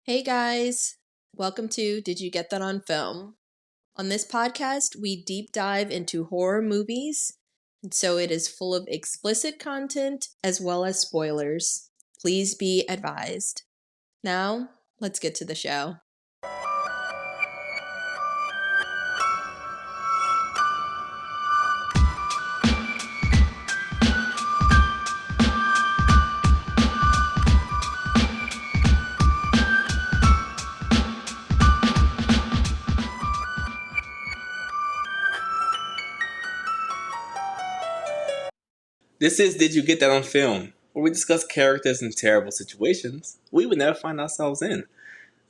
Hey guys, welcome to Did You Get That on Film? On this podcast, we deep dive into horror movies, and so it is full of explicit content as well as spoilers. Please be advised. Now, let's get to the show. This is Did You Get That on Film, where we discuss characters in terrible situations we would never find ourselves in.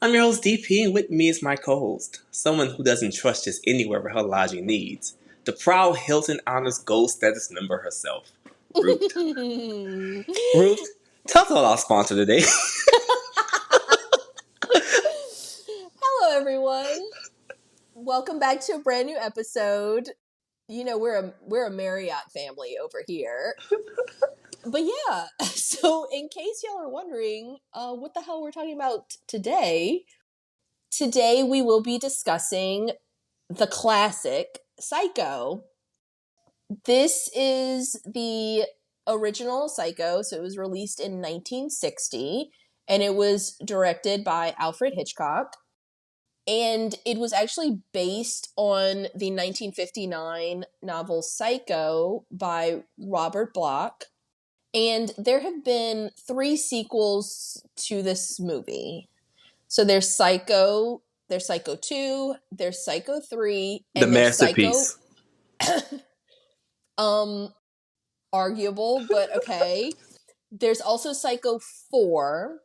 I'm your host DP, and with me is my co-host, someone who doesn't trust just anywhere for her lodging needs, the proud Hilton Honors Gold status member herself, Ruth. Ruth, tell us about our sponsor today. Hello everyone. Welcome back to a brand new episode. You know, we're a Marriott family over here. But yeah, so in case y'all are wondering what the hell we're talking about today we will be discussing the classic Psycho. This is the original Psycho, so it was released in 1960, and it was directed by Alfred Hitchcock. And it was actually based on the 1959 novel Psycho by Robert Bloch. And there have been 3 sequels to this movie. So there's Psycho 2, there's Psycho 3, and The masterpiece. Arguable, but okay. There's also Psycho 4,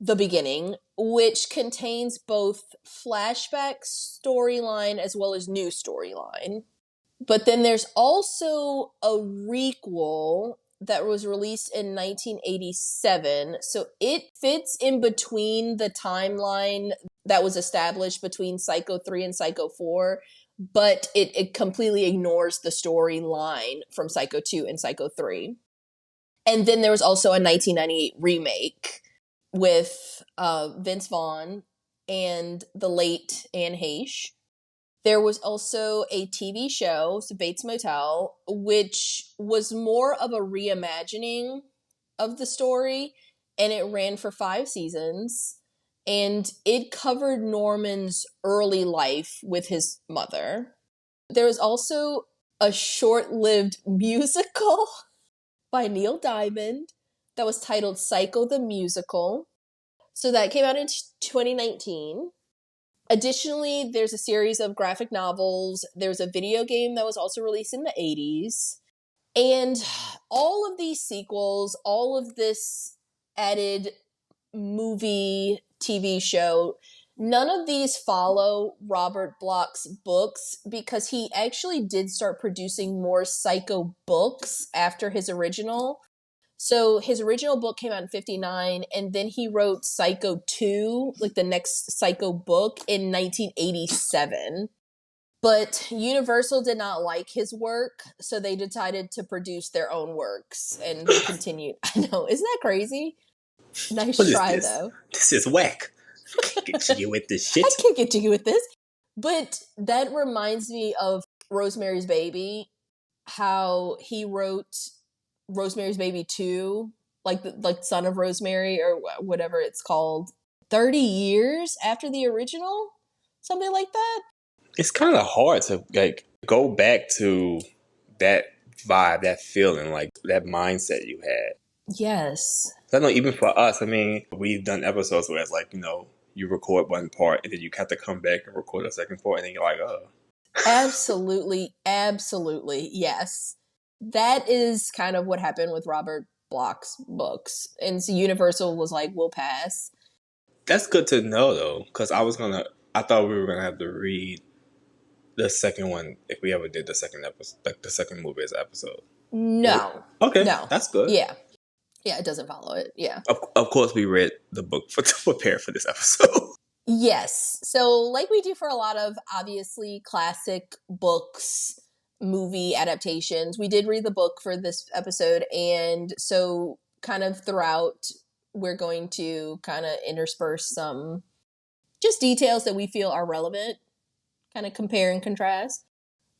the beginning, which contains both flashback storyline as well as new storyline. But then there's also a requel that was released in 1987. So it fits in between the timeline that was established between Psycho 3 and Psycho 4, but it completely ignores the storyline from Psycho 2 and Psycho 3. And then there was also a 1998 remake with Vince Vaughn and the late Anne Heche. There was also a TV show, so Bates Motel, which was more of a reimagining of the story, and it ran for 5 seasons, and it covered Norman's early life with his mother. There was also a short-lived musical by Neil Diamond that was titled Psycho the Musical. So that came out in 2019. Additionally, there's a series of graphic novels. There's a video game that was also released in the 80s. And all of these sequels, all of this added movie, TV show, none of these follow Robert Bloch's books because he actually did start producing more Psycho books after his original. So his original book came out in 1959, and then he wrote Psycho 2, like the next Psycho book, in 1987. But Universal did not like his work, so they decided to produce their own works, and they continued. I know, isn't that crazy? Nice try, though. This is whack. I can't get jiggy with this shit. I can't get jiggy with this. But that reminds me of Rosemary's Baby, how he wrote Rosemary's Baby 2, like Son of Rosemary or whatever it's called, 30 years after the original? Something like that? It's kind of hard to go back to that vibe, that feeling, like that mindset you had. Yes. I know even for us, I mean, we've done episodes where it's like, you record one part and then you have to come back and record a second part and then you're like, oh. Absolutely, yes. That is kind of what happened with Robert Bloch's books. And so Universal was like, we'll pass. That's good to know, though, because I thought we were going to have to read the second one if we ever did the second episode, like the second movie as an episode. No. Okay, no. That's good. Yeah, it doesn't follow it, yeah. Of course, we read the book to prepare for this episode. Yes. So like we do for a lot of, obviously, classic books, movie adaptations, we did read the book for this episode, and so kind of throughout we're going to kind of intersperse some just details that we feel are relevant, kind of compare and contrast.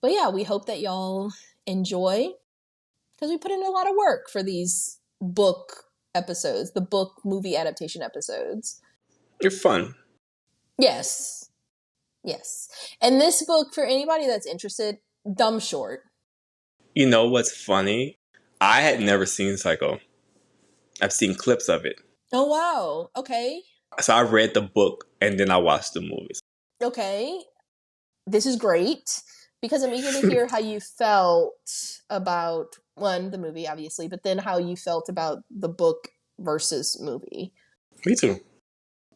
But yeah, we hope that y'all enjoy, because we put in a lot of work for these book episodes, the book movie adaptation episodes. They're fun. Yes. Yes. And this book, for anybody that's interested, dumb short. You know what's funny? I had never seen Psycho. I've seen clips of it. Oh, wow. Okay. So I read the book and then I watched the movies. Okay. This is great, because I'm eager to hear how you felt about, one, the movie, obviously, but then how you felt about the book versus movie. Me too.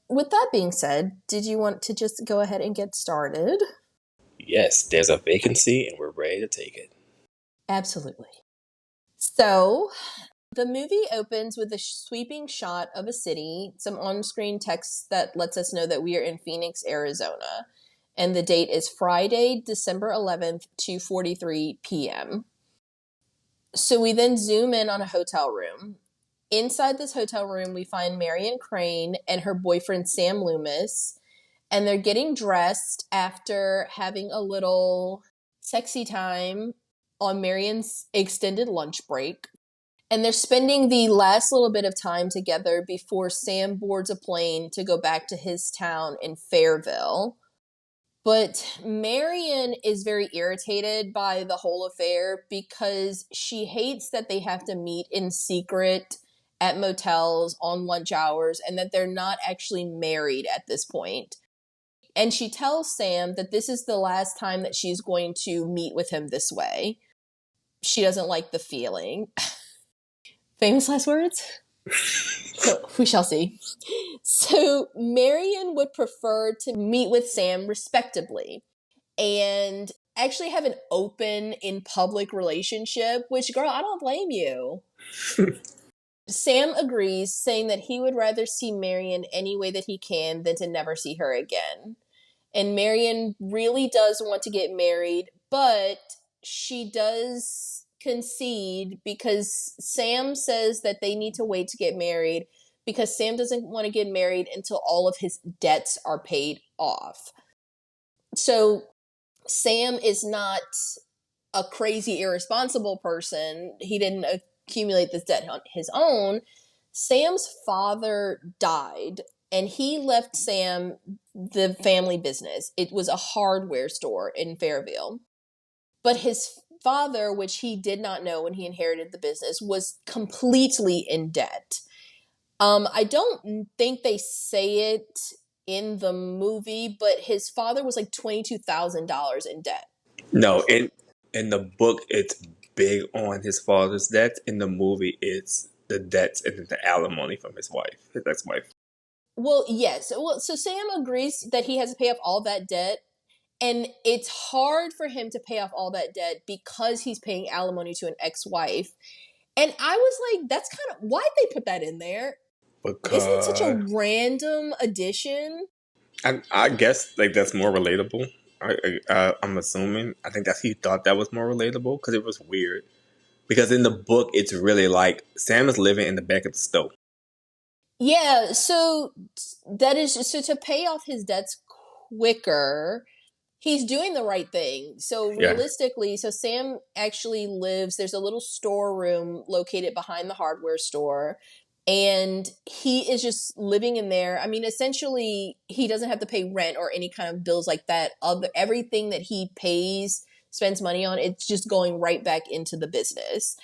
With that being said, did you want to just go ahead and get started? Yes, there's a vacancy and we're ready to take it. Absolutely. So, the movie opens with a sweeping shot of a city, some on-screen text that lets us know that we are in Phoenix, Arizona. And the date is Friday, December 11th, 2:43 p.m. So we then zoom in on a hotel room. Inside this hotel room, we find Marion Crane and her boyfriend, Sam Loomis, and they're getting dressed after having a little sexy time on Marion's extended lunch break. And they're spending the last little bit of time together before Sam boards a plane to go back to his town in Fairville. But Marion is very irritated by the whole affair because she hates that they have to meet in secret at motels on lunch hours and that they're not actually married at this point. And she tells Sam that this is the last time that she's going to meet with him this way. She doesn't like the feeling. Famous last words? So we shall see. So Marion would prefer to meet with Sam respectably and actually have an open in public relationship, which, girl, I don't blame you. Sam agrees, saying that he would rather see Marion any way that he can than to never see her again. And Marion really does want to get married, but she does concede because Sam says that they need to wait to get married because Sam doesn't want to get married until all of his debts are paid off. So Sam is not a crazy, irresponsible person. He didn't accumulate this debt on his own. Sam's father died, and he left Sam the family business. It was a hardware store in Fairville. But his father, which he did not know when he inherited the business, was completely in debt. I don't think they say it in the movie, but his father was like $22,000 in debt. No, in the book it's big on his father's debts. In the movie it's the debts and the alimony from his ex-wife. Well, yes. Well, so Sam agrees that he has to pay off all that debt, and it's hard for him to pay off all that debt because he's paying alimony to an ex-wife. And I was like, that's kind of why'd they put that in there? Isn't it such a Because random addition? I guess like that's more relatable. I'm assuming. I think that he thought that was more relatable because it was weird. Because in the book, it's really like Sam is living in the back of the stove. Yeah, so that is so to pay off his debts quicker, he's doing the right thing. So Yeah, realistically, so Sam actually lives, there's a little storeroom located behind the hardware store, and he is just living in there. I mean, essentially, he doesn't have to pay rent or any kind of bills like that. Everything that he pays, spends money on, it's just going right back into the business.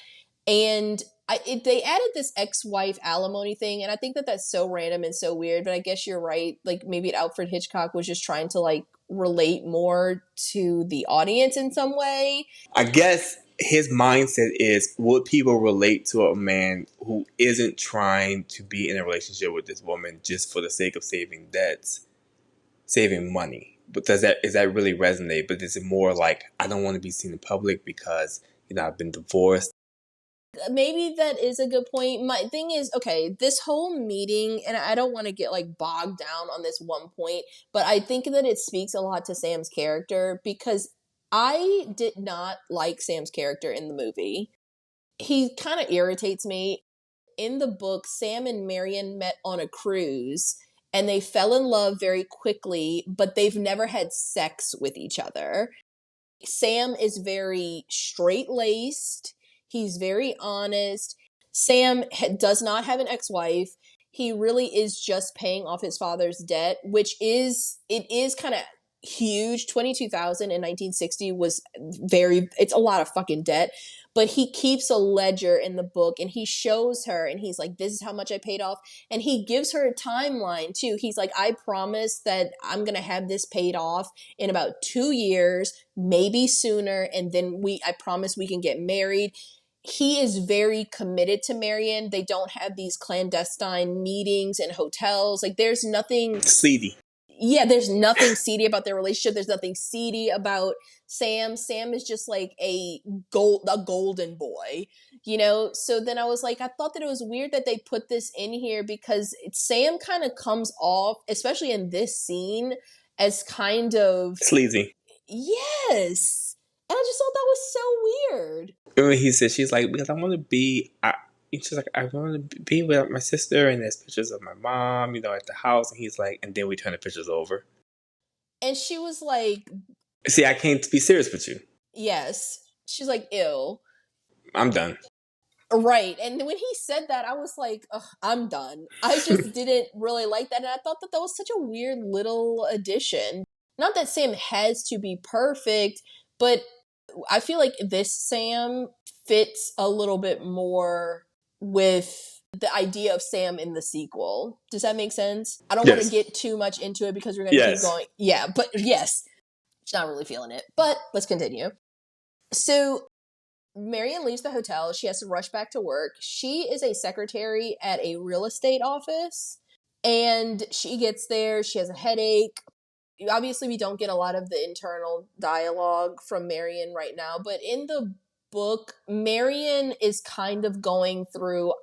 And they added this ex-wife alimony thing, and I think that that's so random and so weird. But I guess you're right. Like maybe Alfred Hitchcock was just trying to like relate more to the audience in some way. I guess his mindset is: would people relate to a man who isn't trying to be in a relationship with this woman just for the sake of saving debts, saving money? But is that really resonate? But is it more like I don't want to be seen in public because I've been divorced? Maybe that is a good point. My thing is, okay, this whole meeting, and I don't want to get like bogged down on this one point, but I think that it speaks a lot to Sam's character because I did not like Sam's character in the movie. He kind of irritates me. in the book, Sam and Marion met on a cruise and they fell in love very quickly, but they've never had sex with each other. Sam is very straight-laced. He's very honest. Sam does not have an ex-wife. He really is just paying off his father's debt, which is kind of huge. 22,000 in 1960 was it's a lot of fucking debt. But he keeps a ledger in the book and he shows her and he's like, this is how much I paid off. And he gives her a timeline too. He's like, I promise that I'm going to have this paid off in about 2 years, maybe sooner. And then I promise we can get married. He is very committed to Marion. They don't have these clandestine meetings in hotels. Like there's nothing seedy. Yeah, there's nothing seedy about their relationship. There's nothing seedy about Sam. Sam is just like a golden boy, you know? So then I was like, I thought that it was weird that they put this in here because Sam kind of comes off, especially in this scene, as kind of sleazy. Yes. And I just thought that was so weird. When he said, she's like, because I want to be, she's like, I want to be with my sister, and there's pictures of my mom, you know, at the house. And he's like, and then we turn the pictures over. And she was like, see, I can't be serious with you. Yes. She's like, ew. I'm done. Right. And when he said that, I was like, I'm done. I just didn't really like that. And I thought that was such a weird little addition. Not that Sam has to be perfect, but I feel like this Sam fits a little bit more with the idea of Sam in the sequel. Does that make sense? I don't want to get too much into it because we're going to keep going. Yeah, but yes. She's not really feeling it. But let's continue. So Marion leaves the hotel. She has to rush back to work. She is a secretary at a real estate office. And she gets there. She has a headache. Obviously, we don't get a lot of the internal dialogue from Marion right now. But in the book, Marion is kind of going through,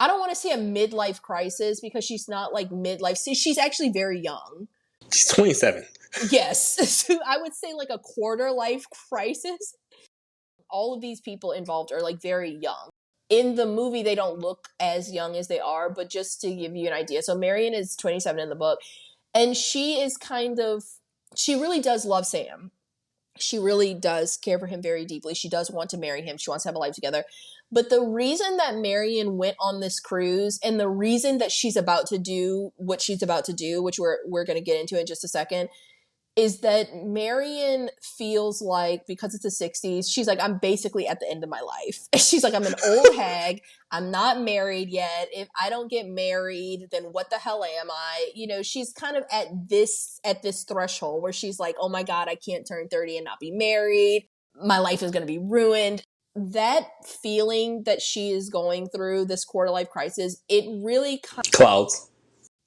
I don't want to say a midlife crisis because she's not like midlife. She's actually very young. She's 27. Yes. So I would say like a quarter life crisis. All of these people involved are like very young. In the movie, they don't look as young as they are, but just to give you an idea. So Marion is 27 in the book, and she is she really does love Sam. She really does care for him very deeply. She does want to marry him. She wants to have a life together. But the reason that Marion went on this cruise and the reason that she's about to do what she's about to do, which we're going to get into in just a second, is that Marion feels like, because it's the 60s, she's like, I'm basically at the end of my life. She's like, I'm an old hag. I'm not married yet. If I don't get married, then what the hell am I? You know, she's kind of at this threshold where she's like, oh my God, I can't turn 30 and not be married. My life is going to be ruined. That feeling that she is going through, this quarter life crisis, it really clouds.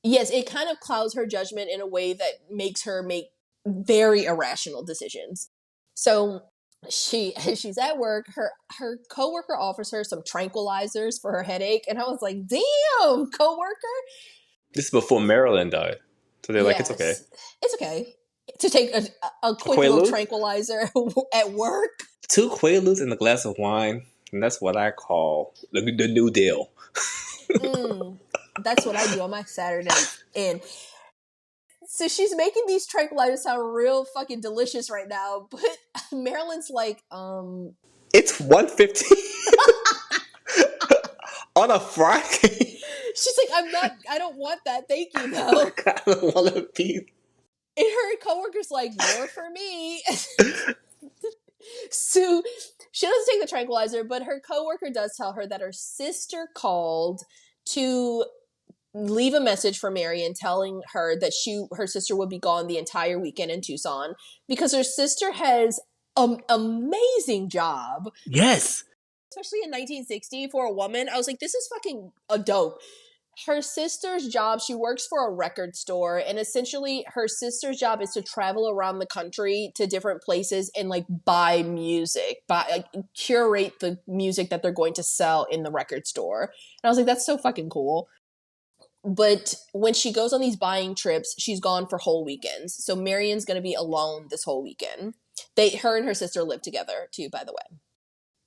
Yes, it kind of clouds her judgment in a way that makes her make very irrational decisions. So she's at work. Her coworker offers her some tranquilizers for her headache, and I was like, "Damn, coworker!" This is before Marilyn died, so they're like, "It's okay. It's okay to take a quick little tranquilizer at work." 2 Quaaludes and a glass of wine, and that's what I call the new deal. That's what I do on my Saturday. And so she's making these tranquilizers sound real fucking delicious right now, but Marilyn's like, it's 1:15 on a Friday. She's like, I don't want that. Thank you, though. I don't want to be. And her coworker's like, more for me. So she doesn't take the tranquilizer, but her coworker does tell her that her sister called to leave a message for Marion telling her that her sister would be gone the entire weekend in Tucson because her sister has an amazing job. Yes. Especially in 1960 for a woman. I was like, this is fucking dope. Her sister's job, she works for a record store, and essentially her sister's job is to travel around the country to different places and like buy music, curate the music that they're going to sell in the record store. And I was like, that's so fucking cool. But when she goes on these buying trips, she's gone for whole weekends. So Marion's going to be alone this whole weekend. Her and her sister live together too, by the way.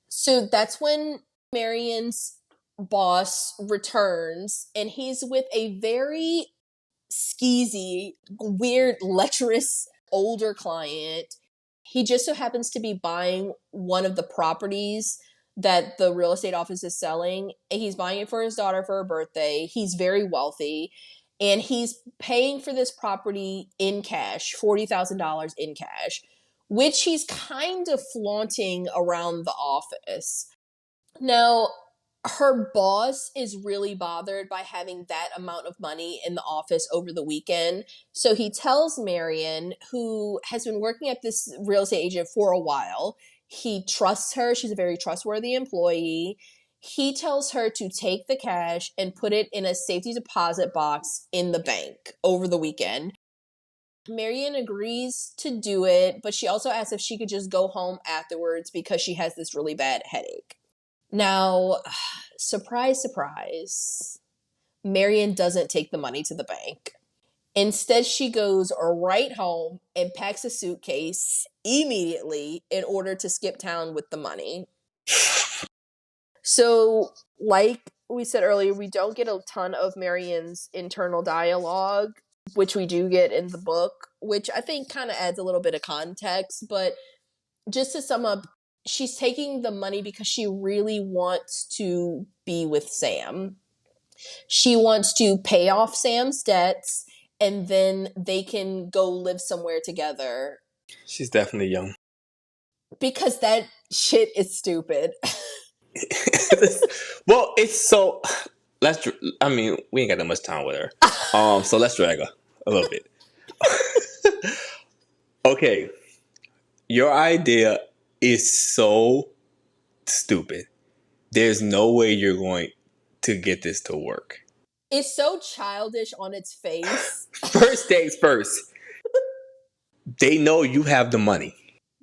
So that's when Marion's boss returns, and he's with a very skeezy, weird, lecherous older client. He just so happens to be buying one of the properties that the real estate office is selling. And he's buying it for his daughter for her birthday. He's very wealthy. And he's paying for this property in cash, $40,000 in cash, which he's kind of flaunting around the office. Now, her boss is really bothered by having that amount of money in the office over the weekend. So he tells Marion, who has been working at this real estate agent for a while, he trusts her. She's a very trustworthy employee. He tells her to take the cash and put it in a safety deposit box in the bank over the weekend. Marion agrees to do it, but she also asks if she could just go home afterwards because she has this really bad headache. Now, surprise, surprise, Marion doesn't take the money to the bank. Instead, she goes right home and packs a suitcase immediately in order to skip town with the money. So, like we said earlier, we don't get a ton of Marion's internal dialogue, which we do get in the book, which I think kind of adds a little bit of context. But just to sum up, she's taking the money because she really wants to be with Sam. She wants to pay off Sam's debts, and then they can go live somewhere together. She's definitely young. Because that shit is stupid. Well, it's so... we ain't got that much time with her. So let's drag her a little bit. Okay. Your idea is so stupid. There's no way you're going to get this to work. It's so childish on its face. First things first. They know you have the money.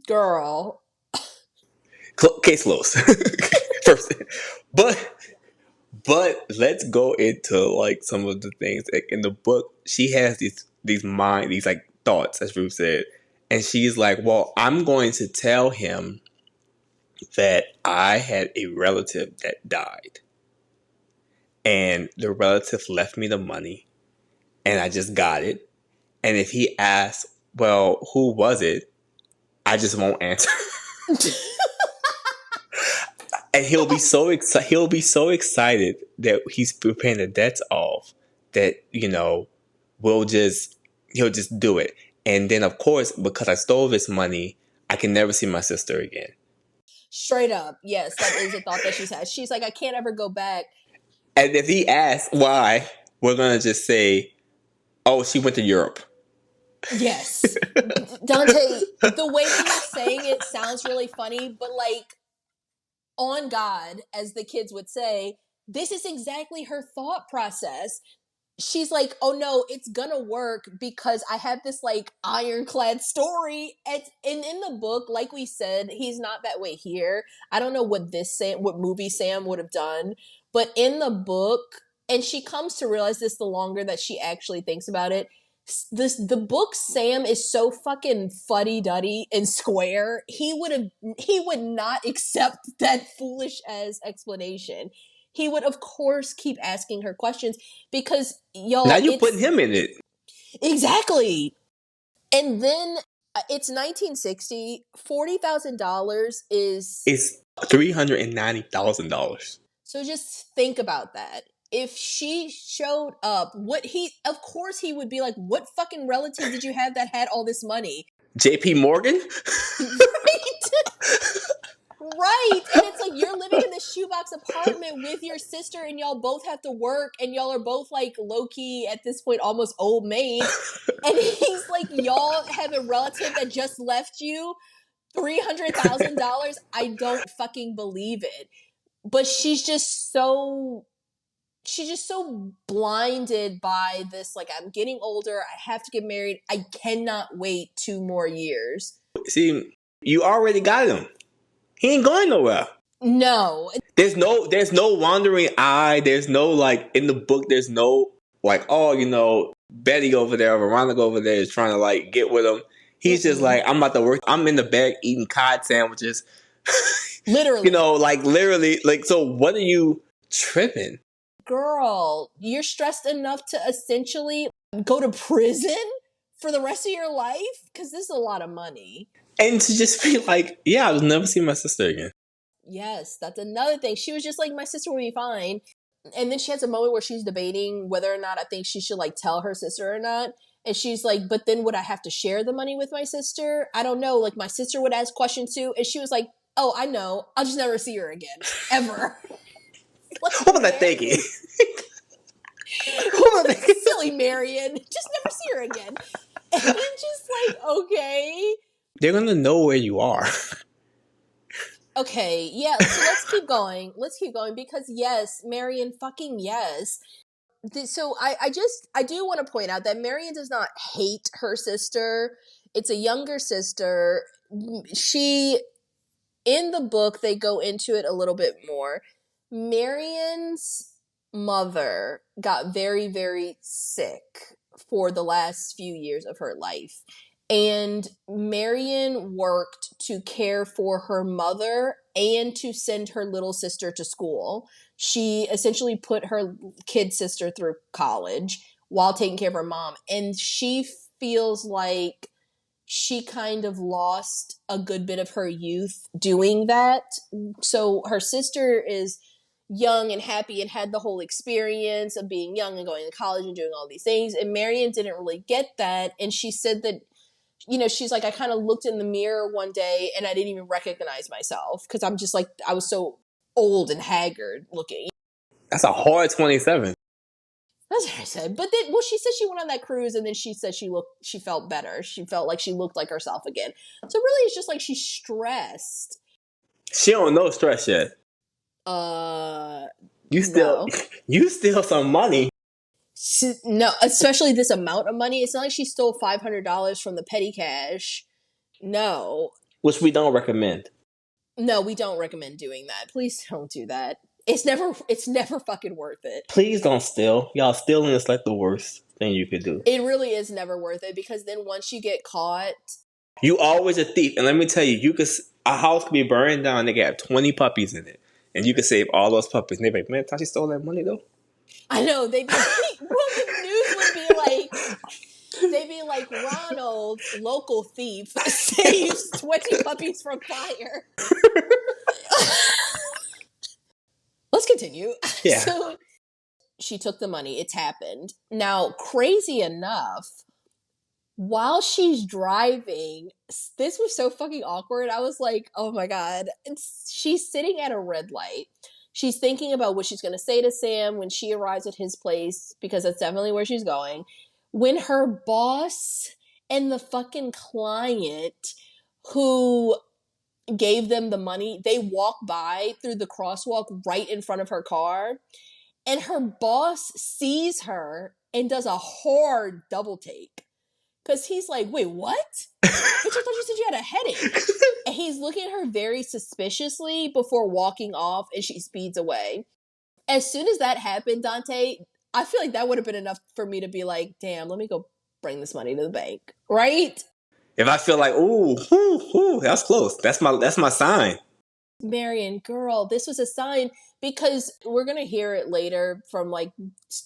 Girl. Case closed. First. But let's go into like some of the things. Like in the book, she has these like thoughts, as Ruth said. And she's like, well, I'm going to tell him that I had a relative that died. And the relative left me the money. And I just got it. And if he asks, well, who was it? I just won't answer. And he'll be so excited that he's paying the debts off that, he'll just do it. And then, of course, because I stole this money, I can never see my sister again. Straight up. Yes, that is a thought that she's had. She's like, I can't ever go back. And if he asks why, we're going to just say, oh, she went to Europe. Yes. Dante, the way that you're saying it sounds really funny, but like, on God, as the kids would say, this is exactly her thought process. She's like, oh no, it's gonna work because I have this like ironclad story. And in the book, like we said, he's not that way here. I don't know what movie Sam would have done, but in the book, and she comes to realize this the longer that she actually thinks about it, the book Sam is so fucking fuddy-duddy and square. He would not accept that foolish as explanation. He would, of course, keep asking her questions because, y'all... Now you're putting him in it. Exactly. And then it's 1960. $40,000 is... It's $390,000. So just think about that. If she showed up, of course he would be like, what fucking relative did you have that had all this money? JP Morgan? Right. And it's like, you're living in this shoebox apartment with your sister and y'all both have to work and y'all are both like low-key at this point almost old maids. And he's like, y'all have a relative that just left you $300,000. I don't fucking believe it. But she's just so blinded by this, like, I'm getting older, I have to get married, I cannot wait 2 more years. See, you already got him. He ain't going nowhere. No. There's no wandering eye. There's no, like, in the book, there's no, like, oh, Betty over there, Veronica over there is trying to, like, get with him. He's just like, I'm about to work. I'm in the back eating cod sandwiches. Literally. Literally. Like, so what are you Tripping. Girl, you're stressed enough to essentially go to prison for the rest of your life? Because this is a lot of money. And to just be like, yeah, I'll never see my sister again. Yes, that's another thing. She was just like, my sister will be fine. And then she has a moment where she's debating whether or not I think she should like tell her sister or not. And she's like, but then would I have to share the money with my sister? I don't know. Like, my sister would ask questions too. And she was like, oh, I know. I'll just never see her again. Ever. Like, what was I thinking? What was I thinking? Silly Marion. Just never see her again. And I'm just like, okay. They're going to know where you are. Okay, yeah, so let's keep going. Let's keep going because yes, Marion, fucking yes. So I do want to point out that Marion does not hate her sister. It's a younger sister. She, in the book, they go into it a little bit more. Marion's mother got very, very sick for the last few years of her life. And Marion worked to care for her mother and to send her little sister to school. She essentially put her kid sister through college while taking care of her mom. And she feels like she kind of lost a good bit of her youth doing that. So her sister is young and happy and had the whole experience of being young and going to college and doing all these things. And Marion didn't really get that. And she said that, you know, she's like, I kind of looked in the mirror one day and I didn't even recognize myself because I'm just like, I was so old and haggard looking. That's a hard 27. That's what I said. But then, well, she said she went on that cruise and then she said she felt better. She felt like she looked like herself again. So really it's just like she's stressed. She don't know stress yet. You steal some money. No, especially this amount of money. It's not like she stole $500 from the petty cash. No. Which we don't recommend. No, we don't recommend doing that. Please don't do that. It's never fucking worth it. Please don't steal. Y'all, stealing is like the worst thing you could do. It really is never worth it because then once you get caught, you always a thief. And let me tell you, a house could be burned down. They could have 20 puppies in it, and you could save all those puppies. And they'd be like, man, I thought she stole that money though. I know they'd be. Well, the news would be like, Ronald, local thief, saves 20 puppies from fire. Let's continue. Yeah. So she took the money. It's happened. Now, crazy enough, while she's driving, this was so fucking awkward. I was like, oh my God. She's sitting at a red light. She's thinking about what she's going to say to Sam when she arrives at his place, because that's definitely where she's going. When her boss and the fucking client who gave them the money, they walk by through the crosswalk right in front of her car, and her boss sees her and does a hard double take. Because he's like, wait, what? Bitch, I thought you said you had a headache. And he's looking at her very suspiciously before walking off, and she speeds away. As soon as that happened, Dante, I feel like that would have been enough for me to be like, damn, let me go bring this money to the bank. Right? If I feel like, ooh, that's close. That's my sign. Marion, girl, this was a sign, because we're going to hear it later from like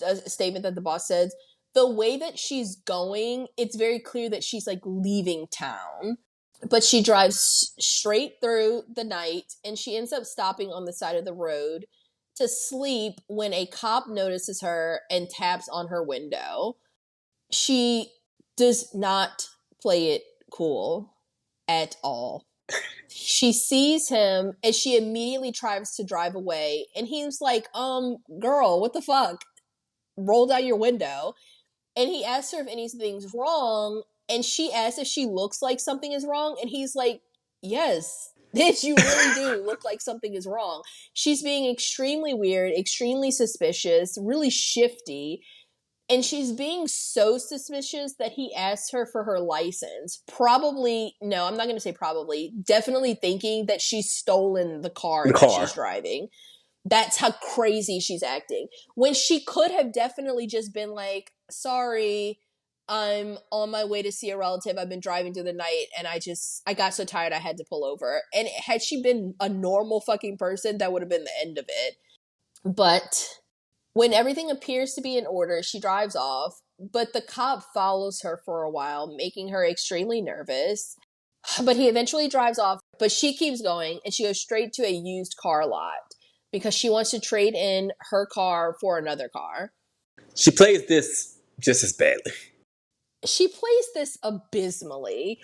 a statement that the boss says. The way that she's going, it's very clear that she's like leaving town. But she drives straight through the night, and she ends up stopping on the side of the road to sleep when a cop notices her and taps on her window. She does not play it cool at all. She sees him and she immediately tries to drive away. And he's like, girl, what the fuck? Roll down your window. And he asks her if anything's wrong. And she asks if she looks like something is wrong. And he's like, yes, bitch, you really do look like something is wrong. She's being extremely weird, extremely suspicious, really shifty. And she's being so suspicious that he asks her for her license. Probably, no, I'm not going to say probably. Definitely thinking that she's stolen the car that she's driving. That's how crazy she's acting. When she could have definitely just been like, sorry, I'm on my way to see a relative. I've been driving through the night and I got so tired I had to pull over. And had she been a normal fucking person, that would have been the end of it. But when everything appears to be in order, she drives off, but the cop follows her for a while, making her extremely nervous. But he eventually drives off, but she keeps going, and she goes straight to a used car lot because she wants to trade in her car for another car. She plays this just as badly. She plays this abysmally.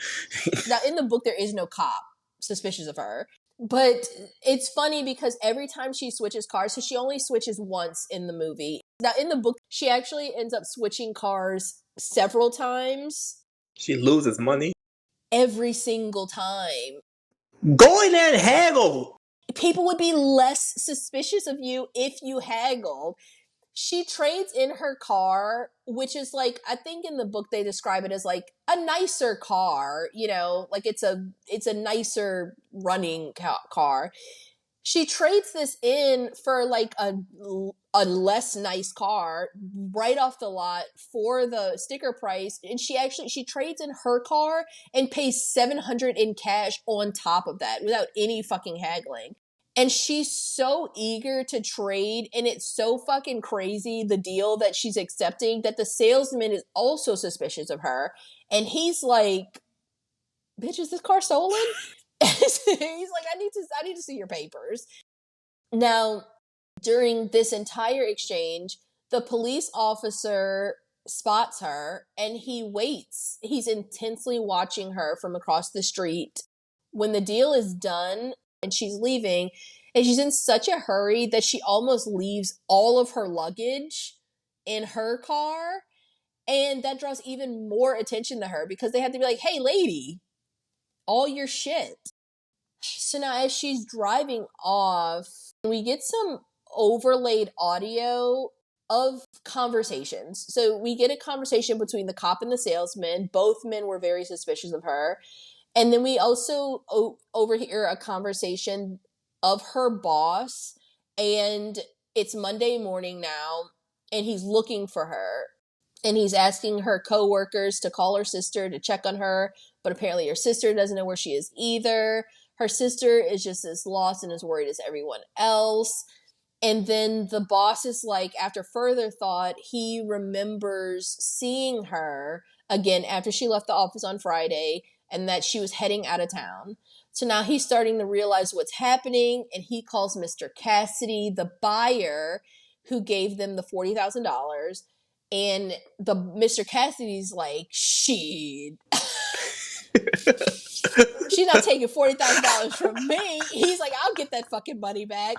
Now, in the book, there is no cop suspicious of her. But it's funny because every time she switches cars, so she only switches once in the movie. Now, in the book, she actually ends up switching cars several times. She loses money. Every single time. Go in there and haggle. People would be less suspicious of you if you haggled. She trades in her car, which is like, I think in the book they describe it as like a nicer car, you know, like it's a nicer running car. She trades this in for like a less nice car right off the lot for the sticker price, and she trades in her car and pays $700 in cash on top of that without any fucking haggling. And she's so eager to trade, and it's so fucking crazy, the deal that she's accepting, that the salesman is also suspicious of her. And he's like, bitch, is this car stolen? He's like, I need to see your papers. Now, during this entire exchange, the police officer spots her, and he waits. He's intensely watching her from across the street. When the deal is done, and she's leaving, and she's in such a hurry that she almost leaves all of her luggage in her car, and that draws even more attention to her because they have to be like, hey lady, all your shit. So now as she's driving off, we get some overlaid audio of conversations. So we get a conversation between the cop and the salesman. Both men were very suspicious of her. And then we also overhear a conversation of her boss, and it's Monday morning now, and he's looking for her. And he's asking her coworkers to call her sister to check on her, but apparently her sister doesn't know where she is either. Her sister is just as lost and as worried as everyone else. And then the boss is like, after further thought, he remembers seeing her again after she left the office on Friday, and that she was heading out of town. So now he's starting to realize what's happening, and he calls Mr. Cassidy, the buyer who gave them the $40,000. And the Mr. Cassidy's like, shit. She's not taking $40,000 from me. He's like, I'll get that fucking money back.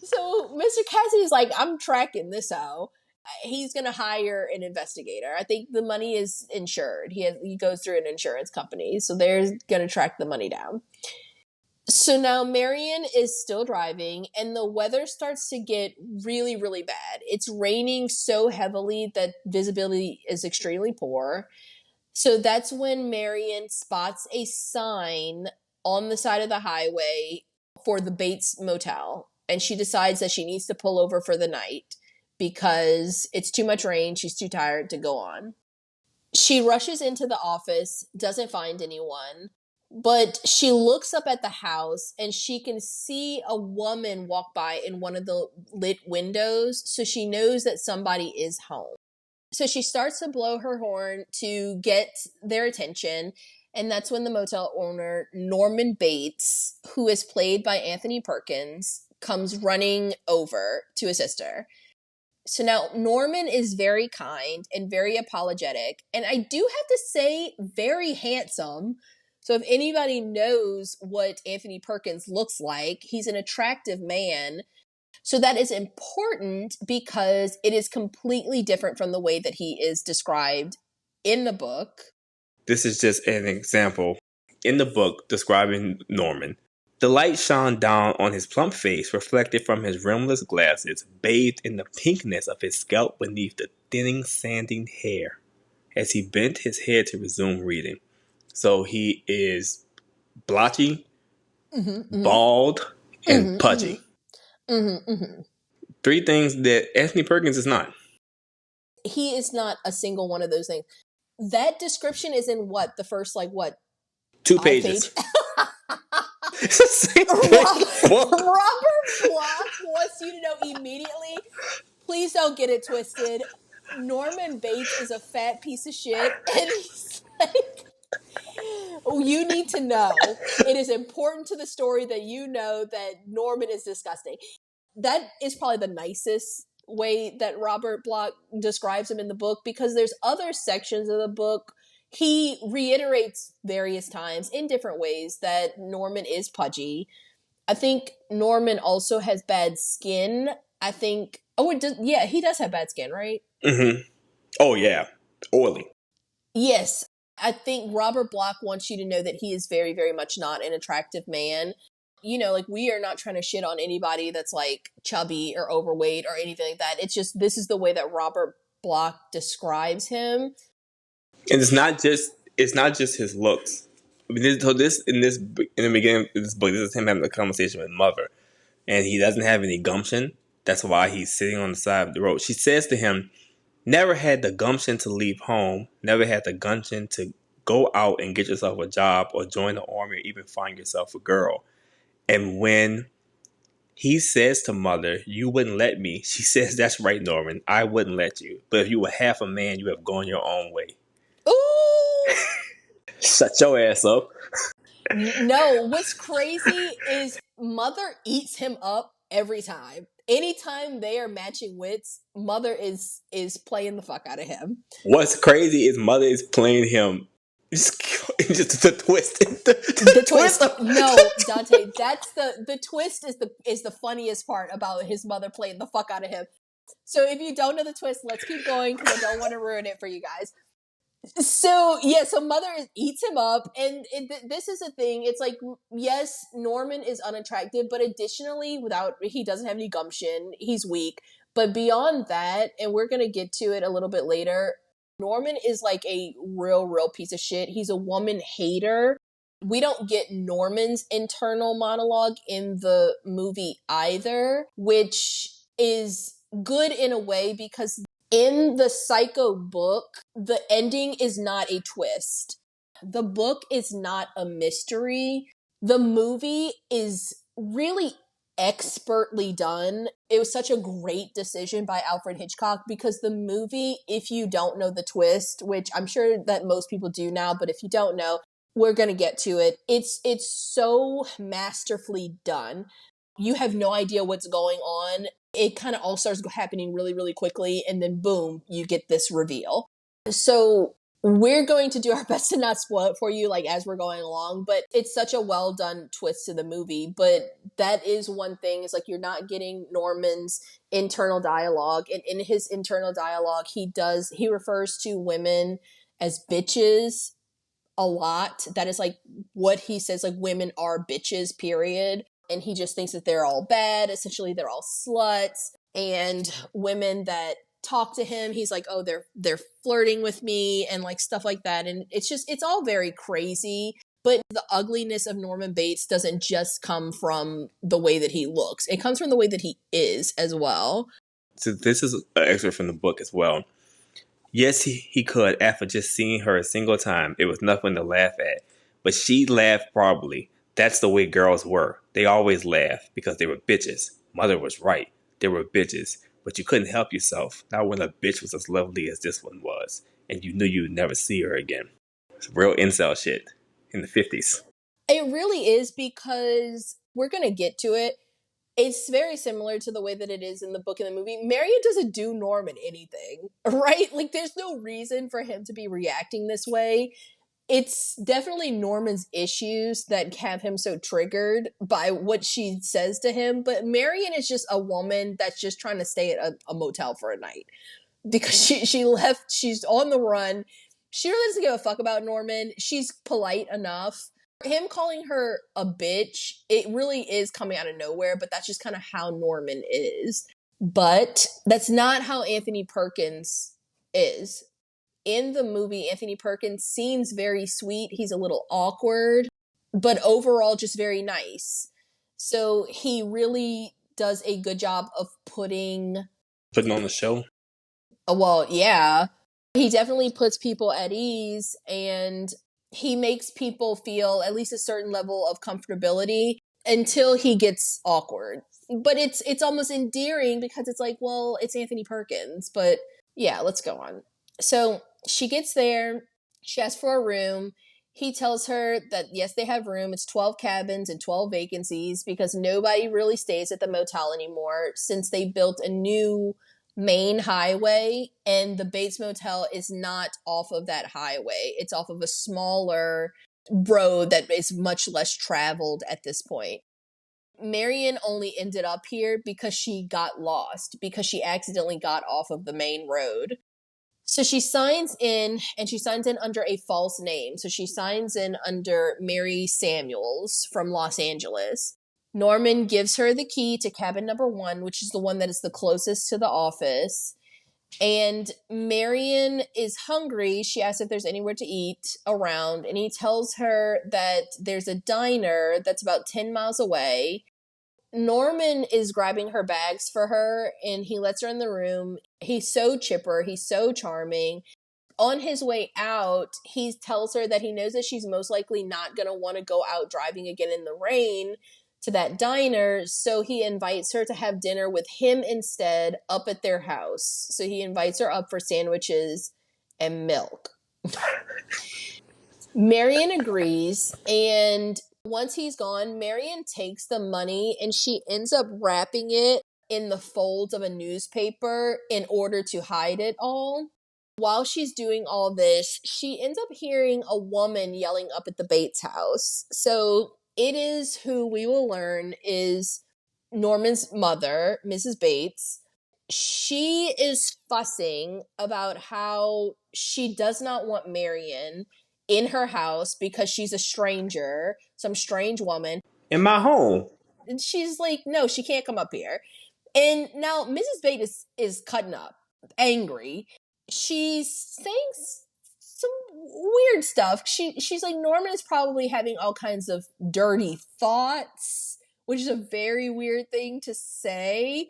So Mr. Cassidy's like, I'm tracking this out. He's going to hire an investigator. I think the money is insured. He goes through an insurance company, so they're going to track the money down. So now Marion is still driving, and the weather starts to get really, really bad. It's raining so heavily that visibility is extremely poor. So that's when Marion spots a sign on the side of the highway for the Bates Motel, and she decides that she needs to pull over for the night because it's too much rain. She's too tired to go on. She rushes into the office, doesn't find anyone, but she looks up at the house and she can see a woman walk by in one of the lit windows, so she knows that somebody is home. So she starts to blow her horn to get their attention, and that's when the motel owner, Norman Bates, who is played by Anthony Perkins, comes running over to assist her. So now Norman is very kind and very apologetic, and I do have to say very handsome. So if anybody knows what Anthony Perkins looks like, he's an attractive man. So that is important because it is completely different from the way that he is described in the book. This is just an example in the book describing Norman. The light shone down on his plump face, reflected from his rimless glasses, bathed in the pinkness of his scalp beneath the thinning, sanding hair, as he bent his head to resume reading. So he is blotchy, bald, and pudgy. Three things that Anthony Perkins is not. He is not a single one of those things. That description is in what? The first, 2 pages. It's the same thing. Robert Block wants you to know immediately. Please don't get it twisted. Norman Bates is a fat piece of shit, and he's like, you need to know. It is important to the story that you know that Norman is disgusting. That is probably the nicest way that Robert Block describes him in the book, because there's other sections of the book he reiterates various times in different ways that Norman is pudgy. I think Norman also has bad skin. I think, yeah, he does have bad skin, right? Mm-hmm. Oh, yeah. Oily. Yes. I think Robert Block wants you to know that he is very, very much not an attractive man. You know, like, we are not trying to shit on anybody that's like chubby or overweight or anything like that. It's just, this is the way that Robert Block describes him. And it's not just his looks. I mean, in the beginning of this book, this is him having a conversation with Mother, and he doesn't have any gumption. That's why he's sitting on the side of the road. She says to him, "Never had the gumption to leave home. Never had the gumption to go out and get yourself a job or join the army or even find yourself a girl." And when he says to Mother, "You wouldn't let me," she says, "That's right, Norman. I wouldn't let you. But if you were half a man, you have gone your own way." Ooh! Shut your ass up. No, what's crazy is Mother eats him up every time. Anytime they are matching wits, Mother is playing the fuck out of him. What's crazy is Mother is playing him. Just the twist. The twist. No, Dante, that's the twist is the funniest part about his mother playing the fuck out of him. So if you don't know the twist, let's keep going, because I don't want to ruin it for you guys. So yeah, so Mother eats him up, and this is a thing. It's like, yes, Norman is unattractive, but additionally, he doesn't have any gumption. He's weak, but beyond that, and we're gonna get to it a little bit later, Norman is like a real piece of shit. He's a woman hater. We don't get Norman's internal monologue in the movie either, which is good in a way, because in the Psycho book, the ending is not a twist. The book is not a mystery. The movie is really expertly done. It was such a great decision by Alfred Hitchcock, because the movie, if you don't know the twist, which I'm sure that most people do now, but if you don't know, we're going to get to it. It's so masterfully done. You have no idea what's going on. It kind of all starts happening really quickly, and then boom, you get this reveal. So we're going to do our best to not spoil it for you, like, as we're going along, but it's such a well done twist to the movie. But that is one thing, is like, you're not getting Norman's internal dialogue, and in his internal dialogue, he refers to women as bitches a lot. That is like what he says, like, women are bitches, period. And he just thinks that they're all bad. Essentially, they're all sluts. And women that talk to him, he's like, oh, they're flirting with me, and like stuff like that. And it's all very crazy. But the ugliness of Norman Bates doesn't just come from the way that he looks. It comes from the way that he is as well. So this is an excerpt from the book as well. Yes, he could, after just seeing her a single time. It was nothing to laugh at. But she laughed probably. That's the way girls were. They always laughed because they were bitches. Mother was right. They were bitches. But you couldn't help yourself. Not when a bitch was as lovely as this one was. And you knew you'd never see her again. It's real incel shit in the 50s. It really is, because we're going to get to it. It's very similar to the way that it is in the book and the movie. Marion doesn't do Norman anything, right? Like, there's no reason for him to be reacting this way. It's definitely Norman's issues that have him so triggered by what she says to him. But Marion is just a woman that's just trying to stay at a motel for a night, because she left. She's on the run. She really doesn't give a fuck about Norman. She's polite enough. Him calling her a bitch, it really is coming out of nowhere, but that's just kind of how Norman is. But that's not how Anthony Perkins is. In the movie, Anthony Perkins seems very sweet. He's a little awkward, but overall just very nice. So he really does a good job of putting on the show. Well, yeah. He definitely puts people at ease, and he makes people feel at least a certain level of comfortability until he gets awkward. But it's almost endearing because it's like, well, it's Anthony Perkins. But yeah, let's go on. So she gets there. She asks for a room. He tells her that, yes, they have room. It's 12 cabins and 12 vacancies because nobody really stays at the motel anymore since they built a new main highway, and the Bates Motel is not off of that highway. It's off of a smaller road that is much less traveled at this point. Marion only ended up here because she got lost, because she accidentally got off of the main road. So she signs in, and she signs in under a false name. So she signs in under Mary Samuels from Los Angeles. Norman gives her the key to cabin number 1, which is the one that is the closest to the office. And Marion is hungry. She asks if there's anywhere to eat around, and he tells her that there's a diner that's about 10 miles away. Norman is grabbing her bags for her, and he lets her in the room. He's so chipper. He's so charming. On his way out, he tells her that he knows that she's most likely not going to want to go out driving again in the rain to that diner, so he invites her to have dinner with him instead up at their house. So he invites her up for sandwiches and milk. Marion agrees, and once he's gone, Marion takes the money and she ends up wrapping it in the folds of a newspaper in order to hide it all. While she's doing all this, she ends up hearing a woman yelling up at the Bates house. So it is who we will learn is Norman's mother, Mrs. Bates. She is fussing about how she does not want Marion in her house because she's a stranger, some strange woman. In my home. And she's like, no, she can't come up here. And now Mrs. Bates is cutting up, angry. She's saying some weird stuff. She's like, Norman is probably having all kinds of dirty thoughts, which is a very weird thing to say.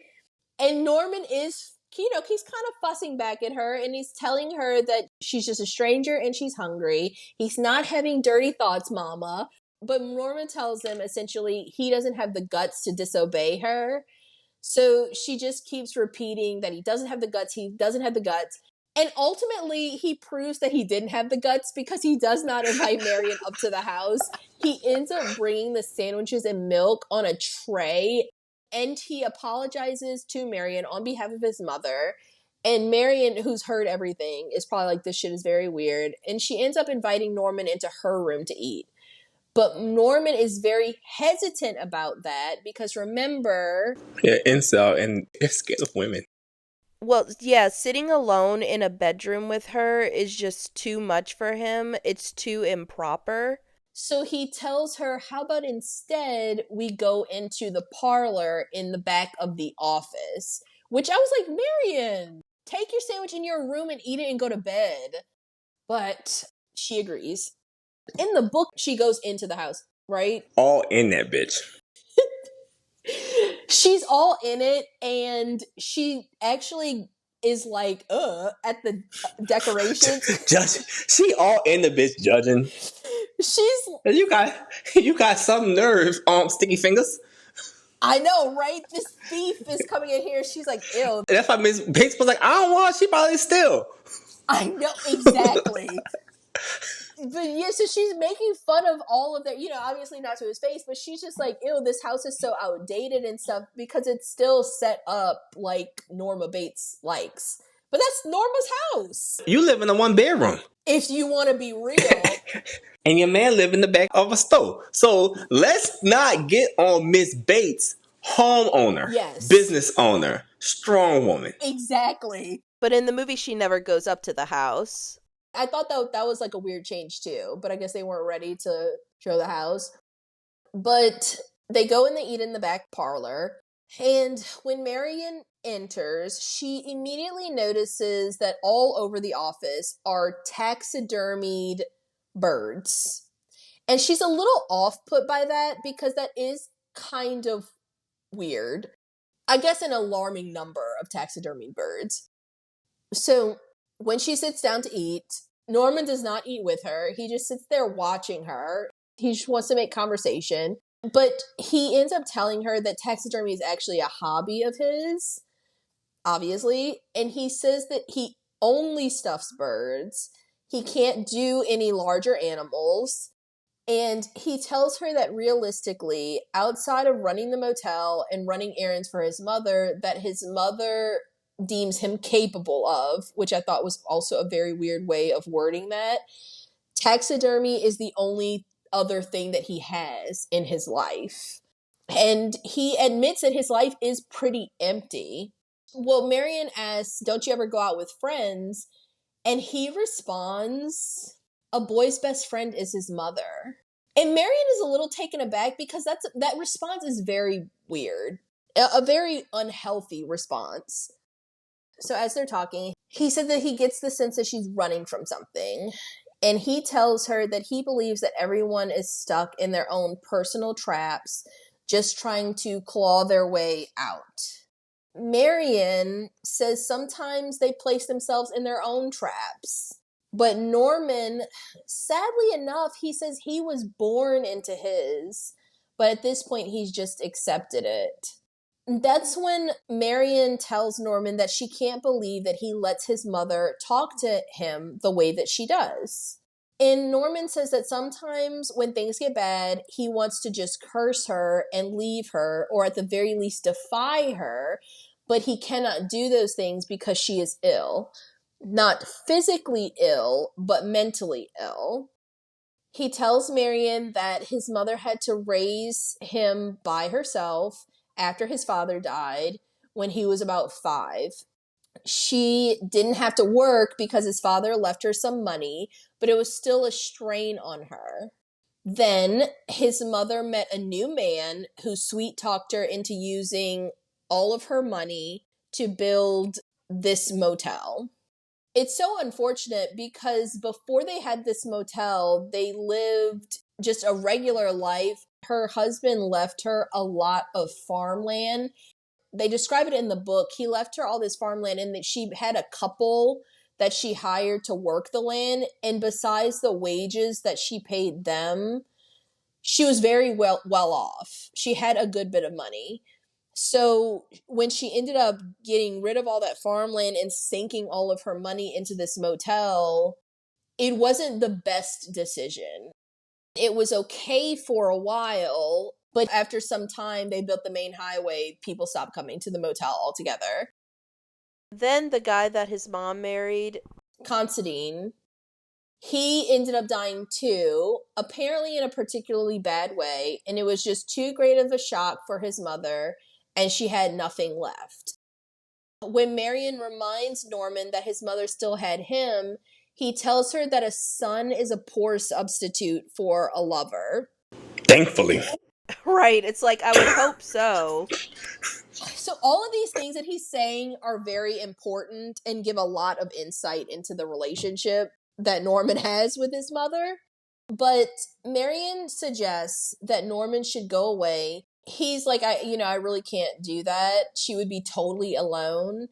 And Norman is, he's kind of fussing back at her, and he's telling her that she's just a stranger and she's hungry. He's not having dirty thoughts, mama. But Norman tells him essentially he doesn't have the guts to disobey her. So she just keeps repeating that he doesn't have the guts. He doesn't have the guts. And ultimately, he proves that he didn't have the guts because he does not invite Marion up to the house. He ends up bringing the sandwiches and milk on a tray, and he apologizes to Marion on behalf of his mother. And Marion, who's heard everything, is probably like, this shit is very weird. And she ends up inviting Norman into her room to eat. But Norman is very hesitant about that because remember... Yeah, incel, and they're scared of women. Well, yeah, sitting alone in a bedroom with her is just too much for him. It's too improper. So he tells her, how about instead we go into the parlor in the back of the office? Which I was like, Marion, take your sandwich in your room and eat it and go to bed. But she agrees. In the book, she goes into the house, right? All in that bitch. She's all in it, and she actually is like, at the decorations. She all in the bitch judging. You got some nerve, sticky fingers. I know, right? This thief is coming in here. She's like, ew. And that's why Miss Bates was like, I don't want. She probably still. I know, exactly. But yeah, so she's making fun of all of their, obviously not to his face, but she's just like, ew, this house is so outdated and stuff because it's still set up like Norma Bates likes. But that's Norma's house. You live in a 1-bedroom. If you want to be real. And your man live in the back of a store. So let's not get on Miss Bates, homeowner, yes, business owner, strong woman. Exactly. But in the movie, she never goes up to the house. I thought that was like a weird change too, but I guess they weren't ready to show the house. But they go and they eat in the back parlor. And when Marion enters, she immediately notices that all over the office are taxidermied birds. And she's a little off-put by that because that is kind of weird. I guess an alarming number of taxidermied birds. So when she sits down to eat, Norman does not eat with her. He just sits there watching her. He just wants to make conversation. But he ends up telling her that taxidermy is actually a hobby of his, obviously. And he says that he only stuffs birds. He can't do any larger animals. And he tells her that realistically, outside of running the motel and running errands for his mother, that his mother deems him capable of, which I thought was also a very weird way of wording that. Taxidermy is the only other thing that he has in his life. And he admits that his life is pretty empty. Well, Marion asks, don't you ever go out with friends? And he responds, a boy's best friend is his mother. And Marion is a little taken aback because that response is very weird. A very unhealthy response. So as they're talking, he said that he gets the sense that she's running from something. And he tells her that he believes that everyone is stuck in their own personal traps, just trying to claw their way out. Marion says sometimes they place themselves in their own traps. But Norman, sadly enough, he says he was born into his. But at this point, he's just accepted it. That's when Marion tells Norman that she can't believe that he lets his mother talk to him the way that she does. And Norman says that sometimes when things get bad, he wants to just curse her and leave her, or at the very least defy her, but he cannot do those things because she is ill. Not physically ill, but mentally ill. He tells Marion that his mother had to raise him by herself after his father died when he was about 5. She didn't have to work because his father left her some money, but it was still a strain on her. Then his mother met a new man who sweet-talked her into using all of her money to build this motel. It's so unfortunate because before they had this motel, they lived just a regular life. Her husband left her a lot of farmland. They describe it in the book. He left her all this farmland, and that she had a couple that she hired to work the land. And besides the wages that she paid them, she was very well off. She had a good bit of money. So when she ended up getting rid of all that farmland and sinking all of her money into this motel, it wasn't the best decision. It was okay for a while, but after some time they built the main highway, people stopped coming to the motel altogether. Then the guy that his mom married, Considine, he ended up dying too, apparently in a particularly bad way, and it was just too great of a shock for his mother, and she had nothing left. When Marion reminds Norman that his mother still had him, he tells her that a son is a poor substitute for a lover. Thankfully. right, it's like, I would hope so. So all of these things that he's saying are very important and give a lot of insight into the relationship that Norman has with his mother. But Marion suggests that Norman should go away. He's like, I really can't do that. She would be totally alone.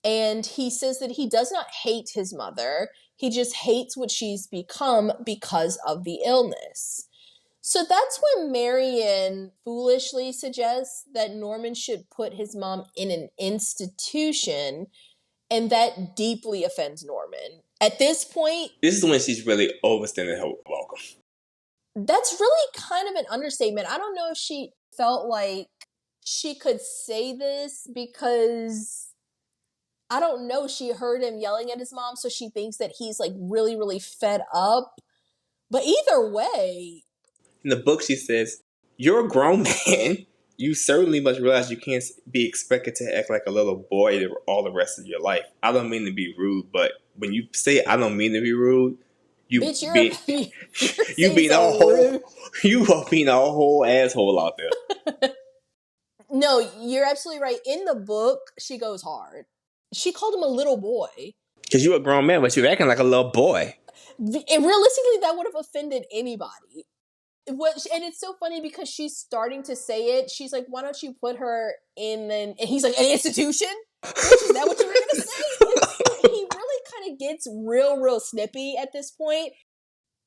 And he says that he does not hate his mother. He just hates what she's become because of the illness. So that's when Marion foolishly suggests that Norman should put his mom in an institution, and that deeply offends Norman. At this point, This is when she's really overstaying her welcome. that's really kind of an understatement. I don't know if she felt like she could say this because, I don't know, she heard him yelling at his mom, so she thinks that he's like really, really fed up. But either way, In the book, she says, "You're a grown man. You certainly must realize you can't be expected to act like a little boy all the rest of your life. I don't mean to be rude, but when you say I don't mean to be rude, you bitch, you being a whole you are being a whole asshole out there." No, you're absolutely right. In the book, she goes hard. She called him a little boy. Because you're a grown man, but you're acting like a little boy. And realistically, that would have offended anybody. And it's so funny because she's starting to say it. She's like, why don't you put her in and he's like, an institution? Bitch, is that what you were going to say? He really kind kind of gets real snippy at this point.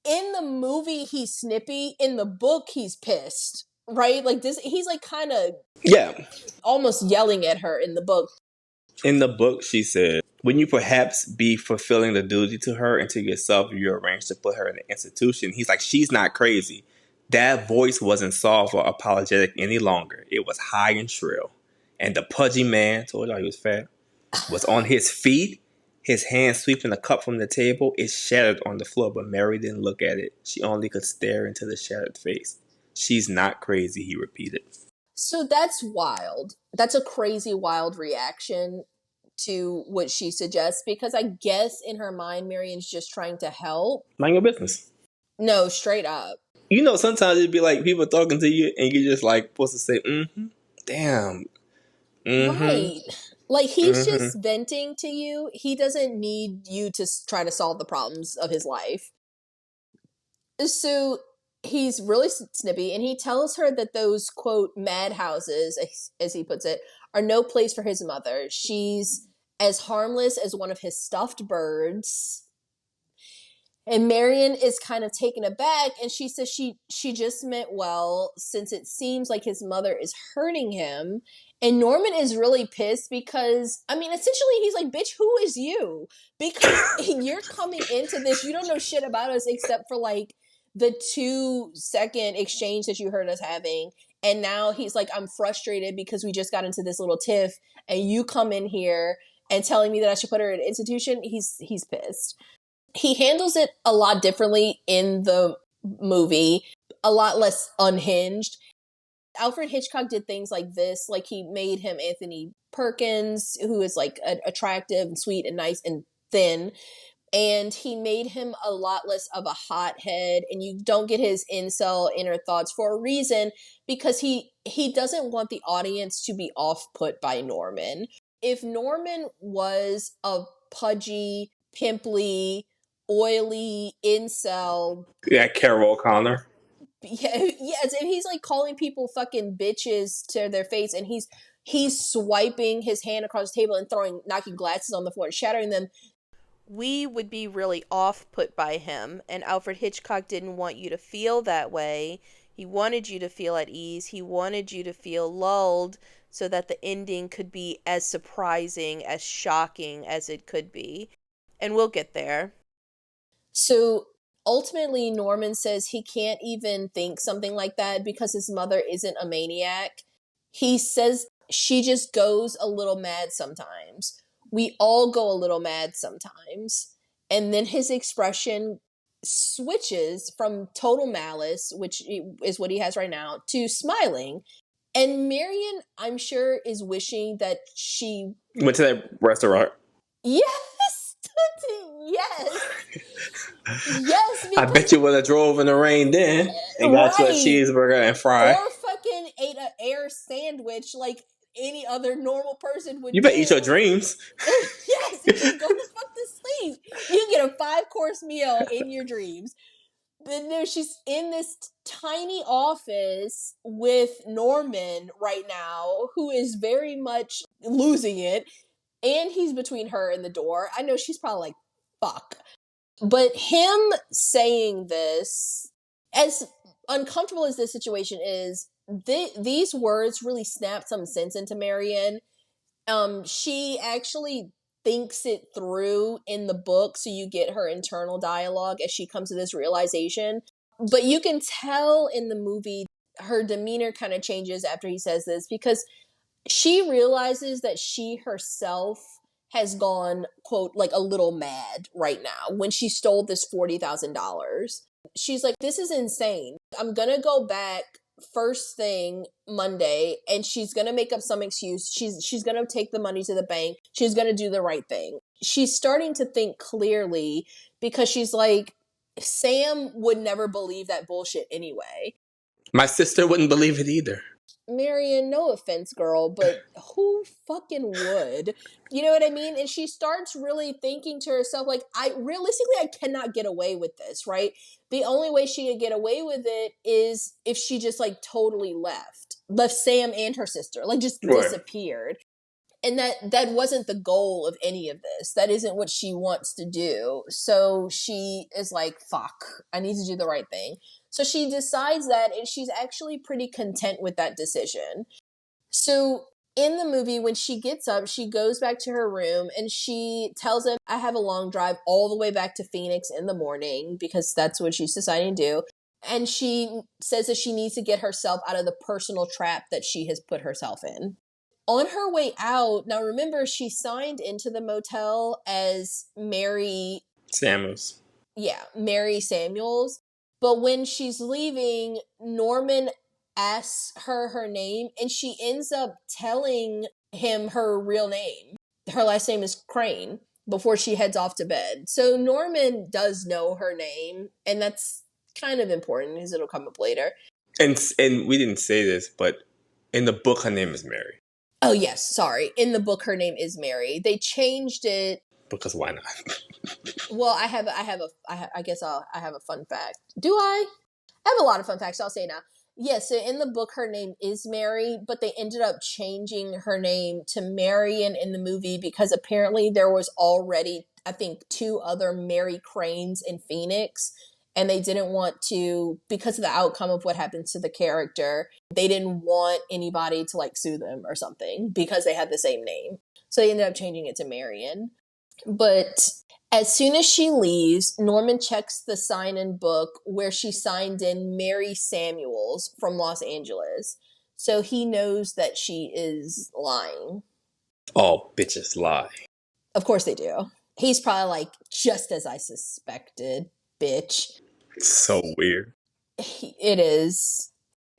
In the movie, he's snippy. In the book, he's pissed, right? Like this, he's like kind of almost yelling at her in the book. In the book, she said, "When you perhaps be fulfilling the duty to her and to yourself, you arrange to put her in an institution." He's like, "She's not crazy." That voice wasn't soft or apologetic any longer. It was high and shrill. And the pudgy man, told y'all he was fat, was on his feet, his hand sweeping the cup from the table. It shattered on the floor, but Mary didn't look at it. She only could stare into the shattered face. "She's not crazy," he repeated. So that's wild. That's a crazy, wild reaction to what she suggests, because I guess in her mind, Marion's just trying to help. Mind your business. No, straight up. You know, sometimes it'd be like people talking to you and you're just like supposed to say, damn. Right. Like he's just venting to you. He doesn't need you to try to solve the problems of his life. So he's really snippy, and he tells her that those, quote, madhouses, as he puts it, are no place for his mother. She's as harmless as one of his stuffed birds. And Marion is kind of taken aback, and she says she just meant well, since it seems like his mother is hurting him. And Norman is really pissed because, I mean, essentially he's like, bitch, who is you? Because you're coming into this, you don't know shit about us except for like the 2-second exchange that you heard us having. And now he's like, I'm frustrated because we just got into this little tiff, and you come in here and telling me that I should put her in an institution. He's pissed. He handles it a lot differently in the movie, a lot less unhinged. Alfred Hitchcock did things like this. Like he made him Anthony Perkins, who is like attractive and sweet and nice and thin. And he made him a lot less of a hothead, and you don't get his incel inner thoughts for a reason, because he doesn't want the audience to be off-put by Norman. If Norman was a pudgy, pimply, oily incel, Yeah, Carol O'Connor. yes, and he's like calling people fucking bitches to their face, and he's swiping his hand across the table and knocking glasses on the floor and shattering them. We would be really off-put by him, and Alfred Hitchcock didn't want you to feel that way. He wanted you to feel at ease. He wanted you to feel lulled so that the ending could be as surprising, as shocking as it could be. And we'll get there. So ultimately, Norman says he can't even think something like that because his mother isn't a maniac. He says she just goes a little mad sometimes. We all go a little mad sometimes. And then his expression switches from total malice, which is what he has right now, to smiling. And Marion, I'm sure, is wishing that she went to that restaurant. Yes, yes, yes. I bet you would have drove in the rain then and got you a cheeseburger and fry. Or fucking ate an air sandwich like any other normal person would. You better eat your dreams. Yes, and just go the fuck to sleep. You get a 5-course meal in your dreams. But no, she's in this tiny office with Norman right now, who is very much losing it. And he's between her and the door. I know she's probably like, fuck. But him saying this, as uncomfortable as this situation is, these words really snap some sense into Marion. She actually thinks it through in the book, so you get her internal dialogue as she comes to this realization. But you can tell in the movie her demeanor kind of changes after he says this, because she realizes that she herself has gone, quote, like a little mad right now when she stole this $40,000. She's like, this is insane. I'm going to go back first thing Monday, and she's going to make up some excuse. She's going to take the money to the bank. She's going to do the right thing. She's starting to think clearly, because she's like, Sam would never believe that bullshit anyway. My sister wouldn't believe it either. Marion, no offense, girl, but who fucking would? You know what I mean? And she starts really thinking to herself, like, I cannot get away with this, right? The only way she could get away with it is if she just like totally left Sam and her sister, like just disappeared. And that wasn't the goal of any of this. That isn't what she wants to do. So she is like, fuck, I need to do the right thing. So she decides that, and she's actually pretty content with that decision. So in the movie, when she gets up, she goes back to her room and she tells him, I have a long drive all the way back to Phoenix in the morning, because that's what she's deciding to do. And she says that she needs to get herself out of the personal trap that she has put herself in. On her way out, now remember, she signed into the motel as Mary Samuels. Yeah, Mary Samuels. But when she's leaving, Norman asks her name, and she ends up telling him her real name. Her last name is Crane, before she heads off to bed. So Norman does know her name, and that's kind of important because it'll come up later. And we didn't say this, but in the book, her name is Mary. Oh yes, sorry. In the book, her name is Mary. They changed it because why not? Well, I have a fun fact. Do I? I have a lot of fun facts. I'll say now. Yes, so in the book, her name is Mary, but they ended up changing her name to Marion in the movie because apparently there was already, I think, 2 other Mary Cranes in Phoenix, and they didn't want to, because of the outcome of what happens to the character, they didn't want anybody to like sue them or something because they had the same name. So they ended up changing it to Marion. But as soon as she leaves, Norman checks the sign-in book where she signed in Mary Samuels from Los Angeles. So he knows that she is lying. All bitches lie. Of course they do. He's probably like, just as I suspected, bitch. It's so weird. It is.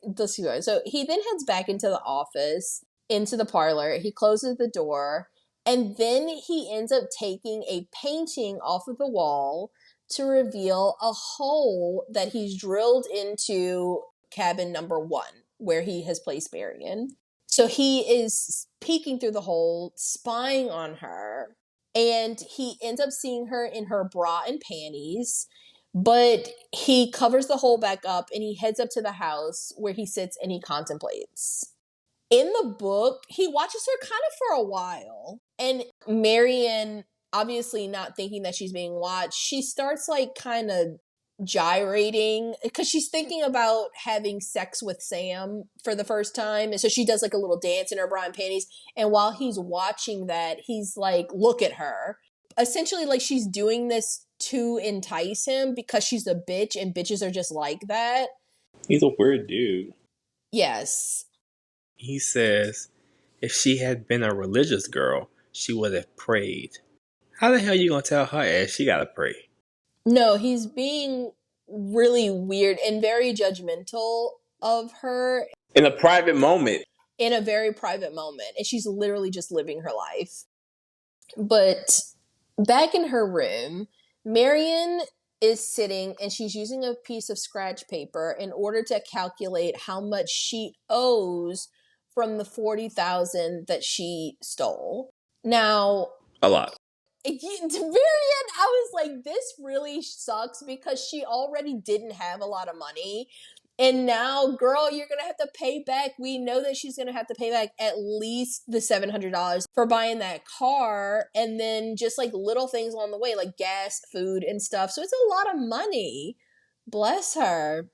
Let's see. So he then heads back into the office, into the parlor. He closes the door. And then he ends up taking a painting off of the wall to reveal a hole that he's drilled into cabin number 1, where he has placed Marion. So he is peeking through the hole, spying on her, and he ends up seeing her in her bra and panties. But he covers the hole back up and he heads up to the house where he sits and he contemplates. In the book, he watches her kind of for a while. And Marion, obviously not thinking that she's being watched, she starts like kind of gyrating because she's thinking about having sex with Sam for the first time. And so she does like a little dance in her bra and panties. And while he's watching that, he's like, look at her. Essentially, like she's doing this to entice him because she's a bitch and bitches are just like that. He's a weird dude. Yes. He says, if she had been a religious girl, she would have prayed. How the hell are you going to tell her ass she got to pray? No, he's being really weird and very judgmental of her. In a private moment. In a very private moment. And she's literally just living her life. But back in her room, Marion is sitting and she's using a piece of scratch paper in order to calculate how much she owes from the $40,000 that she stole. Now, a lot. Marion, I was like, this really sucks because she already didn't have a lot of money. And now, girl, you're going to have to pay back. We know that she's going to have to pay back at least the $700 for buying that car. And then just like little things along the way, like gas, food, and stuff. So it's a lot of money. Bless her.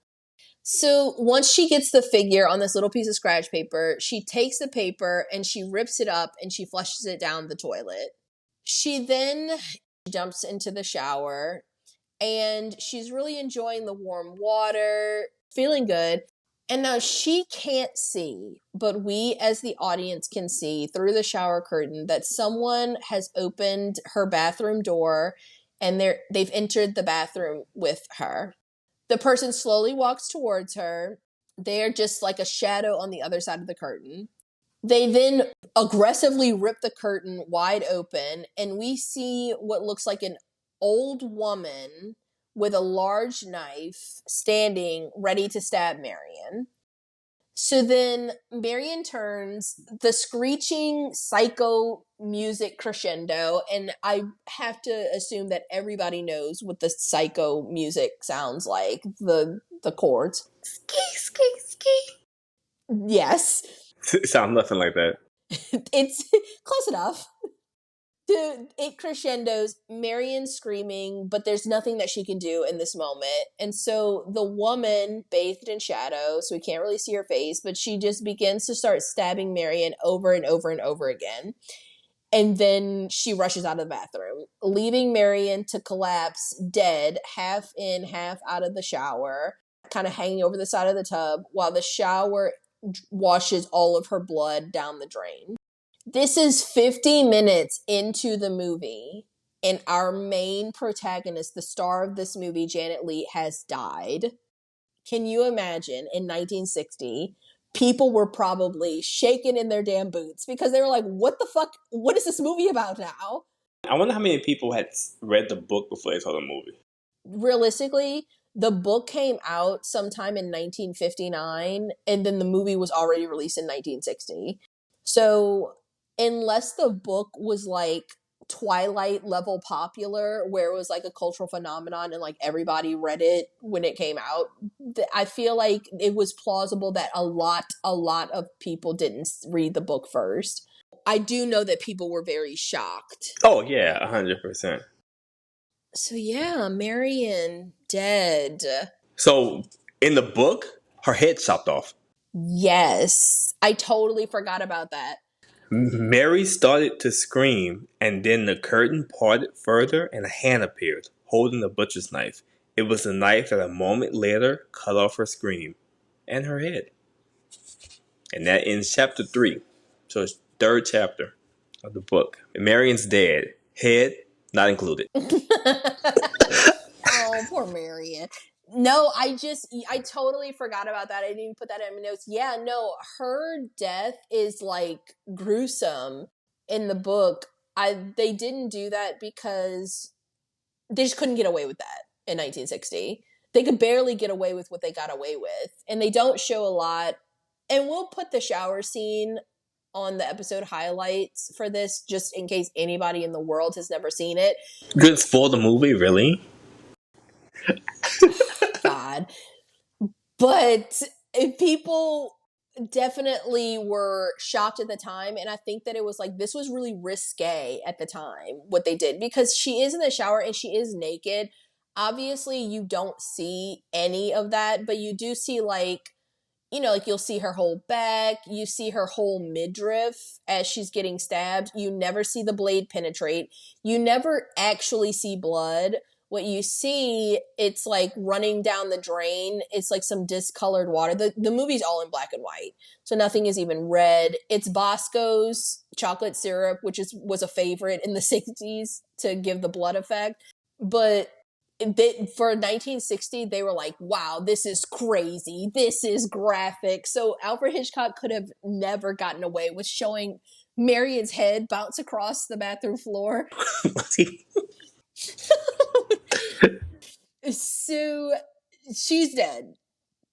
So once she gets the figure on this little piece of scratch paper, she takes the paper and she rips it up and she flushes it down the toilet. She then jumps into the shower and she's really enjoying the warm water, feeling good. And now she can't see, but we as the audience can see through the shower curtain that someone has opened her bathroom door and they've entered the bathroom with her. The person slowly walks towards her. They're just like a shadow on the other side of the curtain. They then aggressively rip the curtain wide open, and we see what looks like an old woman with a large knife standing ready to stab Marion. So then Marion turns, the screeching psycho music crescendo, and I have to assume that everybody knows what the psycho music sounds like, the chords. Ski, ski, ski. Yes. It sounds nothing like that. It's close enough. It crescendos, Marion screaming, but there's nothing that she can do in this moment. And so the woman, bathed in shadow, so we can't really see her face, but she just begins to start stabbing Marion over and over and over again. And then she rushes out of the bathroom, leaving Marion to collapse dead, half in, half out of the shower, kind of hanging over the side of the tub while the shower washes all of her blood down the drain. This is 50 minutes into the movie, and our main protagonist, the star of this movie, Janet Leigh, has died. Can you imagine in 1960, people were probably shaking in their damn boots because they were like, what the fuck? What is this movie about now? I wonder how many people had read the book before they saw the movie. Realistically, the book came out sometime in 1959, and then the movie was already released in 1960. So unless the book was like Twilight level popular, where it was like a cultural phenomenon and like everybody read it when it came out, I feel like it was plausible that a lot of people didn't read the book first. I do know that people were very shocked. Oh yeah, 100%. So yeah, Marion dead. So in the book, her head chopped off. Yes, I totally forgot about that. Mary started to scream, and then the curtain parted further and a hand appeared, holding the butcher's knife. It was the knife that a moment later cut off her scream and her head. And that ends chapter 3. So it's third chapter of the book. Marion's dead. Head not included. Oh, poor Marion. No, I totally forgot about that. I didn't even put that in my notes. Yeah, no, her death is like gruesome in the book. They didn't do that because they just couldn't get away with that in 1960. They could barely get away with what they got away with. And they don't show a lot. And we'll put the shower scene on the episode highlights for this, just in case anybody in the world has never seen it. You couldn't spoil the movie, really? God. But people definitely were shocked at the time, and I think that it was like, this was really risque at the time what they did, because she is in the shower and she is naked. Obviously you don't see any of that, but you do see like, you know, like you'll see her whole back, you see her whole midriff as she's getting stabbed. You never see the blade penetrate. You never actually see blood. What you see, it's like running down the drain. It's like some discolored water. The movie's all in black and white, so nothing is even red. It's Bosco's chocolate syrup, which was a favorite in the 60s to give the blood effect. But for 1960, they were like, wow, this is crazy. This is graphic. So Alfred Hitchcock could have never gotten away with showing Marion's head bounce across the bathroom floor. So she's dead.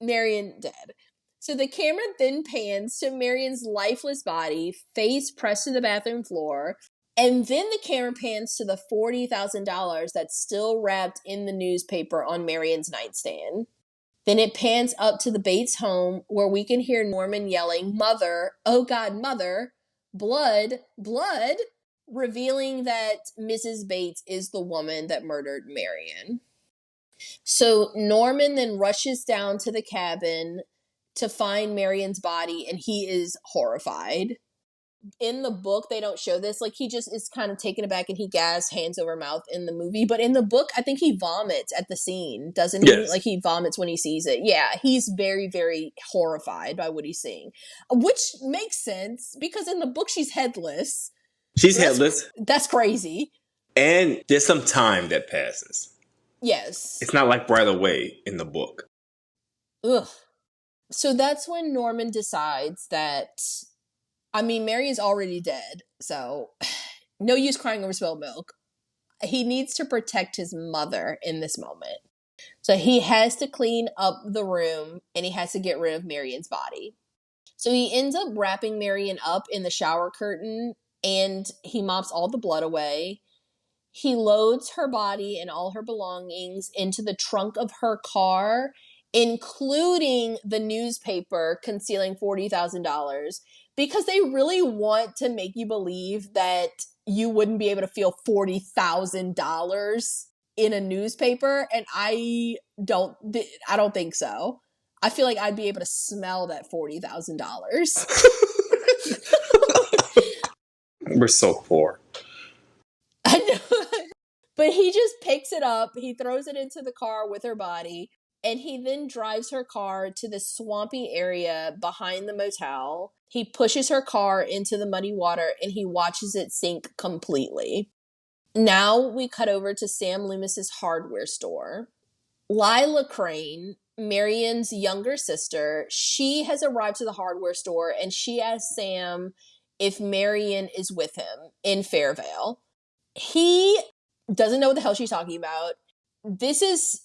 Marion dead. So the camera then pans to Marion's lifeless body, face pressed to the bathroom floor. And then the camera pans to the $40,000 that's still wrapped in the newspaper on Marion's nightstand. Then it pans up to the Bates home, where we can hear Norman yelling, "Mother, oh God, Mother, blood, blood," revealing that Mrs. Bates is the woman that murdered Marion. So Norman then rushes down to the cabin to find Marion's body, and he is horrified. In the book, they don't show this. Like, he just is kind of taken aback and he gasps, hands over mouth in the movie. But in the book, I think he vomits at the scene, doesn't he? Yes. Like, he vomits when he sees it. Yeah, he's very, very horrified by what he's seeing. Which makes sense, because in the book, she's headless. She's headless. That's crazy. And there's some time that passes. Yes. It's not like right away in the book. Ugh. So that's when Norman decides that, I mean, Mary is already dead, so no use crying over spilled milk. He needs to protect his mother in this moment. So he has to clean up the room, and he has to get rid of Marion's body. So he ends up wrapping Marion up in the shower curtain, and he mops all the blood away. He loads her body and all her belongings into the trunk of her car, including the newspaper concealing $40,000. because they really want to make you believe that you wouldn't be able to feel $40,000 in a newspaper, and I don't think so. I feel like I'd be able to smell that $40,000. We're so poor. I know. But he just picks it up, he throws it into the car with her body, and he then drives her car to the swampy area behind the motel. He pushes her car into the muddy water and he watches it sink completely. Now we cut over to Sam Loomis's hardware store. Lila Crane, Marion's younger sister, she has arrived to the hardware store and she asks Sam if Marion is with him in Fairvale. He doesn't know what the hell she's talking about. This is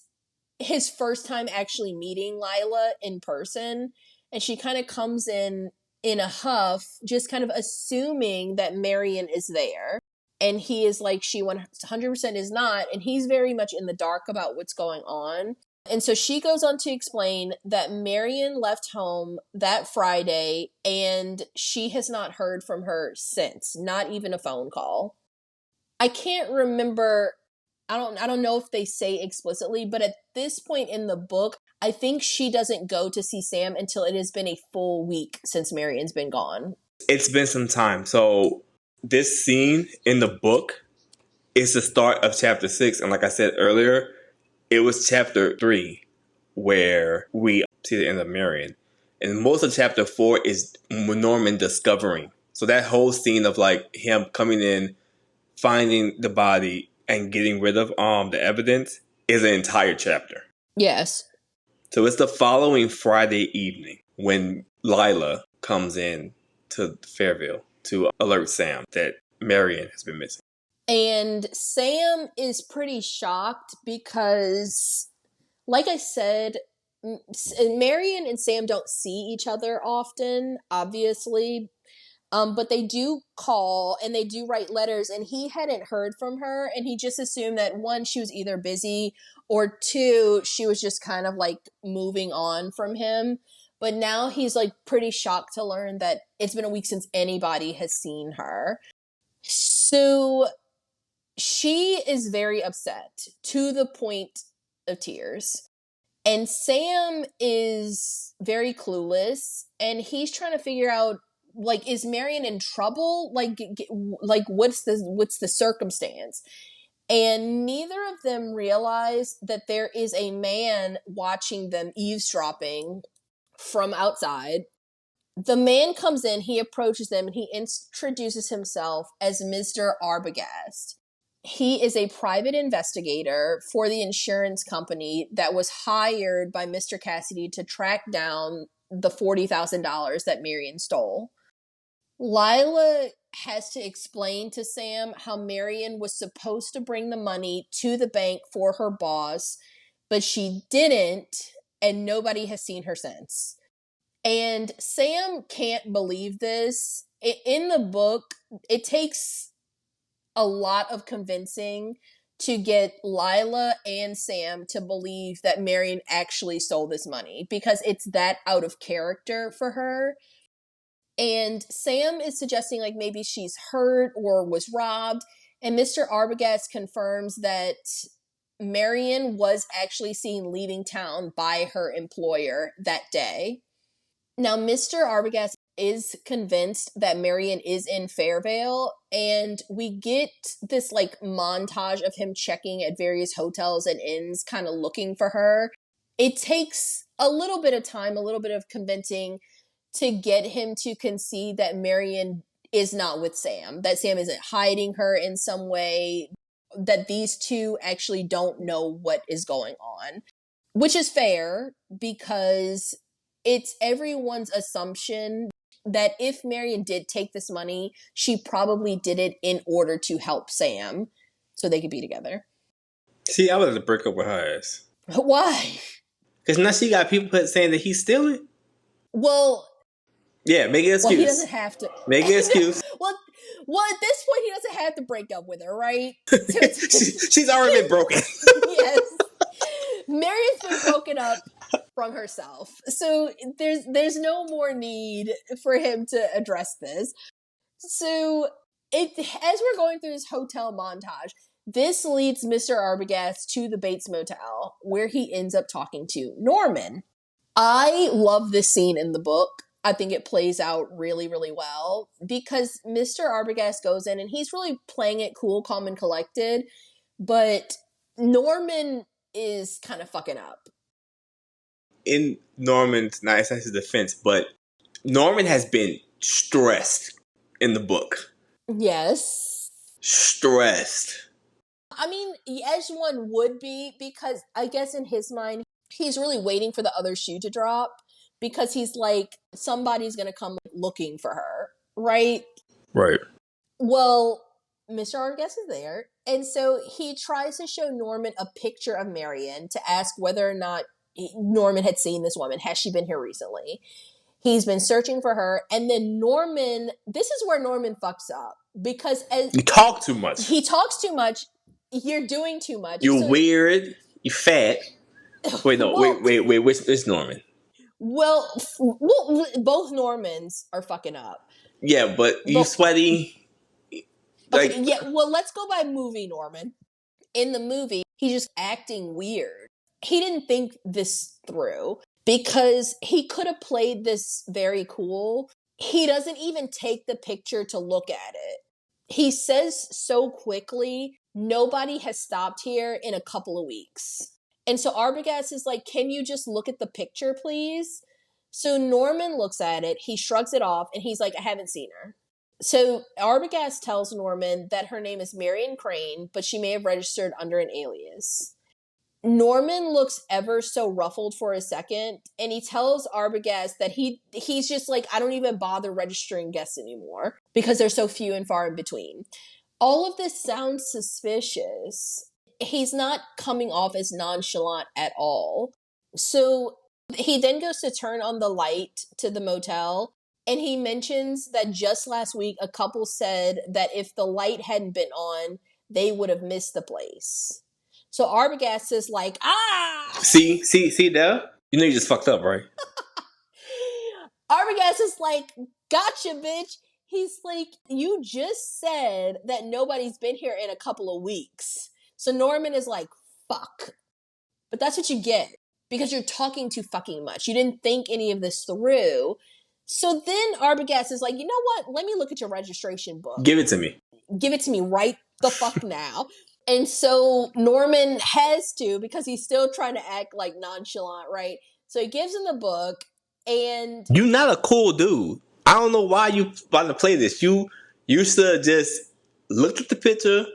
his first time actually meeting Lila in person, and she kind of comes in a huff, just kind of assuming that Marion is there. And he is like, she 100% is not, and he's very much in the dark about what's going on. And so she goes on to explain that Marion left home that Friday, and she has not heard from her since, not even a phone call. I can't remember, I don't know if they say explicitly, but at this point in the book, I think she doesn't go to see Sam until it has been a full week since Marion's been gone. It's been some time. So this scene in the book is the start of chapter 6. And like I said earlier, it was chapter 3 where we see the end of Marion. And most of chapter 4 is Norman discovering. So that whole scene of like him coming in, finding the body, and getting rid of the evidence is an entire chapter. Yes. So it's the following Friday evening when Lila comes in to Fairville to alert Sam that Marion has been missing. And Sam is pretty shocked because, like I said, Marion and Sam don't see each other often, obviously. But they do call and they do write letters, and he hadn't heard from her, and he just assumed that 1, she was either busy, or 2, she was just kind of like moving on from him. But now he's like pretty shocked to learn that it's been a week since anybody has seen her. So she is very upset to the point of tears. And Sam is very clueless, and he's trying to figure out, like, is Marion in trouble? Like what's the circumstance? And neither of them realize that there is a man watching them eavesdropping from outside. The man comes in, he approaches them, and he introduces himself as Mr. Arbogast. He is a private investigator for the insurance company that was hired by Mr. Cassidy to track down the $40,000 that Marion stole. Lila has to explain to Sam how Marion was supposed to bring the money to the bank for her boss, but she didn't, and nobody has seen her since. And Sam can't believe this. In the book, it takes a lot of convincing to get Lila and Sam to believe that Marion actually stole this money, because it's that out of character for her. And Sam is suggesting like maybe she's hurt or was robbed. And Mr. Arbogast confirms that Marion was actually seen leaving town by her employer that day. Now, Mr. Arbogast is convinced that Marion is in Fairvale, and we get this like montage of him checking at various hotels and inns, kind of looking for her. It takes a little bit of time, a little bit of convincing to get him to concede that Marion is not with Sam, that Sam isn't hiding her in some way, that these two actually don't know what is going on, which is fair because it's everyone's assumption that if Marion did take this money, she probably did it in order to help Sam so they could be together. See, I would have to break up with her ass. Why? Because now she got people saying that he's stealing. Well, yeah, make an excuse. Well, he doesn't have to. Make an excuse. well, at this point, he doesn't have to break up with her, right? She's already been broken. Yes. Marion's been broken up from herself. So there's no more need for him to address this. So as we're going through this hotel montage, this leads Mr. Arbogast to the Bates Motel, where he ends up talking to Norman. I love this scene in the book. I think it plays out really, really well because Mr. Arbogast goes in and he's really playing it cool, calm, and collected, but Norman is kind of fucking up. In Norman's, not his defense, but Norman has been stressed in the book. Yes. Stressed. I mean, as one would be, because I guess in his mind, he's really waiting for the other shoe to drop because he's like, somebody's going to come looking for her, right? Right. Well, Mr. Arbogast is there. And so he tries to show Norman a picture of Marion to ask whether or not Norman had seen this woman. Has she been here recently? He's been searching for her. And then Norman, this is where Norman fucks up because you talk too much. He talks too much. You're doing too much. You're weird. You're fat. Wait, no. Well, wait. Which Norman? Well, both Normans are fucking up. Yeah, but you sweaty. Okay, yeah, well, let's go by movie Norman. In the movie, he's just acting weird. He didn't think this through because he could have played this very cool. He doesn't even take the picture to look at it. He says so quickly, nobody has stopped here in a couple of weeks. And so Arbogast is like, can you just look at the picture, please? So Norman looks at it, he shrugs it off, and he's like, I haven't seen her. So Arbogast tells Norman that her name is Marion Crane, but she may have registered under an alias. Norman looks ever so ruffled for a second, and he tells Arbogast that he's just like, I don't even bother registering guests anymore because they're so few and far in between. All of this sounds suspicious. He's not coming off as nonchalant at all. So he then goes to turn on the light to the motel, and he mentions that just last week, a couple said that if the light hadn't been on, they would have missed the place. So Arbogast is like, See there? You know you just fucked up, right? Arbogast is like, gotcha, bitch. He's like, you just said that nobody's been here in a couple of weeks. So Norman is like, fuck. But that's what you get because you're talking too fucking much. You didn't think any of this through. So then Arbogast is like, you know what? Let me look at your registration book. Give it to me. Give it to me right the fuck now. And so Norman has to, because he's still trying to act like nonchalant, right? So he gives him the book, and you're not a cool dude. I don't know why you about to play this. You should have just looked at the picture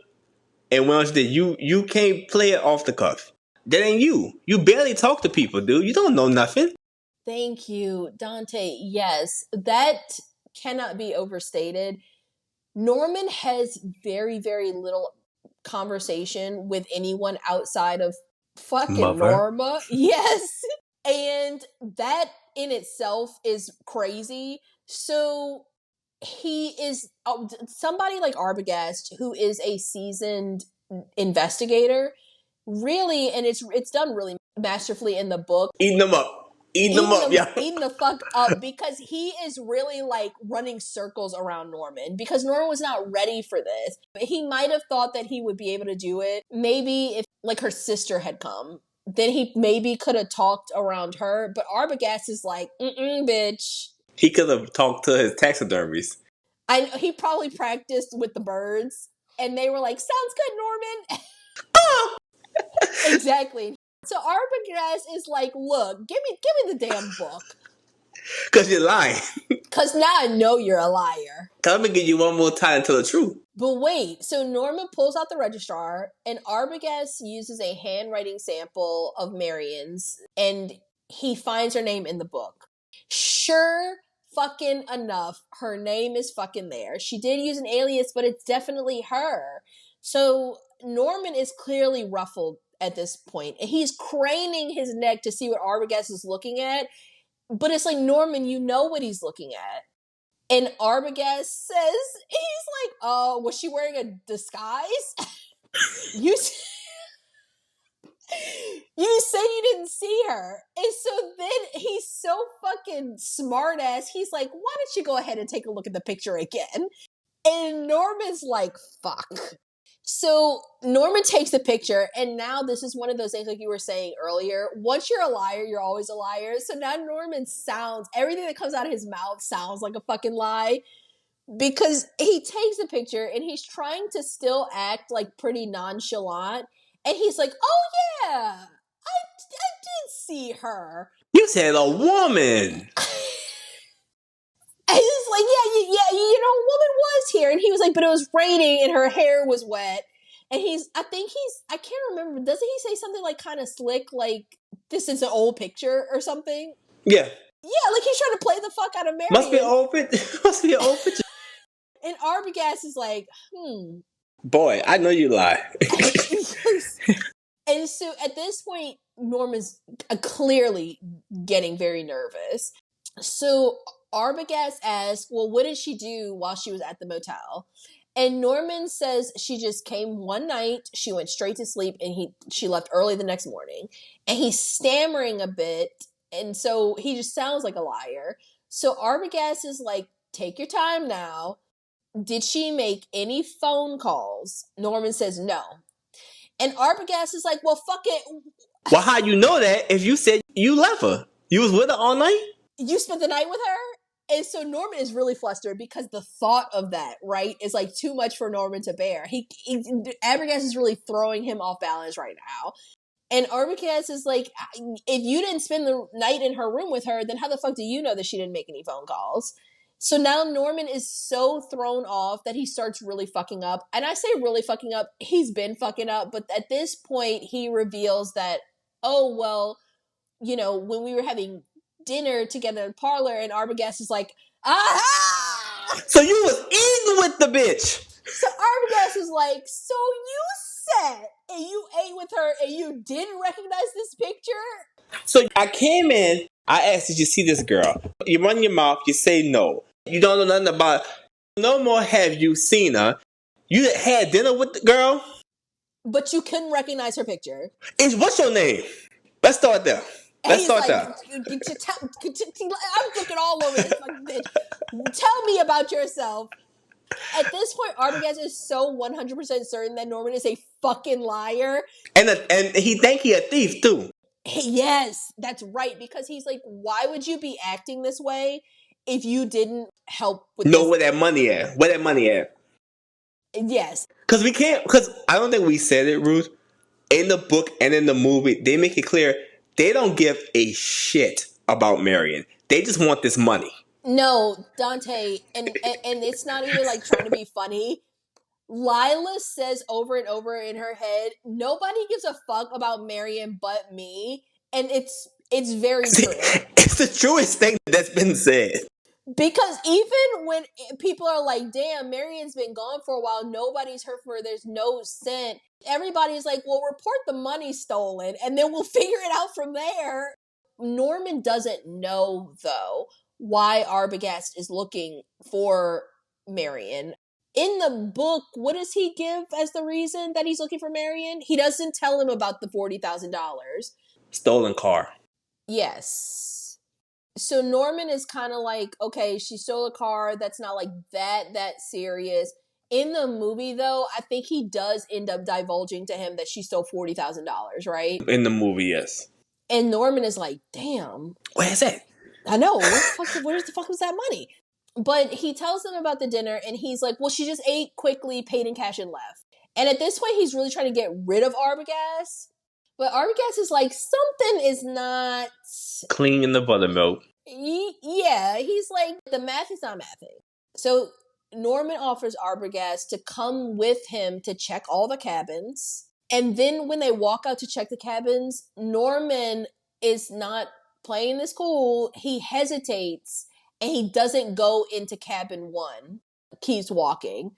and went on to you can't play it off the cuff. That ain't you. You barely talk to people, dude. You don't know nothing. Thank you, Dante. Yes, that cannot be overstated. Norman has very, very little conversation with anyone outside of fucking Mother. Norma. Yes. And that in itself is crazy. So he is somebody like Arbogast, who is a seasoned investigator, really, and it's done really masterfully in the book. Eating them up. Eating the fuck up, because he is really like running circles around Norman because Norman was not ready for this. He might have thought that he would be able to do it. Maybe if like her sister had come, then he maybe could have talked around her. But Arbogast is like, bitch. He could have talked to his taxidermies. He probably practiced with the birds, and they were like, "Sounds good, Norman." Exactly. So Arbogast is like, look, give me the damn book. Because you're lying. Because now I know you're a liar. Let me give you one more time to tell the truth. But wait, so Norman pulls out the registrar, and Arbogast uses a handwriting sample of Marion's, and he finds her name in the book. Sure fucking enough, her name is fucking there. She did use an alias, but it's definitely her. So Norman is clearly ruffled at this point, and he's craning his neck to see what Arbogast is looking at, but it's like, Norman, you know what he's looking at. And Arbogast says, he's like, was she wearing a disguise? You say you didn't see her. And so then he's so fucking smart ass. He's like, why don't you go ahead and take a look at the picture again? And Norman's like, fuck. So Norman takes the picture, and now this is one of those things like you were saying earlier. Once you're a liar, you're always a liar. So now Norman sounds, everything that comes out of his mouth sounds like a fucking lie. Because he takes the picture and he's trying to still act like pretty nonchalant. And he's like, oh yeah, I did see her. You said a woman. And he's like, yeah, you know, a woman was here. And he was like, but it was raining and her hair was wet. And I can't remember, doesn't he say something like kind of slick, like, this is an old picture or something? Yeah. Yeah, like he's trying to play the fuck out of Marion. Must be an old picture. And Arbogast is like, Boy, I know you lie. And so at this point, Norman's clearly getting very nervous. So Arbogast asks, well, what did she do while she was at the motel? And Norman says she just came one night, she went straight to sleep, and she left early the next morning. And he's stammering a bit, and so he just sounds like a liar. So Arbogast is like, take your time now. Did she make any phone calls? Norman says no. And Arbogast is like, well, fuck it. Well, how you know that if you said you left her? You was with her all night? You spent the night with her? And so Norman is really flustered because the thought of that, right, is like too much for Norman to bear. Arbogast is really throwing him off balance right now. And Arbogast is like, if you didn't spend the night in her room with her, then how the fuck do you know that she didn't make any phone calls? So now Norman is so thrown off that he starts really fucking up. And I say really fucking up, he's been fucking up. But at this point, he reveals that, oh, well, you know, when we were having dinner together in the parlor, and Arbogast is like, aha! So you was eating with the bitch. So Arbogast is like, so you said, and you ate with her, and you didn't recognize this picture? So I came in, I asked, did you see this girl? You run your mouth, you say no. You don't know nothing about her. No more have you seen her. You had dinner with the girl? But you couldn't recognize her picture. What's your name? Let's start there. I'm looking all over this fucking bitch. Tell me about yourself. At this point, Arbogast is so 100% certain that Norman is a fucking liar. And he think he a thief, too. Yes, that's right. Because he's like, why would you be acting this way if you didn't help with know where that money at? Where that money at? Yes. Because I don't think we said it, Ruth. In the book and in the movie, they make it clear they don't give a shit about Marion. They just want this money. No, Dante, and it's not even like trying to be funny. Lila says over and over in her head, nobody gives a fuck about Marion but me. And it's very true. It's the truest thing that's been said. Because even when people are like, damn, Marion's been gone for a while, nobody's heard from her, there's no scent. Everybody's like, well, report the money stolen, and then we'll figure it out from there. Norman doesn't know, though, why Arbogast is looking for Marion. In the book, what does he give as the reason that he's looking for Marion? He doesn't tell him about the $40,000. Stolen car. Yes. So Norman is kind of like, okay, she stole a car. That's not like that serious. In the movie, though, I think he does end up divulging to him that she stole $40,000, right? In the movie, yes. And Norman is like, damn. Where's that? I know. Where the fuck was that money? But he tells them about the dinner, and he's like, well, she just ate quickly, paid in cash, and left. And at this point, he's really trying to get rid of Arbogast. But Arbogast is like, something is not... clean in the buttermilk. Yeah, he's like, the math is not mathing. So Norman offers Arbogast to come with him to check all the cabins. And then when they walk out to check the cabins, Norman is not playing this cool. He hesitates, and he doesn't go into cabin 1. Keeps walking.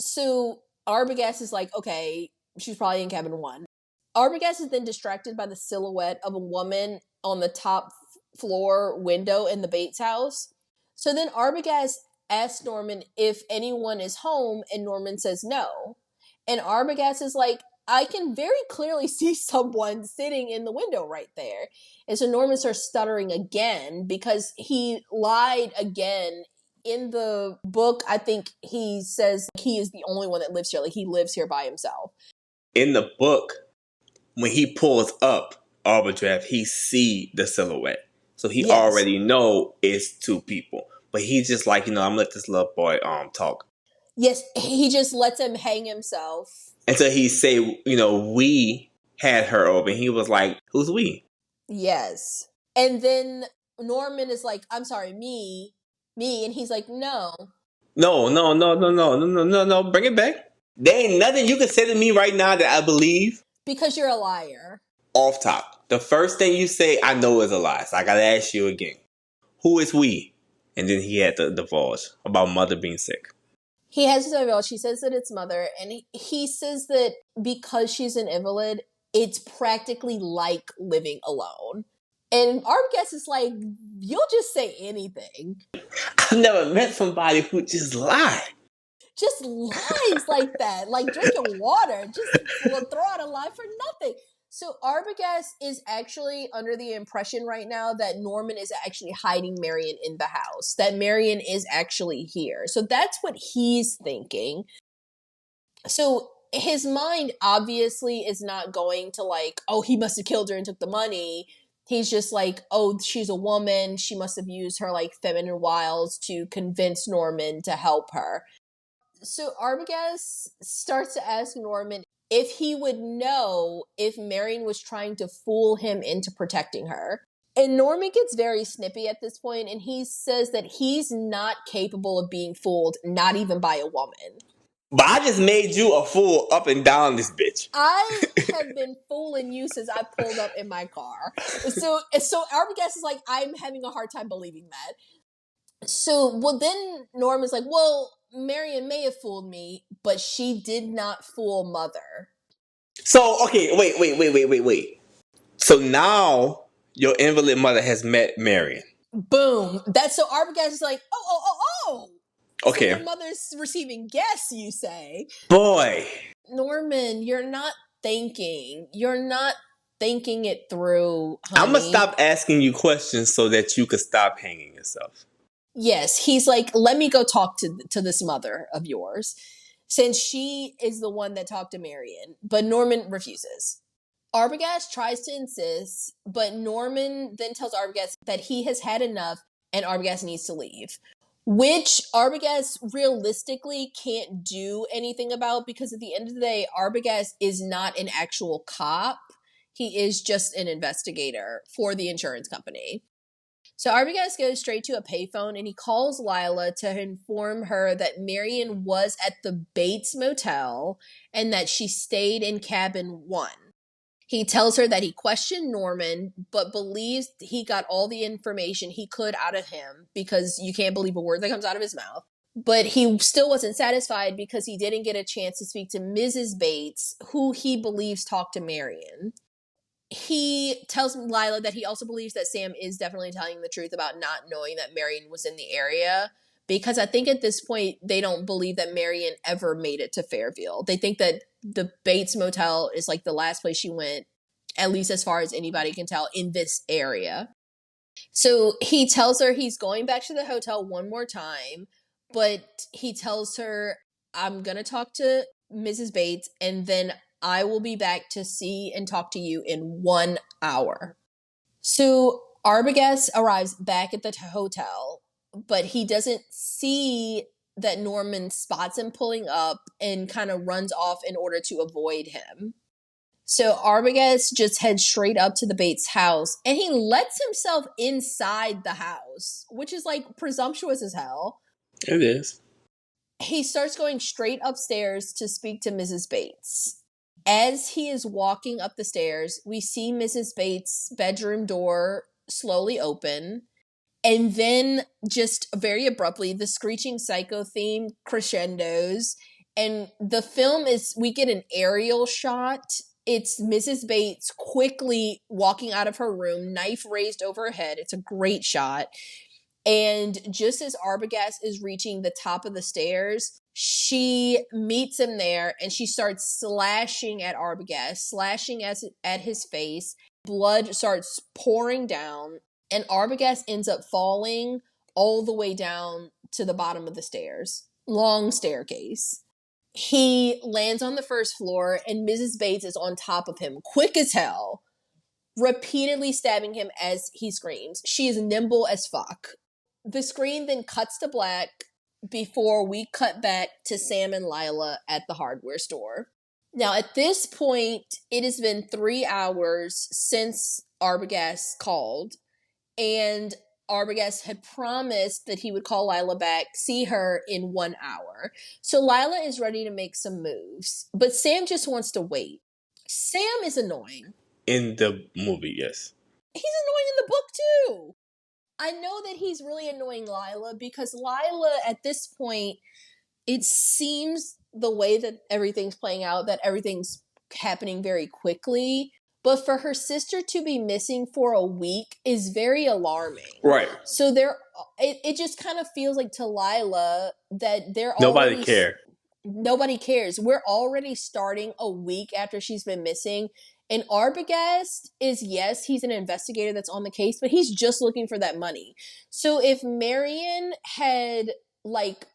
So Arbogast is like, okay, she's probably in cabin 1. Arbogast is then distracted by the silhouette of a woman on the top floor window in the Bates house. So then Arbogast asks Norman if anyone is home, and Norman says no. And Arbogast is like, I can very clearly see someone sitting in the window right there. And so Norman starts stuttering again because he lied again. In the book, I think he says he is the only one that lives here. Like, he lives here by himself. In the book, when he pulls up Arbitraf, he see the silhouette. So he Yes. already know it's two people. But he's just like, I'm gonna let this little boy talk. Yes, he just lets him hang himself. Until he say, we had her over. And he was like, who's we? Yes. And then Norman is like, I'm sorry, me. And he's like, no. No. Bring it back. There ain't nothing you can say to me right now that I believe. Because you're a liar. Off top. The first thing you say, I know is a lie. So I gotta ask you again. Who is we? And then he had to divulge about mother being sick. He has to divulge. She says that it's mother. And he says that because she's an invalid, it's practically like living alone. And Arbogast is like, you'll just say anything. I've never met somebody who just lied. Just lies like that. Like drinking water. Just will throw out a lie for nothing. So Arbogast is actually under the impression right now that Norman is actually hiding Marion in the house. That Marion is actually here. So that's what he's thinking. So his mind obviously is not going to like, oh, he must have killed her and took the money. He's just like, oh, she's a woman. She must have used her like feminine wiles to convince Norman to help her. So Arbogast starts to ask Norman if he would know if Marion was trying to fool him into protecting her. And Norman gets very snippy at this point, and he says that he's not capable of being fooled, not even by a woman. But I just made you a fool up and down this bitch. I have been fooling you since I pulled up in my car. So Arbogast is like, I'm having a hard time believing that. So, then Norman's like, well, Marion may have fooled me, but she did not fool Mother. So, okay, wait. So now your invalid mother has met Marion. Boom. That's so Arbogast is like, oh. Okay. So your mother's receiving guests, you say. Boy. Norman, you're not thinking. You're not thinking it through, honey. I'm going to stop asking you questions so that you could stop hanging yourself. Yes, he's like, let me go talk to this mother of yours, since she is the one that talked to Marion. But Norman refuses. Arbogast tries to insist, but Norman then tells Arbogast that he has had enough and Arbogast needs to leave. Which Arbogast realistically can't do anything about, because at the end of the day, Arbogast is not an actual cop. He is just an investigator for the insurance company. So Arbogast goes straight to a payphone and he calls Lila to inform her that Marion was at the Bates Motel and that she stayed in cabin 1. He tells her that he questioned Norman, but believes he got all the information he could out of him, because you can't believe a word that comes out of his mouth. But he still wasn't satisfied because he didn't get a chance to speak to Mrs. Bates, who he believes talked to Marion. He tells Lila that he also believes that Sam is definitely telling the truth about not knowing that Marion was in the area, because I think at this point they don't believe that Marion ever made it to Fairfield. They think that the Bates Motel is like the last place she went, at least as far as anybody can tell, in this area. So he tells her he's going back to the hotel one more time, but he tells her, I'm going to talk to Mrs. Bates and then I will be back to see and talk to you in 1 hour. So Arbogast arrives back at the hotel, but he doesn't see that Norman spots him pulling up and kind of runs off in order to avoid him. So Arbogast just heads straight up to the Bates house and he lets himself inside the house, which is like presumptuous as hell. It is. He starts going straight upstairs to speak to Mrs. Bates. As he is walking up the stairs, we see Mrs. Bates' bedroom door slowly open. And then just very abruptly, the Screeching Psycho theme crescendos. And the film is, we get an aerial shot. It's Mrs. Bates quickly walking out of her room, knife raised over her head. It's a great shot. And just as Arbogast is reaching the top of the stairs, She meets him there and she starts slashing at Arbogast, slashing at his face. Blood starts pouring down, and Arbogast ends up falling all the way down to the bottom of the stairs. Long staircase. He lands on the first floor, and Mrs. Bates is on top of him, quick as hell, repeatedly stabbing him as he screams. She is nimble as fuck. The screen then cuts to black before we cut back to Sam and Lila at the hardware store. Now, at this point, it has been 3 hours since Arbogast called, and Arbogast had promised that he would call Lila back, see her in 1 hour. So Lila is ready to make some moves, but Sam just wants to wait. Sam is annoying. In the movie, yes. He's annoying in the book, too. I know that he's really annoying Lila because Lila, at this point, it seems the way that everything's playing out, that everything's happening very quickly. But for her sister to be missing for a week is very alarming. Right. So it just kind of feels like to Lila that they're Nobody cares. Nobody cares. We're already starting a week after she's been missing. And Arbogast is, yes, he's an investigator that's on the case, but he's just looking for that money. So if Marion had, like,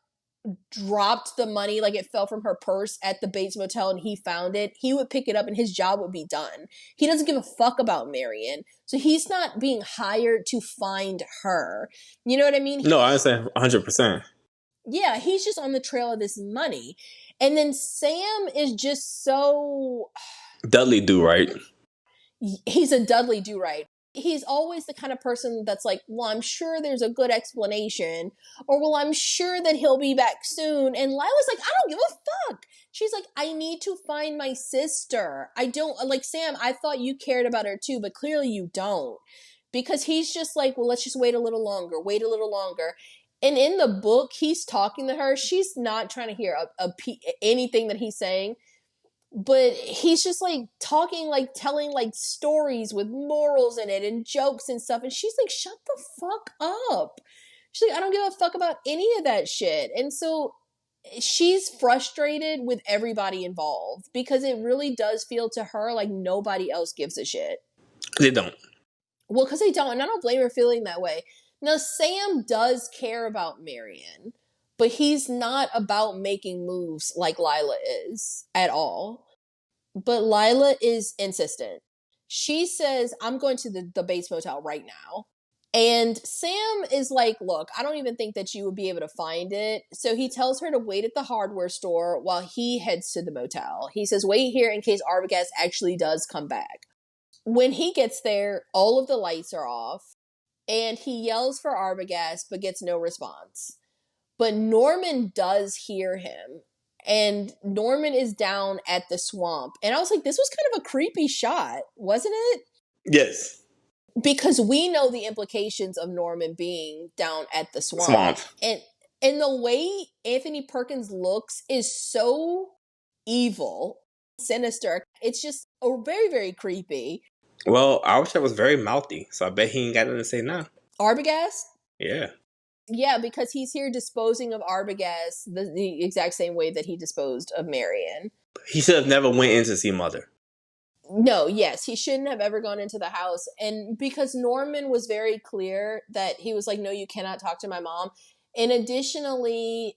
dropped the money, like it fell from her purse at the Bates Motel and he found it, he would pick it up and his job would be done. He doesn't give a fuck about Marion. So he's not being hired to find her. You know what I mean? No, I understand 100%. Yeah, he's just on the trail of this money. And then Sam is just so... Dudley Do-Right. He's a Dudley Do-Right. He's always the kind of person that's like, well, I'm sure there's a good explanation, or well, I'm sure that he'll be back soon. And Lila's like, I don't give a fuck. She's like, I need to find my sister. I don't, like, Sam, I thought you cared about her too, but clearly you don't. Because he's just like, well, let's just wait a little longer. And in the book, he's talking to her. She's not trying to hear anything that he's saying. But he's just, like, talking, like, telling, like, stories with morals in it and jokes and stuff. And she's like, shut the fuck up. She's like, I don't give a fuck about any of that shit. And so she's frustrated with everybody involved because it really does feel to her like nobody else gives a shit. They don't. Well, because they don't. And I don't blame her feeling that way. Now, Sam does care about Marion, but he's not about making moves like Lila is at all. But Lila is insistent. She says, I'm going to the Bates Motel right now. And Sam is like, look, I don't even think that you would be able to find it. So he tells her to wait at the hardware store while he heads to the motel. He says, wait here in case Arbogast actually does come back. When he gets there, all of the lights are off. And he yells for Arbogast, but gets no response. But Norman does hear him. And Norman is down at the swamp. And I was like, this was kind of a creepy shot, wasn't it? Yes. Because we know the implications of Norman being down at the swamp. And the way Anthony Perkins looks is so evil, sinister. It's just very, very creepy. Well, I wish I was very mouthy, so I bet he ain't got nothing to say now. Arbogast? Yeah. Yeah, because he's here disposing of Arbogast the exact same way that he disposed of Marion. He should have never went in to see Mother. No, yes, he shouldn't have ever gone into the house. And because Norman was very clear that he was like, no, you cannot talk to my mom. And additionally,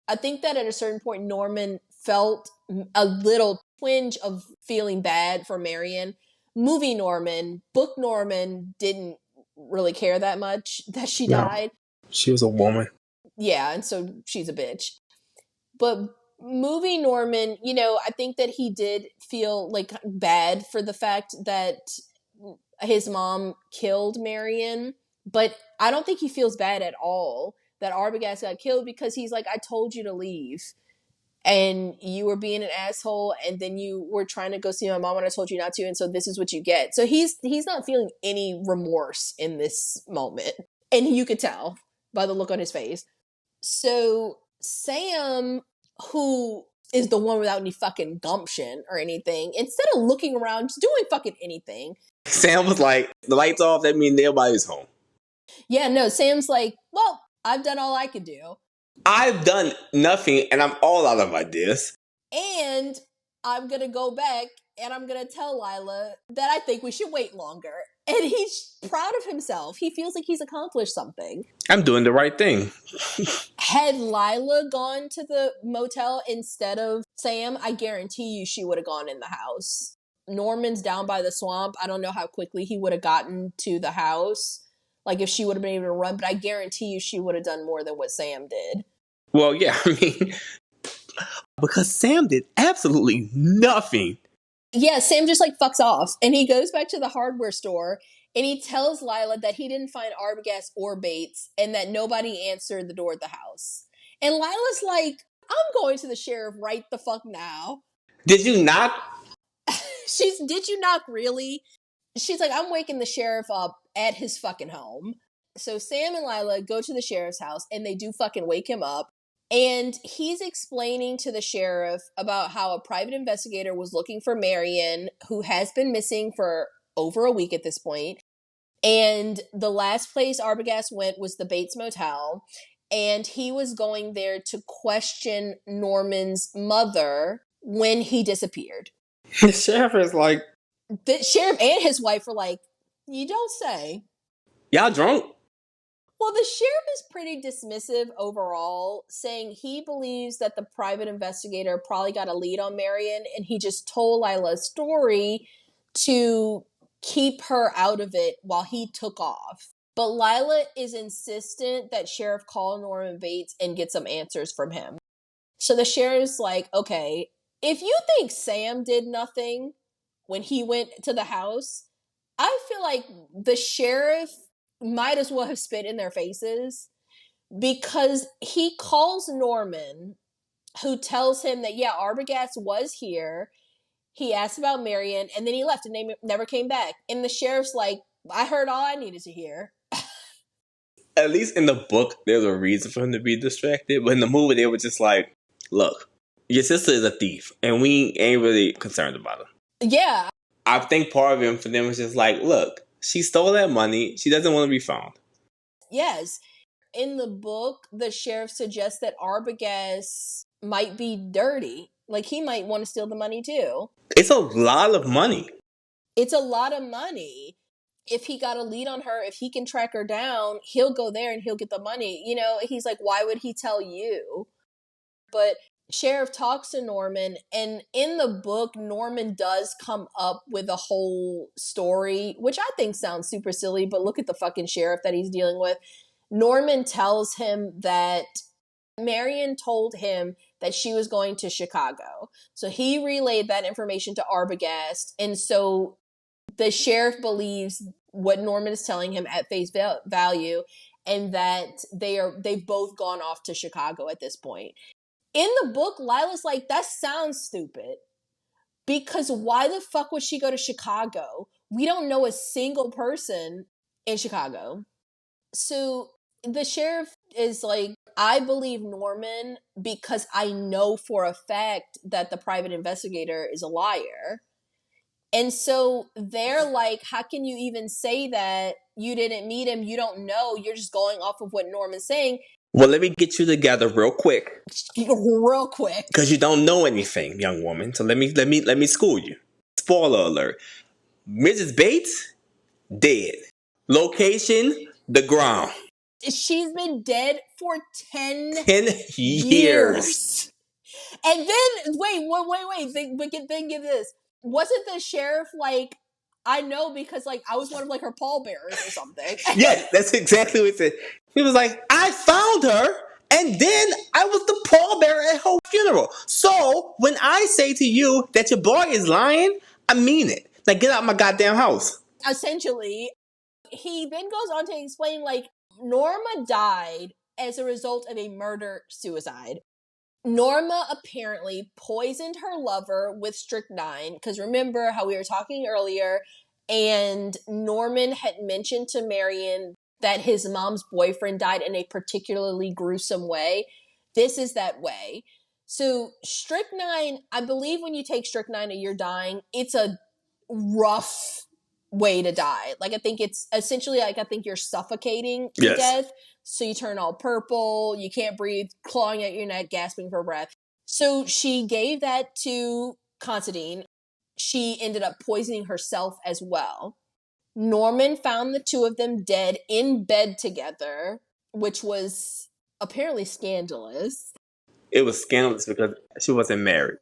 I think that at a certain point, Norman felt a little twinge of feeling bad for Marion. Movie Norman, book Norman didn't really care that much that she died. She was a woman. Yeah, and so she's a bitch. But movie Norman, you know, I think that he did feel like bad for the fact that his mom killed Marion. But I don't think he feels bad at all that Arbogast got killed because he's like, I told you to leave. And you were being an asshole, and then you were trying to go see my mom when I told you not to, and so this is what you get. So he's not feeling any remorse in this moment. And you could tell by the look on his face. So Sam, who is the one without any fucking gumption or anything, instead of looking around, just doing fucking anything. Sam was like, the lights off, that means nobody's home. Yeah, no, Sam's like, well, I've done all I could do. I've done nothing and I'm all out of ideas. And I'm going to go back and I'm going to tell Lila that I think we should wait longer. And he's proud of himself. He feels like he's accomplished something. I'm doing the right thing. Had Lila gone to the motel instead of Sam, I guarantee you she would have gone in the house. Norman's down by the swamp. I don't know how quickly he would have gotten to the house. Like if she would have been able to run, but I guarantee you she would have done more than what Sam did. Well, yeah, I mean, because Sam did absolutely nothing. Yeah, Sam just like fucks off. And he goes back to the hardware store and he tells Lila that he didn't find Arbogast or Bates and that nobody answered the door at the house. And Lila's like, I'm going to the sheriff right the fuck now. Did you not? Did you knock really? She's like, I'm waking the sheriff up at his fucking home. So Sam and Lila go to the sheriff's house and they do fucking wake him up. And he's explaining to the sheriff about how a private investigator was looking for Marion, who has been missing for over a week at this point. And the last place Arbogast went was the Bates Motel. And he was going there to question Norman's mother when he disappeared. The sheriff is like... The sheriff and his wife were like, you don't say. Y'all drunk? Well, the sheriff is pretty dismissive overall, saying he believes that the private investigator probably got a lead on Marion and he just told Lila a story to keep her out of it while he took off. But Lila is insistent that Sheriff call Norman Bates and get some answers from him. So the sheriff's like, okay, if you think Sam did nothing when he went to the house, I feel like the sheriff might as well have spit in their faces, because he calls Norman, who tells him that, yeah, Arbogast was here. He asked about Marion, and then he left and they never came back. And the sheriff's like, I heard all I needed to hear. At least in the book, there's a reason for him to be distracted. But in the movie, they were just like, look, your sister is a thief, and we ain't really concerned about her. Yeah. I think part of him for them was just like, look, she stole that money. She doesn't want to be found. Yes. In the book, the sheriff suggests that Arbogast might be dirty. Like, he might want to steal the money, too. It's a lot of money. It's a lot of money. If he got a lead on her, if he can track her down, he'll go there and he'll get the money. You know, he's like, why would he tell you? But Sheriff talks to Norman, and in the book, Norman does come up with a whole story, which I think sounds super silly, but look at the fucking sheriff that he's dealing with. Norman tells him that Marion told him that she was going to Chicago. So he relayed that information to Arbogast, and so the sheriff believes what Norman is telling him at face value, and that they've both gone off to Chicago at this point. In the book, Lila's like, that sounds stupid. Because why the fuck would she go to Chicago? We don't know a single person in Chicago. So the sheriff is like, I believe Norman because I know for a fact that the private investigator is a liar. And so they're like, how can you even say that? You didn't meet him. You don't know. You're just going off of what Norman's saying. Well, let me get you together real quick. Real quick. Because you don't know anything, young woman. So let me school you. Spoiler alert. Mrs. Bates, dead. Location, the ground. She's been dead for 10 years. And then, wait. Then get this. Wasn't the sheriff like, I know because like I was one of like her pallbearers or something. Yeah, that's exactly what he said. He was like, I found her, and then I was the pallbearer at her funeral. So when I say to you that your boy is lying, I mean it. Like, get out of my goddamn house. Essentially, he then goes on to explain like Norma died as a result of a murder-suicide. Norma apparently poisoned her lover with strychnine, because remember how we were talking earlier, and Norman had mentioned to Marion that his mom's boyfriend died in a particularly gruesome way. This is that way. So strychnine, I believe when you take strychnine and you're dying, it's a rough way to die. Like, I think it's essentially like, I think you're suffocating to Yes. death. So you turn all purple, you can't breathe, clawing at your neck, gasping for breath. So she gave that to Considine. She ended up poisoning herself as well. Norman found the two of them dead in bed together, which was apparently scandalous. It was scandalous because she wasn't married.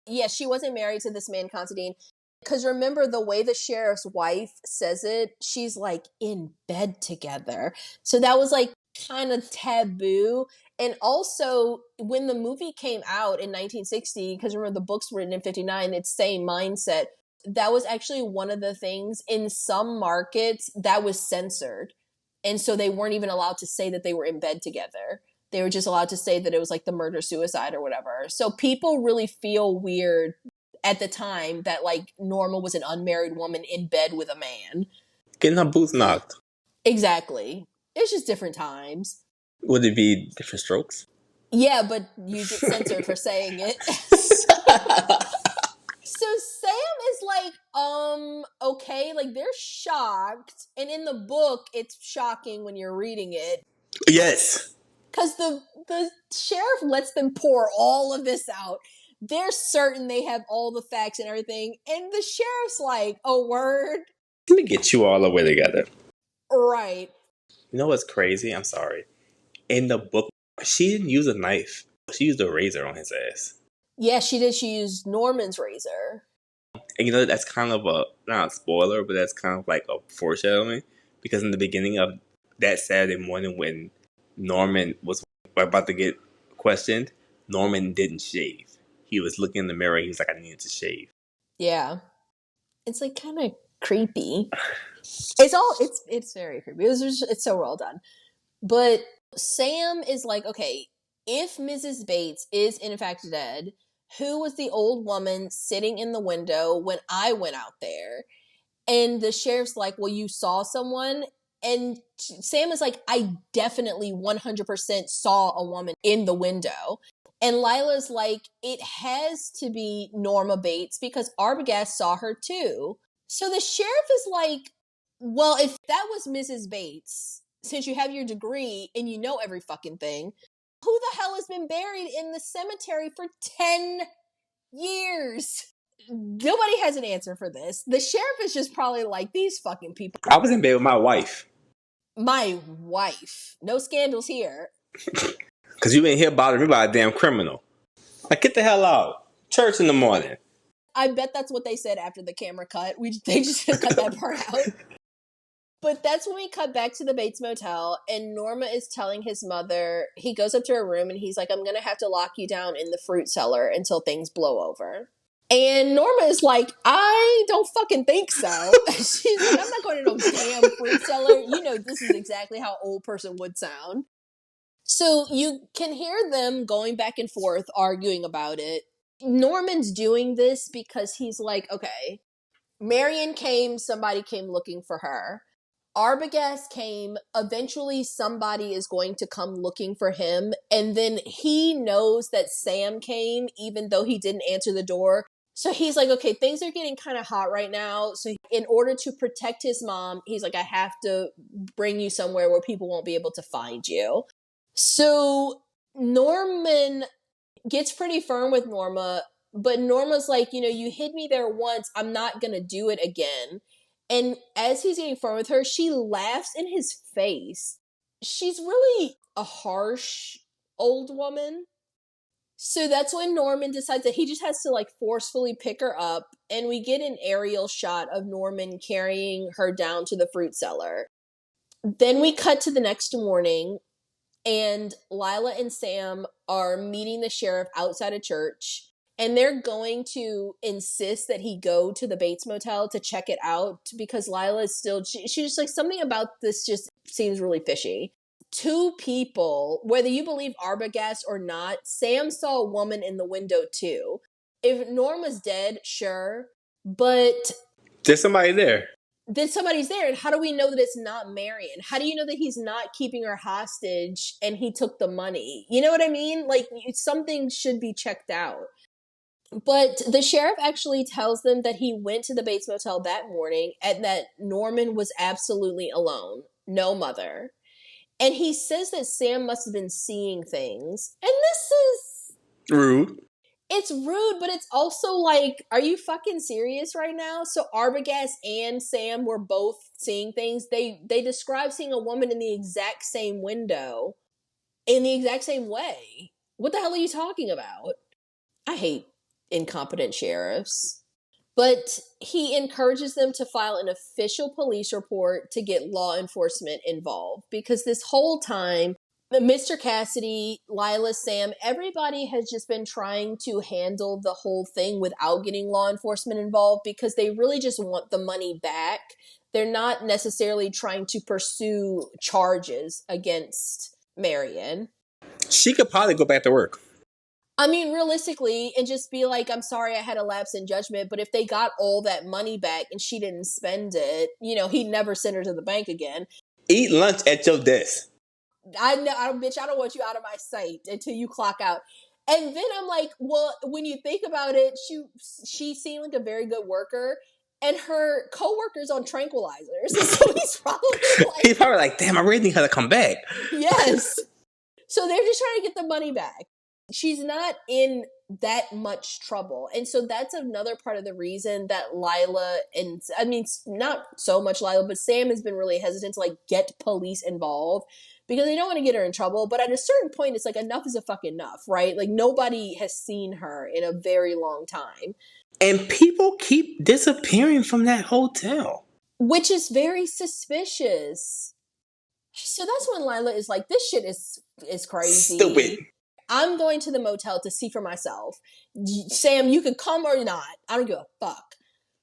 Yeah, she wasn't married to this man, Considine. Because remember, the way the sheriff's wife says it, she's like, in bed together. So that was like kind of taboo. And also, when the movie came out in 1960, because remember, the book's written in 59, it's same mindset. That was actually one of the things in some markets that was censored. And so they weren't even allowed to say that they were in bed together. They were just allowed to say that it was like the murder suicide or whatever. So people really feel weird at the time that like Norma was an unmarried woman in bed with a man. Getting her boots knocked. Exactly. It's just different times. Would it be different strokes? Yeah, but you get censored for saying it. So Sam is like, okay, like they're shocked. And in the book, it's shocking when you're reading it. Yes. Because the sheriff lets them pour all of this out. They're certain they have all the facts and everything. And the sheriff's like, oh, word? Let me get you all the way together. Right. You know what's crazy? I'm sorry. In the book, she didn't use a knife. She used a razor on his ass. Yeah, she did. She used Norman's razor. And you know, that's kind of not a spoiler, but that's kind of like a foreshadowing. Because in the beginning of that Saturday morning when Norman was about to get questioned, Norman didn't shave. He was looking in the mirror. He was like, I needed to shave. Yeah. It's like kind of creepy. It's very creepy. It's so well done. But Sam is like, okay, if Mrs. Bates is in fact dead, who was the old woman sitting in the window when I went out there? And the sheriff's like, well, you saw someone? And Sam is like, I definitely 100% saw a woman in the window. And Lila's like, it has to be Norma Bates because Arbogast saw her too. So the sheriff is like, well, if that was Mrs. Bates, since you have your degree and you know every fucking thing, who the hell has been buried in the cemetery for 10 years? Nobody has an answer for this. The sheriff is just probably like, these fucking people. I was in bed with my wife. My wife. No scandals here. Because you ain't here bothering me by a damn criminal. Like, get the hell out. Church in the morning. I bet that's what they said after the camera cut. They just cut that part out. But that's when we cut back to the Bates Motel, and Norma is telling his mother, he goes up to her room and he's like, I'm going to have to lock you down in the fruit cellar until things blow over. And Norma is like, I don't fucking think so. She's like, I'm not going to no damn fruit cellar. You know, this is exactly how an old person would sound. So you can hear them going back and forth, arguing about it. Norman's doing this because he's like, okay, Marion came, somebody came looking for her. Arbogast came, eventually somebody is going to come looking for him, and then he knows that Sam came, even though he didn't answer the door. So he's like, okay, things are getting kind of hot right now. So in order to protect his mom, he's like, I have to bring you somewhere where people won't be able to find you. So Norman gets pretty firm with Norma, but Norma's like, you know, you hid me there once, I'm not gonna do it again. And as he's getting firm with her, she laughs in his face. She's really a harsh old woman. So that's when Norman decides that he just has to like forcefully pick her up, and we get an aerial shot of Norman carrying her down to the fruit cellar. Then we cut to the next morning, and Lila and Sam are meeting the sheriff outside a church, and they're going to insist that he go to the Bates Motel to check it out because Lila is still, she's just like, something about this just seems really fishy. Two people, whether you believe Arbogast or not, Sam saw a woman in the window too. If Norma's dead, sure, but There's somebody there. then somebody's there, and how do we know that it's not Marion? How do you know that he's not keeping her hostage and he took the money? You know what I mean? Like, something should be checked out. But the sheriff actually tells them that he went to the Bates Motel that morning and that Norman was absolutely alone. No mother. And he says that Sam must have been seeing things. And this is Rude. It's rude, but it's also like, are you fucking serious right now? So Arbogast and Sam were both seeing things. They describe seeing a woman in the exact same window in the exact same way. What the hell are you talking about? I hate incompetent sheriffs. But he encourages them to file an official police report to get law enforcement involved, because this whole time, Mr. Cassidy, Lila, Sam, everybody has just been trying to handle the whole thing without getting law enforcement involved, because they really just want the money back. They're not necessarily trying to pursue charges against Marion. She could probably go back to work. I mean, realistically, and just be like, I'm sorry I had a lapse in judgment, but if they got all that money back and she didn't spend it, he'd never send her to the bank again. Eat lunch at your desk. I know, bitch, I don't want you out of my sight until you clock out. And then I'm like, well, when you think about it, she seemed like a very good worker, and her co-worker's on tranquilizers. So he's probably like, damn, I really need her to come back. Yes. So they're just trying to get the money back. She's not in that much trouble. And so that's another part of the reason that Lila, and I mean, not so much Lila, but Sam has been really hesitant to get police involved, because they don't want to get her in trouble. But at a certain point, it's like, enough is a fucking enough, right? Like, nobody has seen her in a very long time. And people keep disappearing from that hotel, which is very suspicious. So that's when Lila is like, this shit is crazy. Stupid. I'm going to the motel to see for myself. Sam, you can come or not. I don't give a fuck.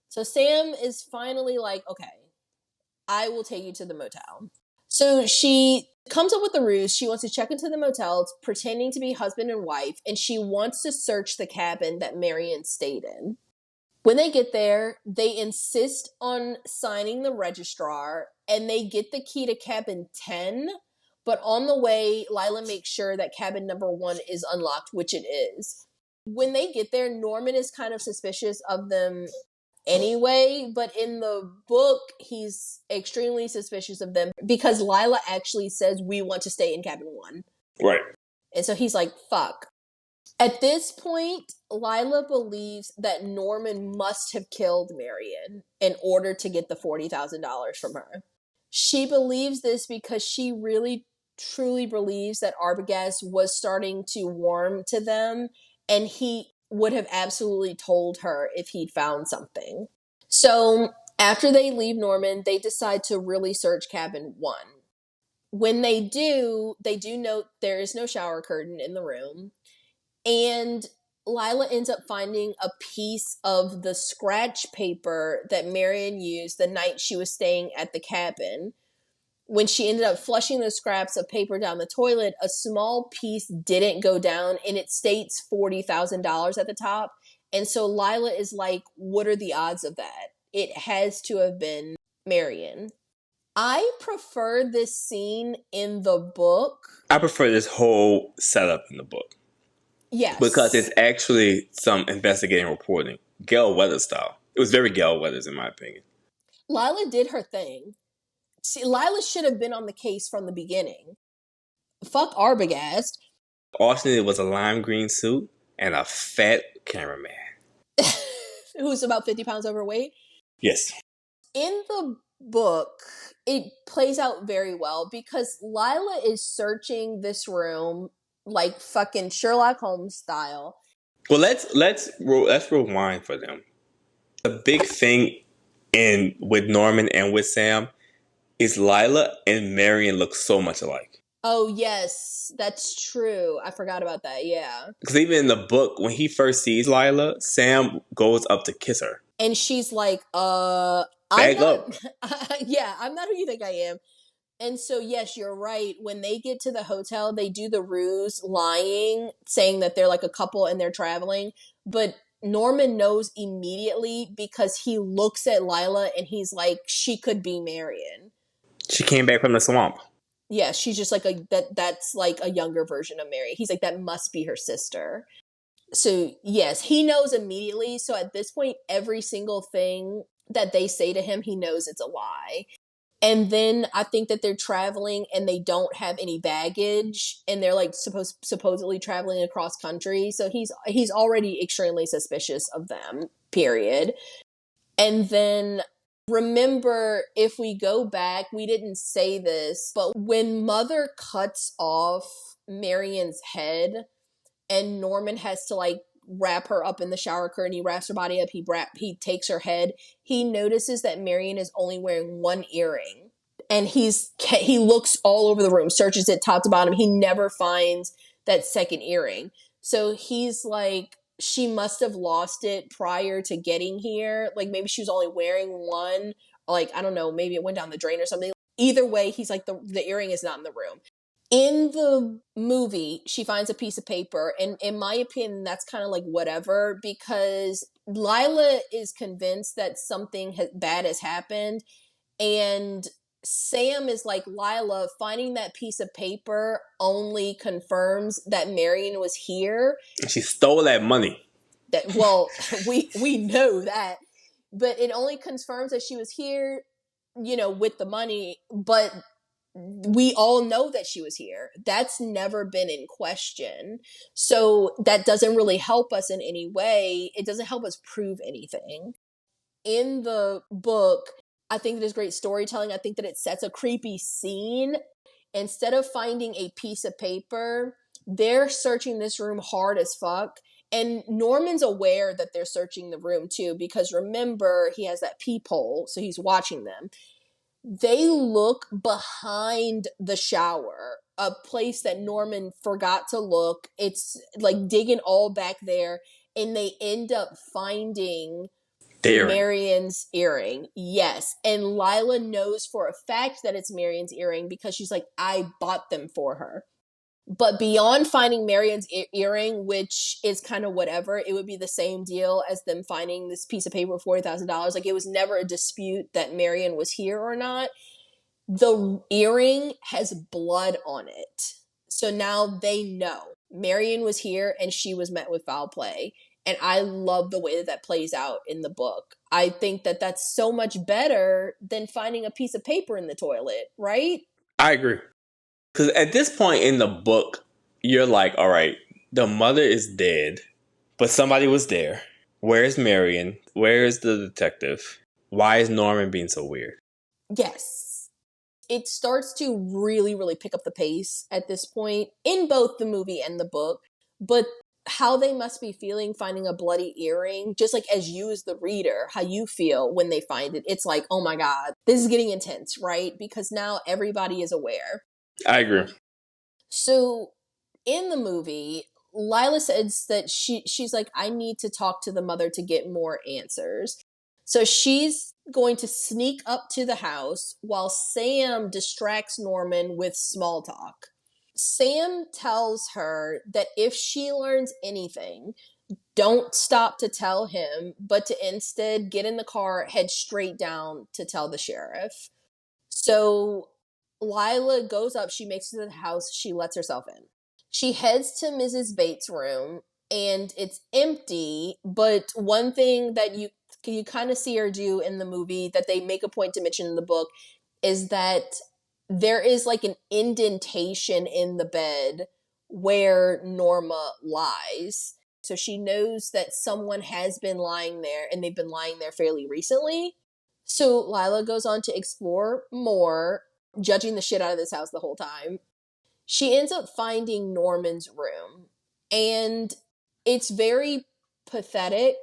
So Sam is finally like, okay, I will take you to the motel. So she comes up with the ruse. She wants to check into the motel, pretending to be husband and wife, and she wants to search the cabin that Marion stayed in. When they get there, they insist on signing the registrar, and they get the key to cabin 10. But on the way, Lila makes sure that cabin number 1 is unlocked, which it is. When they get there, Norman is kind of suspicious of them anyway, but in the book, he's extremely suspicious of them because Lila actually says, we want to stay in cabin 1. Right. And so he's like, fuck. At this point, Lila believes that Norman must have killed Marion in order to get the $40,000 from her. She believes this because she really truly believes that Arbogast was starting to warm to them, and he would have absolutely told her if he'd found something. So after they leave Norman, they decide to really search cabin 1. When they do note there is no shower curtain in the room, and Lila ends up finding a piece of the scratch paper that Marion used the night she was staying at the cabin. When she ended up flushing the scraps of paper down the toilet, a small piece didn't go down, and it states $40,000 at the top. And so Lila is like, what are the odds of that? It has to have been Marion. I prefer this scene in the book. I prefer this whole setup in the book. Yes. Because it's actually some investigating reporting. Gail Weathers style. It was very Gail Weathers, in my opinion. Lila did her thing. See, Lila should have been on the case from the beginning. Fuck Arbogast. All she needed was a lime green suit and a fat cameraman. Who's about 50 pounds overweight? Yes. In the book, it plays out very well because Lila is searching this room like fucking Sherlock Holmes style. Well, let's rewind for them. The big thing with Norman and with Sam is Lila and Marion look so much alike. Oh, yes, that's true. I forgot about that, yeah. Because even in the book, when he first sees Lila, Sam goes up to kiss her. And she's like, Bag up. Yeah, I'm not who you think I am. And so, yes, you're right. When they get to the hotel, they do the ruse, lying, saying that they're like a couple and they're traveling. But Norman knows immediately because he looks at Lila and he's like, she could be Marion. She came back from the swamp. Yeah, she's just like that's like a younger version of Mary. He's like, that must be her sister. So, yes, he knows immediately. So at this point, every single thing that they say to him, he knows it's a lie. And then I think that they're traveling and they don't have any baggage and they're like supposedly traveling across country. So he's already extremely suspicious of them, period. And then remember, if we go back, we didn't say this, but when Mother cuts off Marion's head and Norman has to like wrap her up in the shower curtain, he wraps her body up, he takes her head, he notices that Marion is only wearing one earring. And he looks all over the room, searches it top to bottom. He never finds that second earring. So he's like, she must have lost it prior to getting here. Like maybe she was only wearing one. Like, I don't know, maybe it went down the drain or something. Either way, he's like, the earring is not in the room. In the movie, she finds a piece of paper, and in my opinion, that's kind of like whatever, because Lila is convinced that something bad has happened, and Sam is like, Lila, finding that piece of paper only confirms that Marion was here. She stole that money. Well, we know that, but it only confirms that she was here, with the money, but we all know that she was here. That's never been in question. So that doesn't really help us in any way. It doesn't help us prove anything. In the book, I think it is great storytelling. I think that it sets a creepy scene. Instead of finding a piece of paper, they're searching this room hard as fuck. And Norman's aware that they're searching the room too, because remember, he has that peephole, so he's watching them. They look behind the shower, a place that Norman forgot to look. It's like digging all back there, and they end up finding Marion's earring. Yes. And Lila knows for a fact that it's Marion's earring because she's like, I bought them for her. But beyond finding Marion's earring, which is kind of whatever, it would be the same deal as them finding this piece of paper for $40,000. Like, it was never a dispute that Marion was here or not. The earring has blood on it. So now they know Marion was here and she was met with foul play. And I love the way that plays out in the book. I think that that's so much better than finding a piece of paper in the toilet, right? I agree. Because at this point in the book, you're like, all right, the mother is dead, but somebody was there. Where's Marion? Where is the detective? Why is Norman being so weird? Yes. It starts to really, really pick up the pace at this point in both the movie and the book. But how they must be feeling finding a bloody earring, just like as you as the reader, how you feel when they find it. It's like, oh my God, this is getting intense, right? Because now everybody is aware. I agree. So in the movie, Lila says that she's like, I need to talk to the mother to get more answers. So she's going to sneak up to the house while Sam distracts Norman with small talk. Sam tells her that if she learns anything, don't stop to tell him, but to instead get in the car, head straight down to tell the sheriff. So Lila goes up, she makes it to the house, she lets herself in. She heads to Mrs. Bates' room, and it's empty, but one thing that you kind of see her do in the movie that they make a point to mention in the book is that there is like an indentation in the bed where Norma lies. So she knows that someone has been lying there, and they've been lying there fairly recently. So Lila goes on to explore more, judging the shit out of this house the whole time. She ends up finding Norman's room, and it's very pathetic.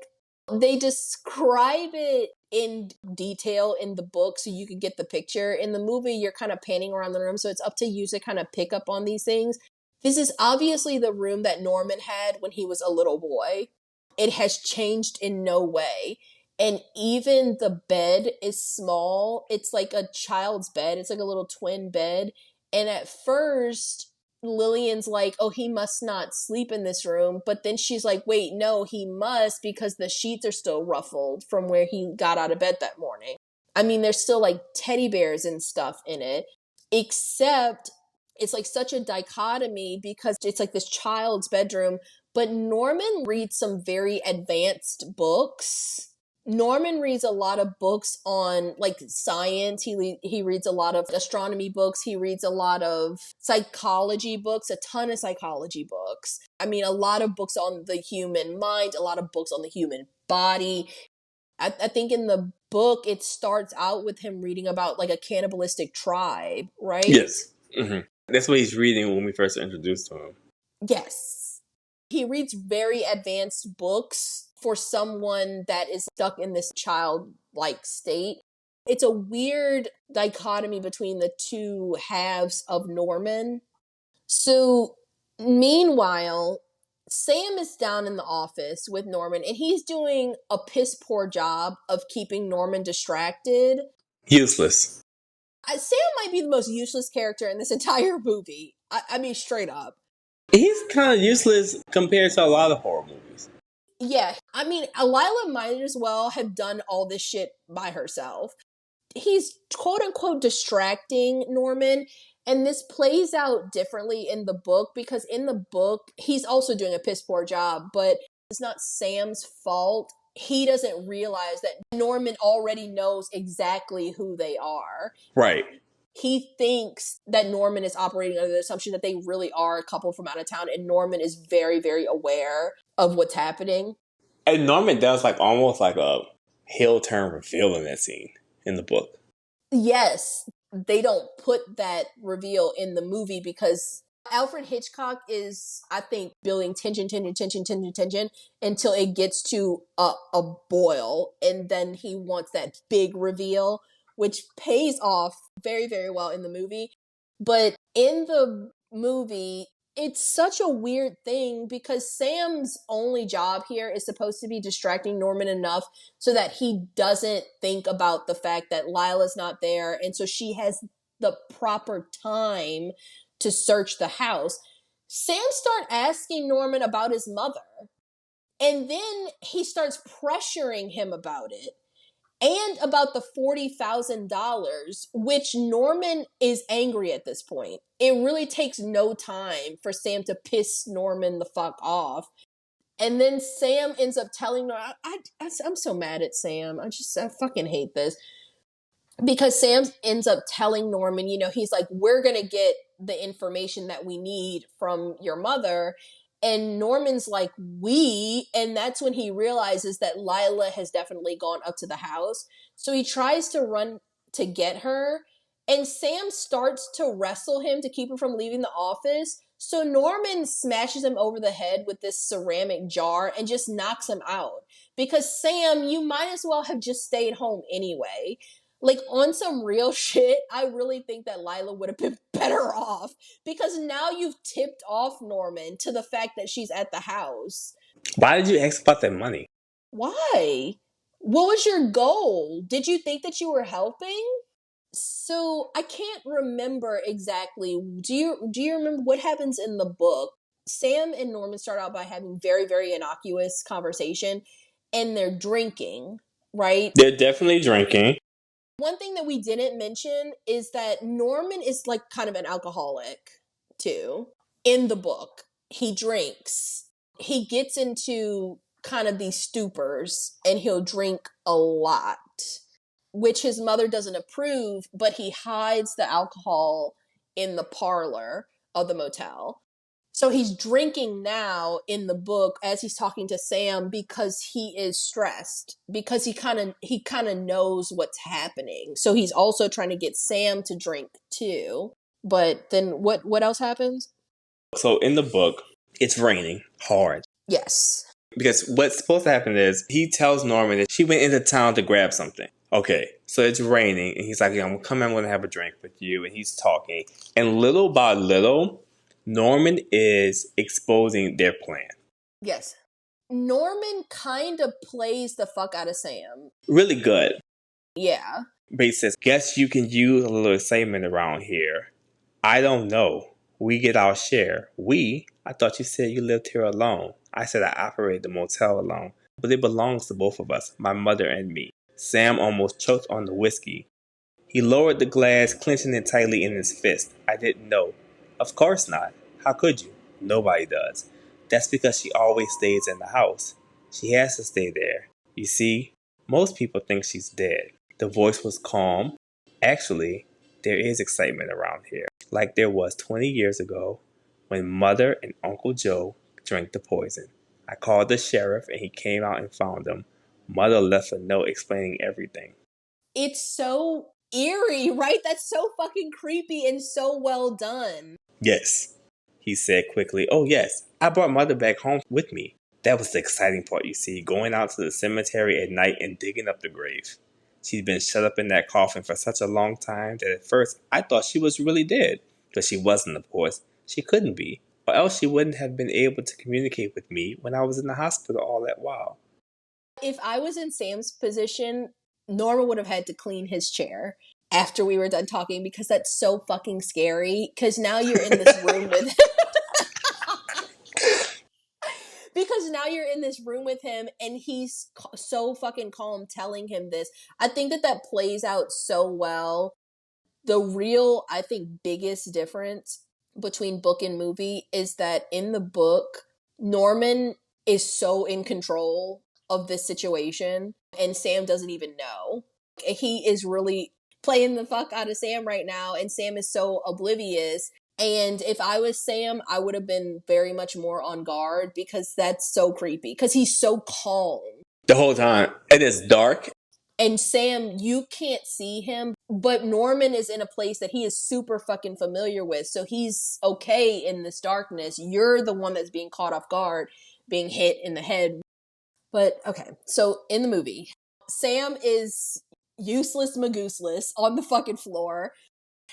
They describe it in detail in the book so you can get the picture. In the movie, you're kind of panning around the room, so it's up to you to kind of pick up on these things. This is obviously the room that Norman had when he was a little boy. It has changed in no way. And even the bed is small. It's like a child's bed. It's like a little twin bed. And at first, Lillian's like, oh, he must not sleep in this room. But then she's like, wait, no, he must, because the sheets are still ruffled from where he got out of bed that morning. I mean, there's still like teddy bears and stuff in it, except it's like such a dichotomy because it's like this child's bedroom, But Norman reads some very advanced books. Norman reads a lot of books on like science. He reads a lot of astronomy books. He reads a lot of psychology books, a ton of psychology books. I mean, a lot of books on the human mind, a lot of books on the human body. I think in the book, it starts out with him reading about like a cannibalistic tribe, right? Yes. Mm-hmm. That's what he's reading when we first introduced to him. Yes. He reads very advanced books for someone that is stuck in this childlike state. It's a weird dichotomy between the two halves of Norman. So, meanwhile, Sam is down in the office with Norman, and he's doing a piss poor job of keeping Norman distracted. Useless. Sam might be the most useless character in this entire movie. I mean, straight up. He's kind of useless compared to a lot of horror movies. Yeah, I mean, Lila might as well have done all this shit by herself. He's quote unquote distracting Norman, and this plays out differently in the book because in the book, he's also doing a piss poor job, but it's not Sam's fault. He doesn't realize that Norman already knows exactly who they are. Right. He thinks that Norman is operating under the assumption that they really are a couple from out of town, and Norman is very, very aware of what's happening. And Norman does like almost like a heel turn reveal in that scene in the book. Yes, they don't put that reveal in the movie because Alfred Hitchcock is, I think, building tension until it gets to a boil, and then he wants that big reveal, which pays off very, very well in the movie. But in the movie, it's such a weird thing because Sam's only job here is supposed to be distracting Norman enough so that he doesn't think about the fact that Lila's not there, and so she has the proper time to search the house. Sam starts asking Norman about his mother, and then he starts pressuring him about it and about the $40,000, which Norman is angry at this point. It really takes no time for Sam to piss Norman the fuck off. And then Sam ends up telling Norman, I'm so mad at Sam. I fucking hate this. Because Sam ends up telling Norman, he's like, we're going to get the information that we need from your mother. And Norman's like, and that's when he realizes that Lila has definitely gone up to the house. So he tries to run to get her, and Sam starts to wrestle him to keep him from leaving the office. So Norman smashes him over the head with this ceramic jar and just knocks him out. Because Sam, you might as well have just stayed home anyway. Like, on some real shit, I really think that Lila would have been better off because now you've tipped off Norman to the fact that she's at the house. Why did you ask about that money? Why? What was your goal? Did you think that you were helping? So, I can't remember exactly. Do you remember what happens in the book? Sam and Norman start out by having very, very innocuous conversation, and they're drinking, right? They're definitely drinking. One thing that we didn't mention is that Norman is like kind of an alcoholic too. In the book, he drinks. He gets into kind of these stupors and he'll drink a lot, which his mother doesn't approve, but he hides the alcohol in the parlor of the motel. So he's drinking now in the book as he's talking to Sam because he is stressed, because he kind of knows what's happening. So he's also trying to get Sam to drink too. But then what else happens? So in the book, it's raining hard. Yes. Because what's supposed to happen is he tells Norman that she went into town to grab something. Okay, so it's raining, and he's like, I'm going to have a drink with you. And he's talking. And little by little, Norman is exposing their plan. Yes. Norman kind of plays the fuck out of Sam. Really good. Yeah. But he says, guess you can use a little excitement around here. I don't know. We get our share. I thought you said you lived here alone. I said I operated the motel alone. But it belongs to both of us, my mother and me. Sam almost choked on the whiskey. He lowered the glass, clenching it tightly in his fist. I didn't know. Of course not. How could you? Nobody does. That's because she always stays in the house. She has to stay there. You see, most people think she's dead. The voice was calm. Actually, there is excitement around here, like there was 20 years ago when Mother and Uncle Joe drank the poison. I called the sheriff and he came out and found them. Mother left a note explaining everything. It's so eerie, right? That's so fucking creepy and so well done. Yes, he said quickly. Oh, yes, I brought Mother back home with me. That was the exciting part, you see, going out to the cemetery at night and digging up the grave. She'd been shut up in that coffin for such a long time that at first I thought she was really dead. But she wasn't, of course. She couldn't be, or else she wouldn't have been able to communicate with me when I was in the hospital all that while. If I was in Sam's position, Norma would have had to clean his chair after we were done talking because that's so fucking scary. Because now you're in this room with because now you're in this room with him and he's so fucking calm telling him this. I think that plays out so well. The real, I think, biggest difference between book and movie is that in the book, Norman is so in control of this situation and Sam doesn't even know. He is really playing the fuck out of Sam right now and Sam is so oblivious. And if I was Sam, I would have been very much more on guard because that's so creepy because he's so calm. The whole time. And it's dark. And Sam, you can't see him, but Norman is in a place that he is super fucking familiar with. So he's okay in this darkness. You're the one that's being caught off guard, being hit in the head. But okay, so in the movie, Sam is useless magooseless on the fucking floor.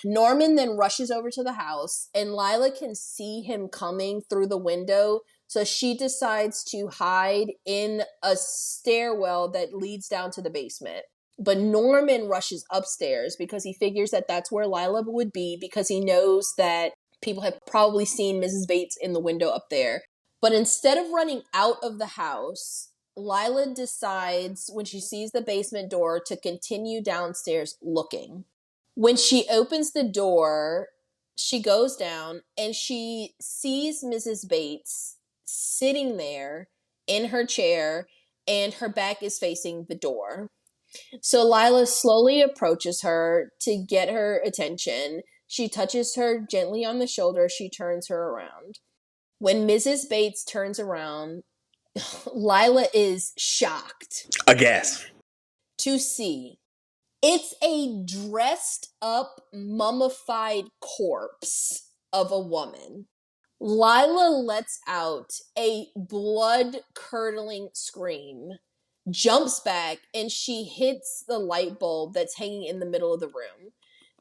Norman then rushes over to the house and Lila can see him coming through the window. So she decides to hide in a stairwell that leads down to the basement. But Norman rushes upstairs because he figures that that's where Lila would be because he knows that people have probably seen Mrs. Bates in the window up there. But instead of running out of the house, Lila decides when she sees the basement door to continue downstairs looking. When she opens the door, she goes down and she sees Mrs. Bates sitting there in her chair and her back is facing the door. So Lila slowly approaches her to get her attention. She touches her gently on the shoulder. She turns her around. When Mrs. Bates turns around, Lila is shocked. Aghast. To see it's a dressed up, mummified corpse of a woman. Lila lets out a blood-curdling scream, jumps back, and she hits the light bulb that's hanging in the middle of the room.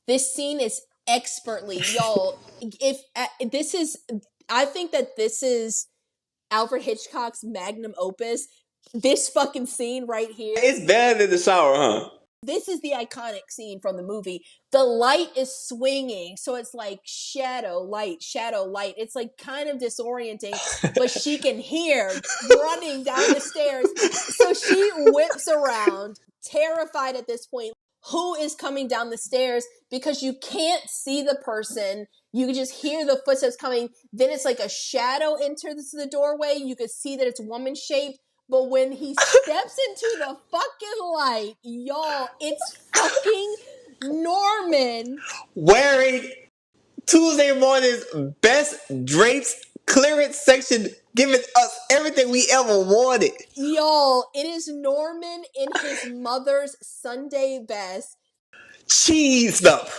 This scene is expertly, y'all, I think that this is Alfred Hitchcock's magnum opus. This fucking scene right here. It's better than the shower, huh? This is the iconic scene from the movie. The light is swinging, so it's like shadow, light. It's like kind of disorienting, but she can hear running down the stairs. So she whips around, terrified at this point. Who is coming down the stairs? Because you can't see the person. You can just hear the footsteps coming. Then it's like a shadow enters the doorway. You can see that it's woman-shaped. But when he steps into the fucking light, y'all, it's fucking Norman. Wearing Tuesday morning's best drapes clearance section, giving us everything we ever wanted. Y'all, it is Norman in his mother's Sunday best. Cheesed up.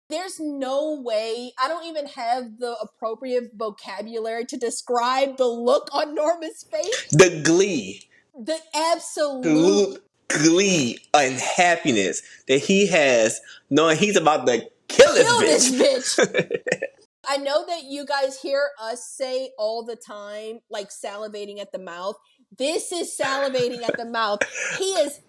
There's no way, I don't even have the appropriate vocabulary to describe the look on Norman's face. The glee. The absolute glee and happiness that he has knowing he's about to kill this bitch. I know that you guys hear us say all the time, like salivating at the mouth. This is salivating at the mouth. He is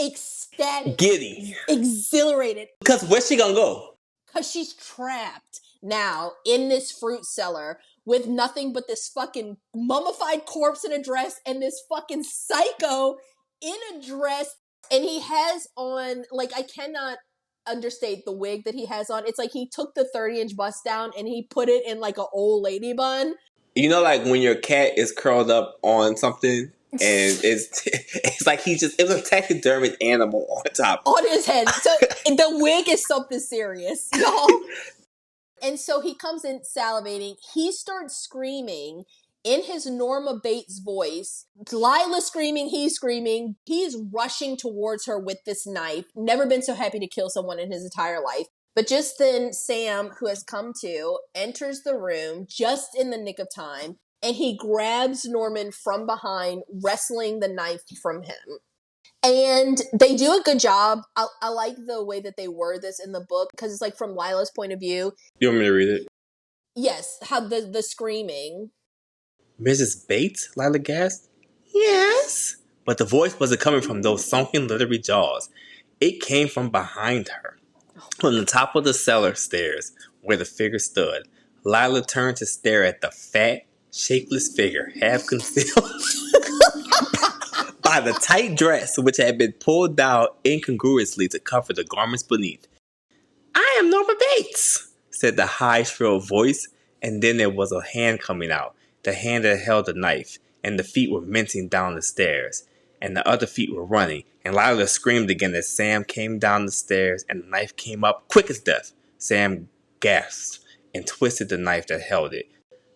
ecstatic. Giddy. Exhilarated. Because where's she gonna go? Because she's trapped now in this fruit cellar with nothing but this fucking mummified corpse in a dress and this fucking psycho in a dress. And he has on, like, I cannot understate the wig that he has on. It's like he took the 30-inch bust down and he put it in like an old lady bun. You know, like when your cat is curled up on something and it's like it was a taxidermied animal on top. On his head. So the wig is something serious, y'all. And so he comes in salivating. He starts screaming in his Norma Bates voice. Lila screaming, he's screaming. He's rushing towards her with this knife. Never been so happy to kill someone in his entire life. But just then, Sam, who has come to, enters the room just in the nick of time, and he grabs Norman from behind, wrestling the knife from him. And they do a good job. I like the way that they word this in the book, because it's like from Lila's point of view. You want me to read it? Yes, how the screaming. Mrs. Bates? Lila gasped. Yes. But the voice wasn't coming from those sunken, leathery jaws. It came from behind her. From the top of the cellar stairs, where the figure stood, Lila turned to stare at the fat, shapeless figure, half concealed by the tight dress which had been pulled down incongruously to cover the garments beneath. I am Norma Bates, said the high, shrill voice, and then there was a hand coming out, the hand that held the knife, and the feet were mincing down the stairs, and the other feet were running, and Lila screamed again as Sam came down the stairs, and the knife came up quick as death. Sam gasped and twisted the knife that held it,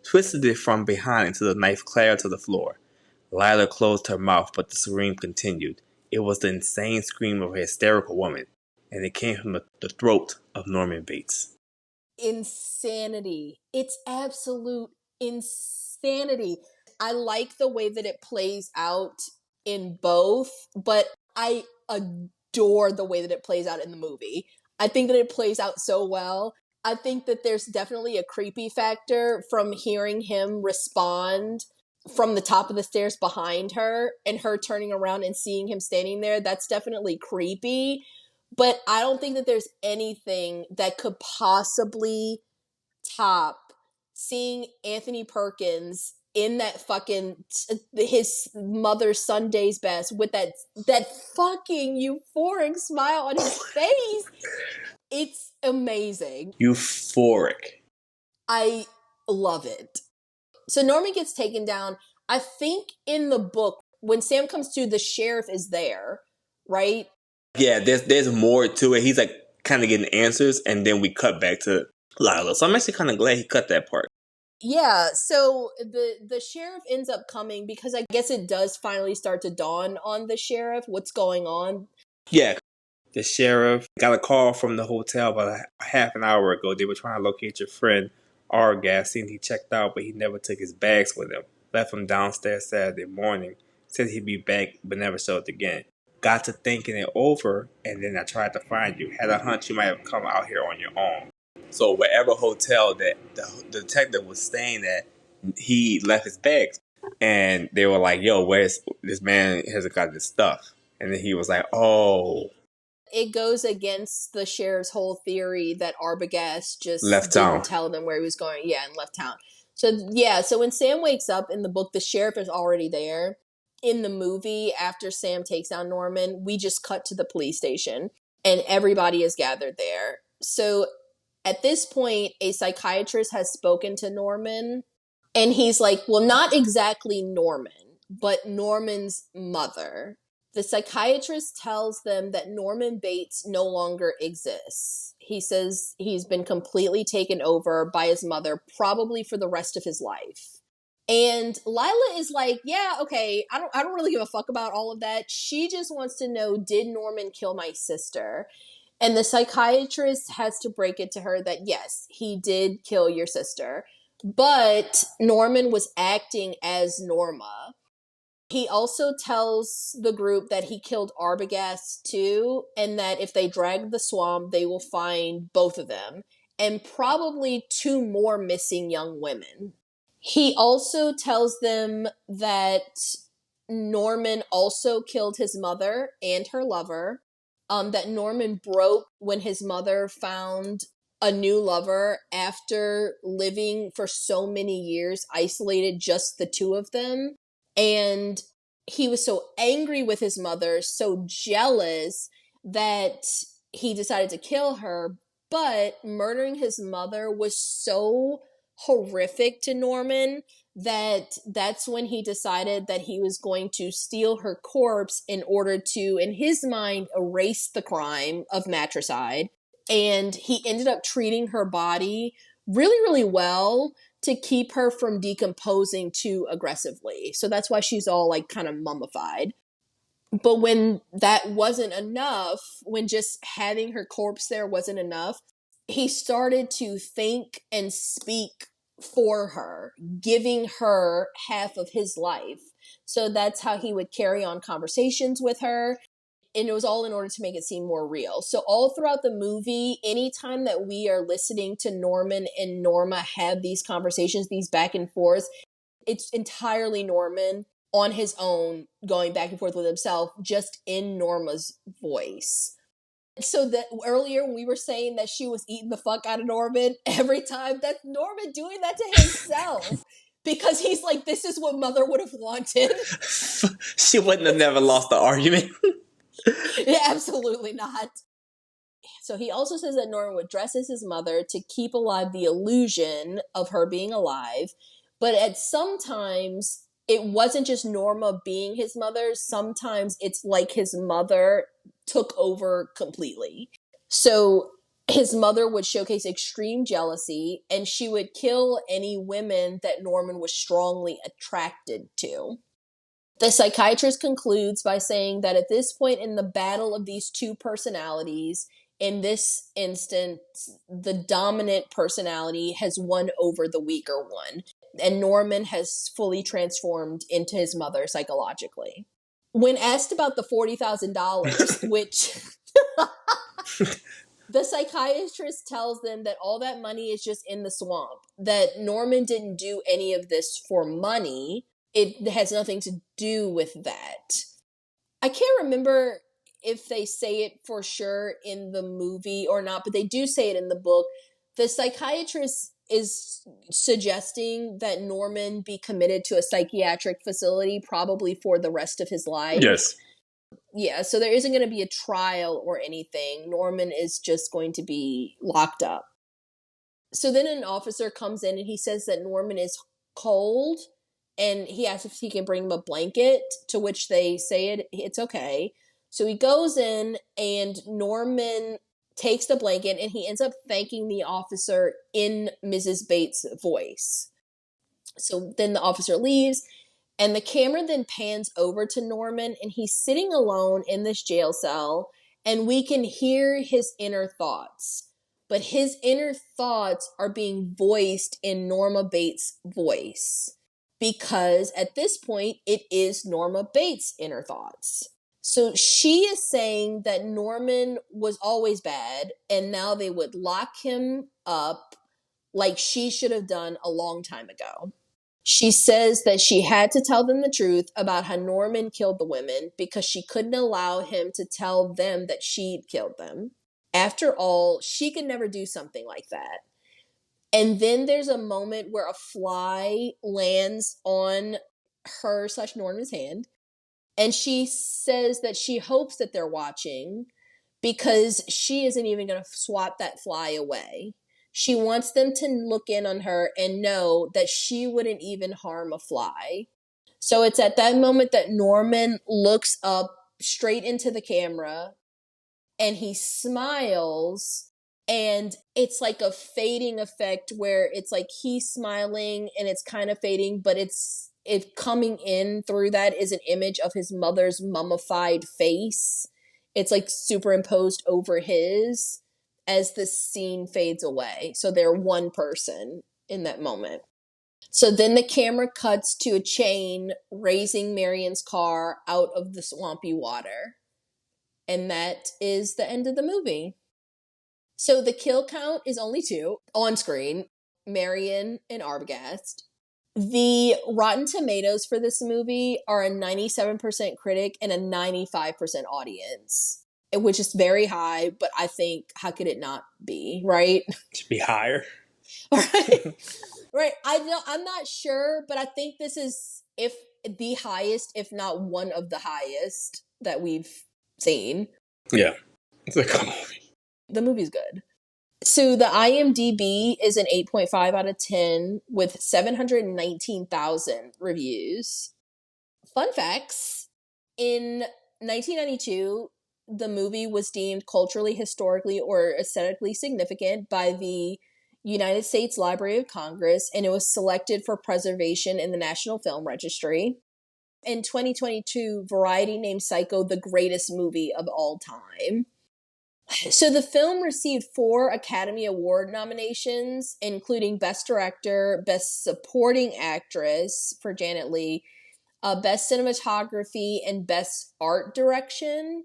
twisted it from behind until the knife clattered to the floor. Lila closed her mouth, but the scream continued. It was the insane scream of a hysterical woman, and it came from the throat of Norman Bates. Insanity. It's absolute insanity. I like the way that it plays out in both, but I adore the way that it plays out in the movie. I think that it plays out so well. I think that there's definitely a creepy factor from hearing him respond from the top of the stairs behind her and her turning around and seeing him standing there. That's definitely creepy. But I don't think that there's anything that could possibly top seeing Anthony Perkins in that fucking his mother's Sunday's best with that fucking euphoric smile on his face. It's amazing. Euphoric. I love it. So Norman gets taken down. I think in the book, when Sam comes to, the sheriff is there, right? Yeah, there's more to it. He's like kind of getting answers, and then we cut back to Lila. So I'm actually kind of glad he cut that part. Yeah, so the sheriff ends up coming because I guess it does finally start to dawn on the sheriff what's going on. Yeah, the sheriff got a call from the hotel about a half an hour ago. They were trying to locate your friend Argas, saying he checked out, but he never took his bags with him. Left him downstairs Saturday morning. Said he'd be back, but never showed again. Got to thinking it over, and then I tried to find you. Had a hunch you might have come out here on your own. So wherever hotel that the detective was staying at, he left his bags. And they were like, yo, where's this man hasn't got this stuff? And then he was like, oh. It goes against the sheriff's whole theory that Arbogast just Left town. didn't tell them where he was going. Yeah, and left town. So, yeah, so when Sam wakes up in the book, the sheriff is already there. In the movie, after Sam takes down Norman, we just cut to the police station, and everybody is gathered there. So at this point, a psychiatrist has spoken to Norman, and he's like, well, not exactly Norman, but Norman's mother. The psychiatrist tells them that Norman Bates no longer exists. He says he's been completely taken over by his mother, probably for the rest of his life. And Lila is like, yeah, okay, I don't really give a fuck about all of that. She just wants to know, did Norman kill my sister? And the psychiatrist has to break it to her that, yes, he did kill your sister. But Norman was acting as Norma. He also tells the group that he killed Arbogast too, and that if they drag the swamp, they will find both of them, and probably 2 more missing young women. He also tells them that Norman also killed his mother and her lover, that Norman broke when his mother found a new lover after living for so many years, isolated, just the 2 of them. And he was so angry with his mother, so jealous, that he decided to kill her. But murdering his mother was so horrific to Norman that's when he decided that he was going to steal her corpse in order to, in his mind, erase the crime of matricide. And he ended up treating her body really, really well to keep her from decomposing too aggressively. So that's why she's all like kind of mummified. But when that wasn't enough, when just having her corpse there wasn't enough, he started to think and speak for her, giving her half of his life. So that's how he would carry on conversations with her. And it was all in order to make it seem more real. So all throughout the movie, anytime that we are listening to Norman and Norma have these conversations, these back and forth, it's entirely Norman on his own, going back and forth with himself, just in Norma's voice. So that earlier when we were saying that she was eating the fuck out of Norman, every time that's Norman doing that to himself. Because he's like, this is what Mother would have wanted. She wouldn't have never lost the argument. Yeah, absolutely not. So he also says that Norman would dress as his mother to keep alive the illusion of her being alive. But at sometimes it wasn't just Norma being his mother. Sometimes it's like his mother took over completely. So his mother would showcase extreme jealousy, and she would kill any women that Norman was strongly attracted to. The psychiatrist concludes by saying that at this point in the battle of these two personalities, in this instance, the dominant personality has won over the weaker one, and Norman has fully transformed into his mother psychologically. When asked about the $40,000, which the psychiatrist tells them that all that money is just in the swamp, that Norman didn't do any of this for money. It has nothing to do with that. I can't remember if they say it for sure in the movie or not, but they do say it in the book. The psychiatrist is suggesting that Norman be committed to a psychiatric facility probably for the rest of his life. Yes. Yeah, so there isn't going to be a trial or anything. Norman is just going to be locked up. So then an officer comes in and he says that Norman is cold, and he asks if he can bring him a blanket, to which they say it's okay. So he goes in and Norman takes the blanket and he ends up thanking the officer in Mrs. Bates' voice. So then the officer leaves, and the camera then pans over to Norman, and he's sitting alone in this jail cell, and we can hear his inner thoughts. But his inner thoughts are being voiced in Norma Bates' voice, because at this point, it is Norma Bates' inner thoughts. So she is saying that Norman was always bad, and now they would lock him up like she should have done a long time ago. She says that she had to tell them the truth about how Norman killed the women because she couldn't allow him to tell them that she'd killed them. After all, she could never do something like that. And then there's a moment where a fly lands on her/Norman's hand, and she says that she hopes that they're watching because she isn't even going to swat that fly away. She wants them to look in on her and know that she wouldn't even harm a fly. So it's at that moment that Norman looks up straight into the camera and he smiles, and it's like a fading effect where it's like he's smiling and it's kind of fading, but it's coming in through that is an image of his mother's mummified face. It's like superimposed over his as the scene fades away. So they're one person in that moment. So then the camera cuts to a chain raising Marion's car out of the swampy water. And that is the end of the movie. So the kill count is only 2 on screen, Marion and Arbogast. The Rotten Tomatoes for this movie are a 97% critic and a 95% audience, which is very high, but I think, how could it not be, right? Should be higher. Right. Right. I'm not sure, but I think this is if the highest, if not one of the highest that we've seen. Yeah. It's a good movie. The movie's good. So the IMDb is an 8.5 out of 10 with 719,000 reviews. Fun facts. In 1992, the movie was deemed culturally, historically, or aesthetically significant by the United States Library of Congress, and it was selected for preservation in the National Film Registry. In 2022, Variety named Psycho the greatest movie of all time. So the film received 4 Academy Award nominations, including Best Director, Best Supporting Actress for Janet Leigh, Best Cinematography, and Best Art Direction.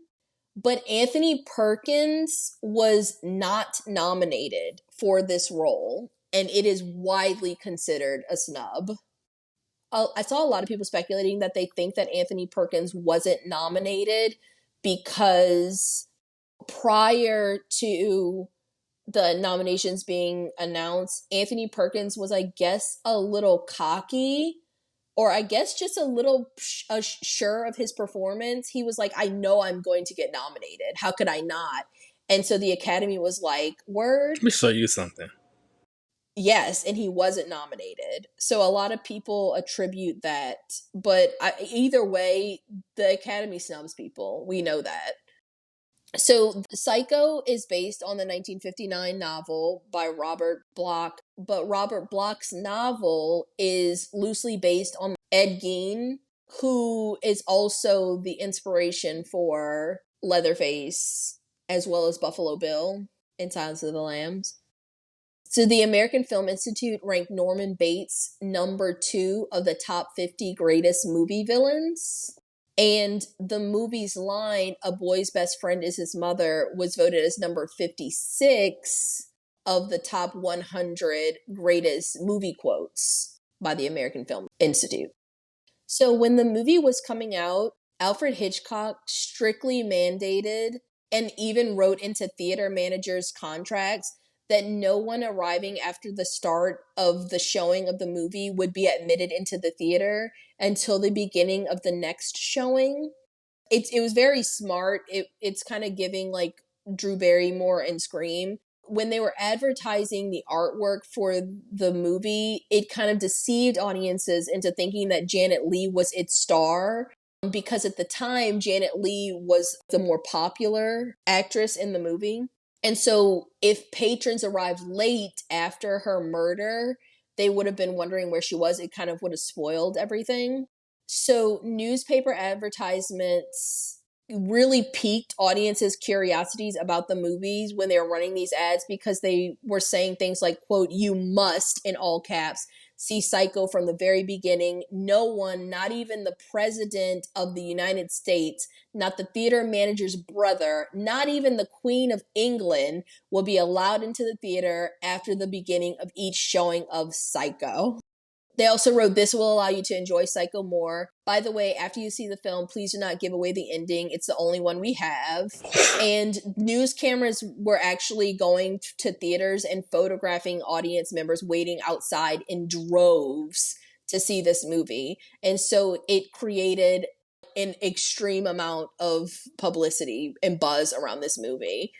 But Anthony Perkins was not nominated for this role, and it is widely considered a snub. I saw a lot of people speculating that they think that Anthony Perkins wasn't nominated because prior to the nominations being announced, Anthony Perkins was, I guess, a little cocky, or I guess just a little sure of his performance. He was like, I know I'm going to get nominated. How could I not? And so the Academy was like, word? Let me show you something. Yes, and he wasn't nominated. So a lot of people attribute that. But either way, the Academy snubs people. We know that. So Psycho is based on the 1959 novel by Robert Bloch, but Robert Bloch's novel is loosely based on Ed Gein, who is also the inspiration for Leatherface as well as Buffalo Bill in Silence of the Lambs. So the American Film Institute ranked Norman Bates number 2 of the top 50 greatest movie villains. And the movie's line, "A boy's best friend is his mother," was voted as number 56 of the top 100 greatest movie quotes by the American Film Institute. So when the movie was coming out, Alfred Hitchcock strictly mandated and even wrote into theater managers' contracts that no one arriving after the start of the showing of the movie would be admitted into the theater until the beginning of the next showing. It was very smart. It's kind of giving like Drew Barrymore and Scream. When they were advertising the artwork for the movie, it kind of deceived audiences into thinking that Janet Leigh was its star, because at the time, Janet Leigh was the more popular actress in the movie. And so if patrons arrived late after her murder, they would have been wondering where she was. It kind of would have spoiled everything. So newspaper advertisements really piqued audiences' curiosities about the movies when they were running these ads, because they were saying things like, quote, "You must," in all caps, "see Psycho from the very beginning. No one, not even the president of the United States, not the theater manager's brother, not even the Queen of England, will be allowed into the theater after the beginning of each showing of Psycho." They also wrote, "This will allow you to enjoy Psycho more. By the way, after you see the film, please do not give away the ending. It's the only one we have." And news cameras were actually going to theaters and photographing audience members waiting outside in droves to see this movie. And so it created an extreme amount of publicity and buzz around this movie.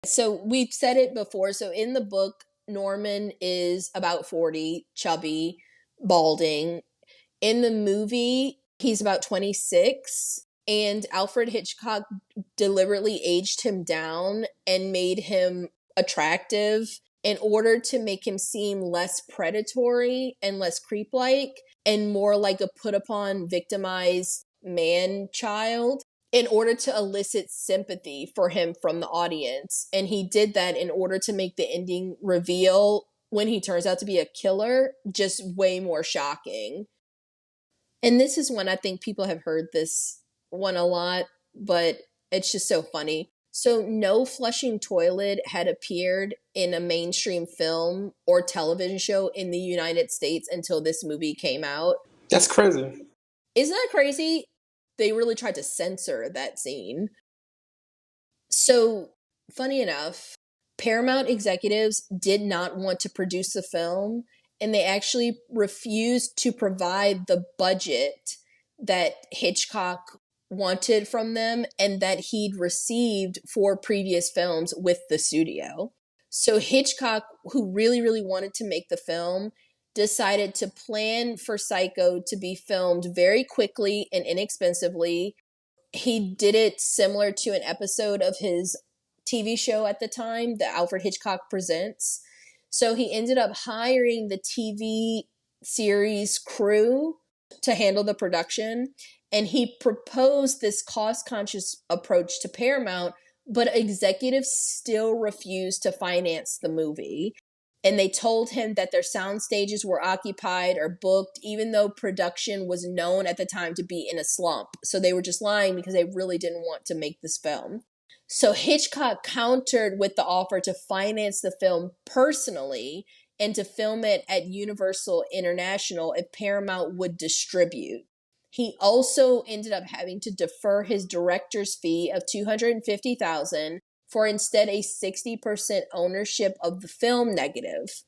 So we've said it before. So in the book, Norman is about 40, chubby, balding. In the movie, he's about 26. And Alfred Hitchcock deliberately aged him down and made him attractive in order to make him seem less predatory and less creep-like and more like a put-upon, victimized man-child, in order to elicit sympathy for him from the audience. And he did that in order to make the ending reveal, when he turns out to be a killer, just way more shocking. And this is when I think people have heard this one a lot, but it's just so funny. So no flushing toilet had appeared in a mainstream film or television show in the United States until this movie came out. That's crazy. Isn't that crazy? They really tried to censor that scene. So, funny enough, Paramount executives did not want to produce the film, and they actually refused to provide the budget that Hitchcock wanted from them and that he'd received for previous films with the studio. So Hitchcock, who really, really wanted to make the film, decided to plan for Psycho to be filmed very quickly and inexpensively. He did it similar to an episode of his TV show at the time, the Alfred Hitchcock Presents. So he ended up hiring the TV series crew to handle the production, and he proposed this cost-conscious approach to Paramount, but executives still refused to finance the movie. And they told him that their sound stages were occupied or booked, even though production was known at the time to be in a slump. So they were just lying because they really didn't want to make this film. So Hitchcock countered with the offer to finance the film personally and to film it at Universal International if Paramount would distribute. He also ended up having to defer his director's fee of $250,000 for instead a 60% ownership of the film negative.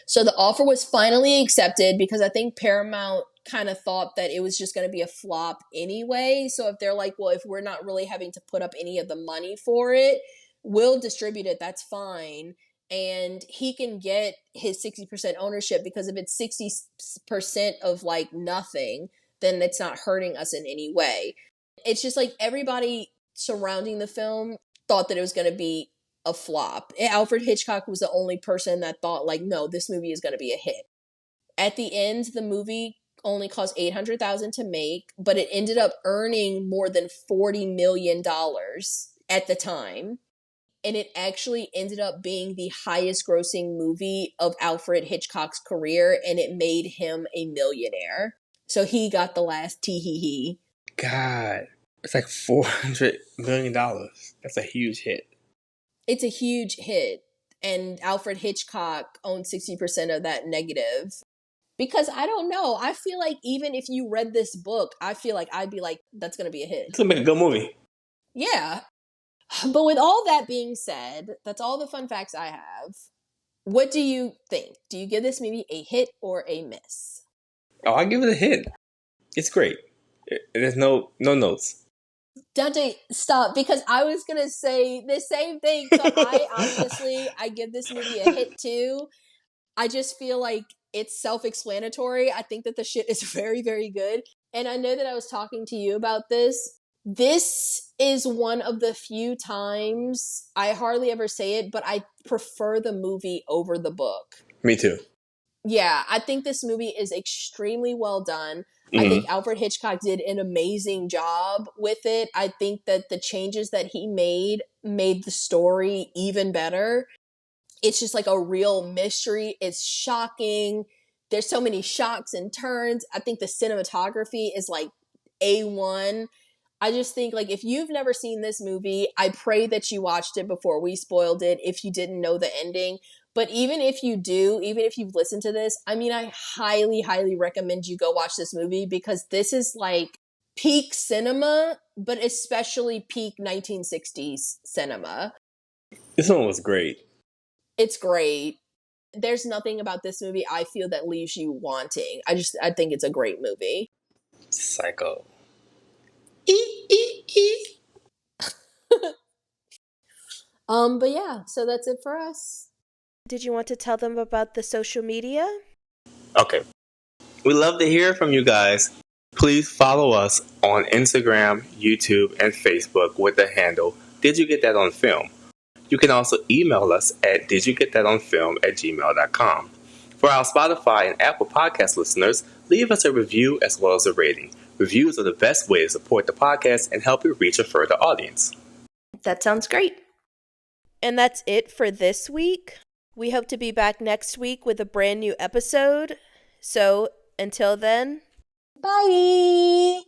So the offer was finally accepted because I think Paramount kind of thought that it was just going to be a flop anyway. So if they're like, well, if we're not really having to put up any of the money for it, we'll distribute it. That's fine. And he can get his 60% ownership because if it's 60% of like nothing, then it's not hurting us in any way. It's just like everybody surrounding the film thought that it was going to be a flop. Alfred Hitchcock was the only person that thought like, no, this movie is going to be a hit. At the end, the movie only cost $800,000 to make, but it ended up earning more than $40 million at the time. And it actually ended up being the highest grossing movie of Alfred Hitchcock's career, and it made him a millionaire. So he got the last tee-hee-hee. God, it's like $400 million. That's a huge hit. It's a huge hit. And Alfred Hitchcock owned 60% of that negative. Because I don't know. I feel like even if you read this book, I feel like I'd be like, that's going to be a hit. It's going to make a good movie. Yeah. But with all that being said, that's all the fun facts I have. What do you think? Do you give this movie a hit or a miss? Oh, I give it a hit. It's great. There's no notes. Dante, stop, because I was going to say the same thing. So I give this movie a hit too. I just feel like it's self-explanatory. I think that the shit is very, very good. And I know that I was talking to you about this. This is one of the few times, I hardly ever say it, but I prefer the movie over the book. Me too. Yeah, I think this movie is extremely well done. Mm-hmm. I think Alfred Hitchcock did an amazing job with it. I think that the changes that he made the story even better. It's just like a real mystery. It's shocking. There's so many shocks and turns. I think the cinematography is like A1. I just think like if you've never seen this movie, I pray that you watched it before we spoiled it if you didn't know the ending. But even if you do, even if you've listened to this, I mean, I highly, highly recommend you go watch this movie because this is like peak cinema, but especially peak 1960s cinema. This one was great. It's great. There's nothing about this movie I feel that leaves you wanting. I think it's a great movie. Psycho. But yeah, so that's it for us. Did you want to tell them about the social media? Okay. We love to hear from you guys. Please follow us on Instagram, YouTube, and Facebook with the handle Did You Get That on Film? You can also email us at didyougеттhatonfilm@gmail.com. For our Spotify and Apple Podcast listeners, leave us a review as well as a rating. Reviews are the best way to support the podcast and help it reach a further audience. That sounds great. And that's it for this week. We hope to be back next week with a brand new episode. So, until then, bye!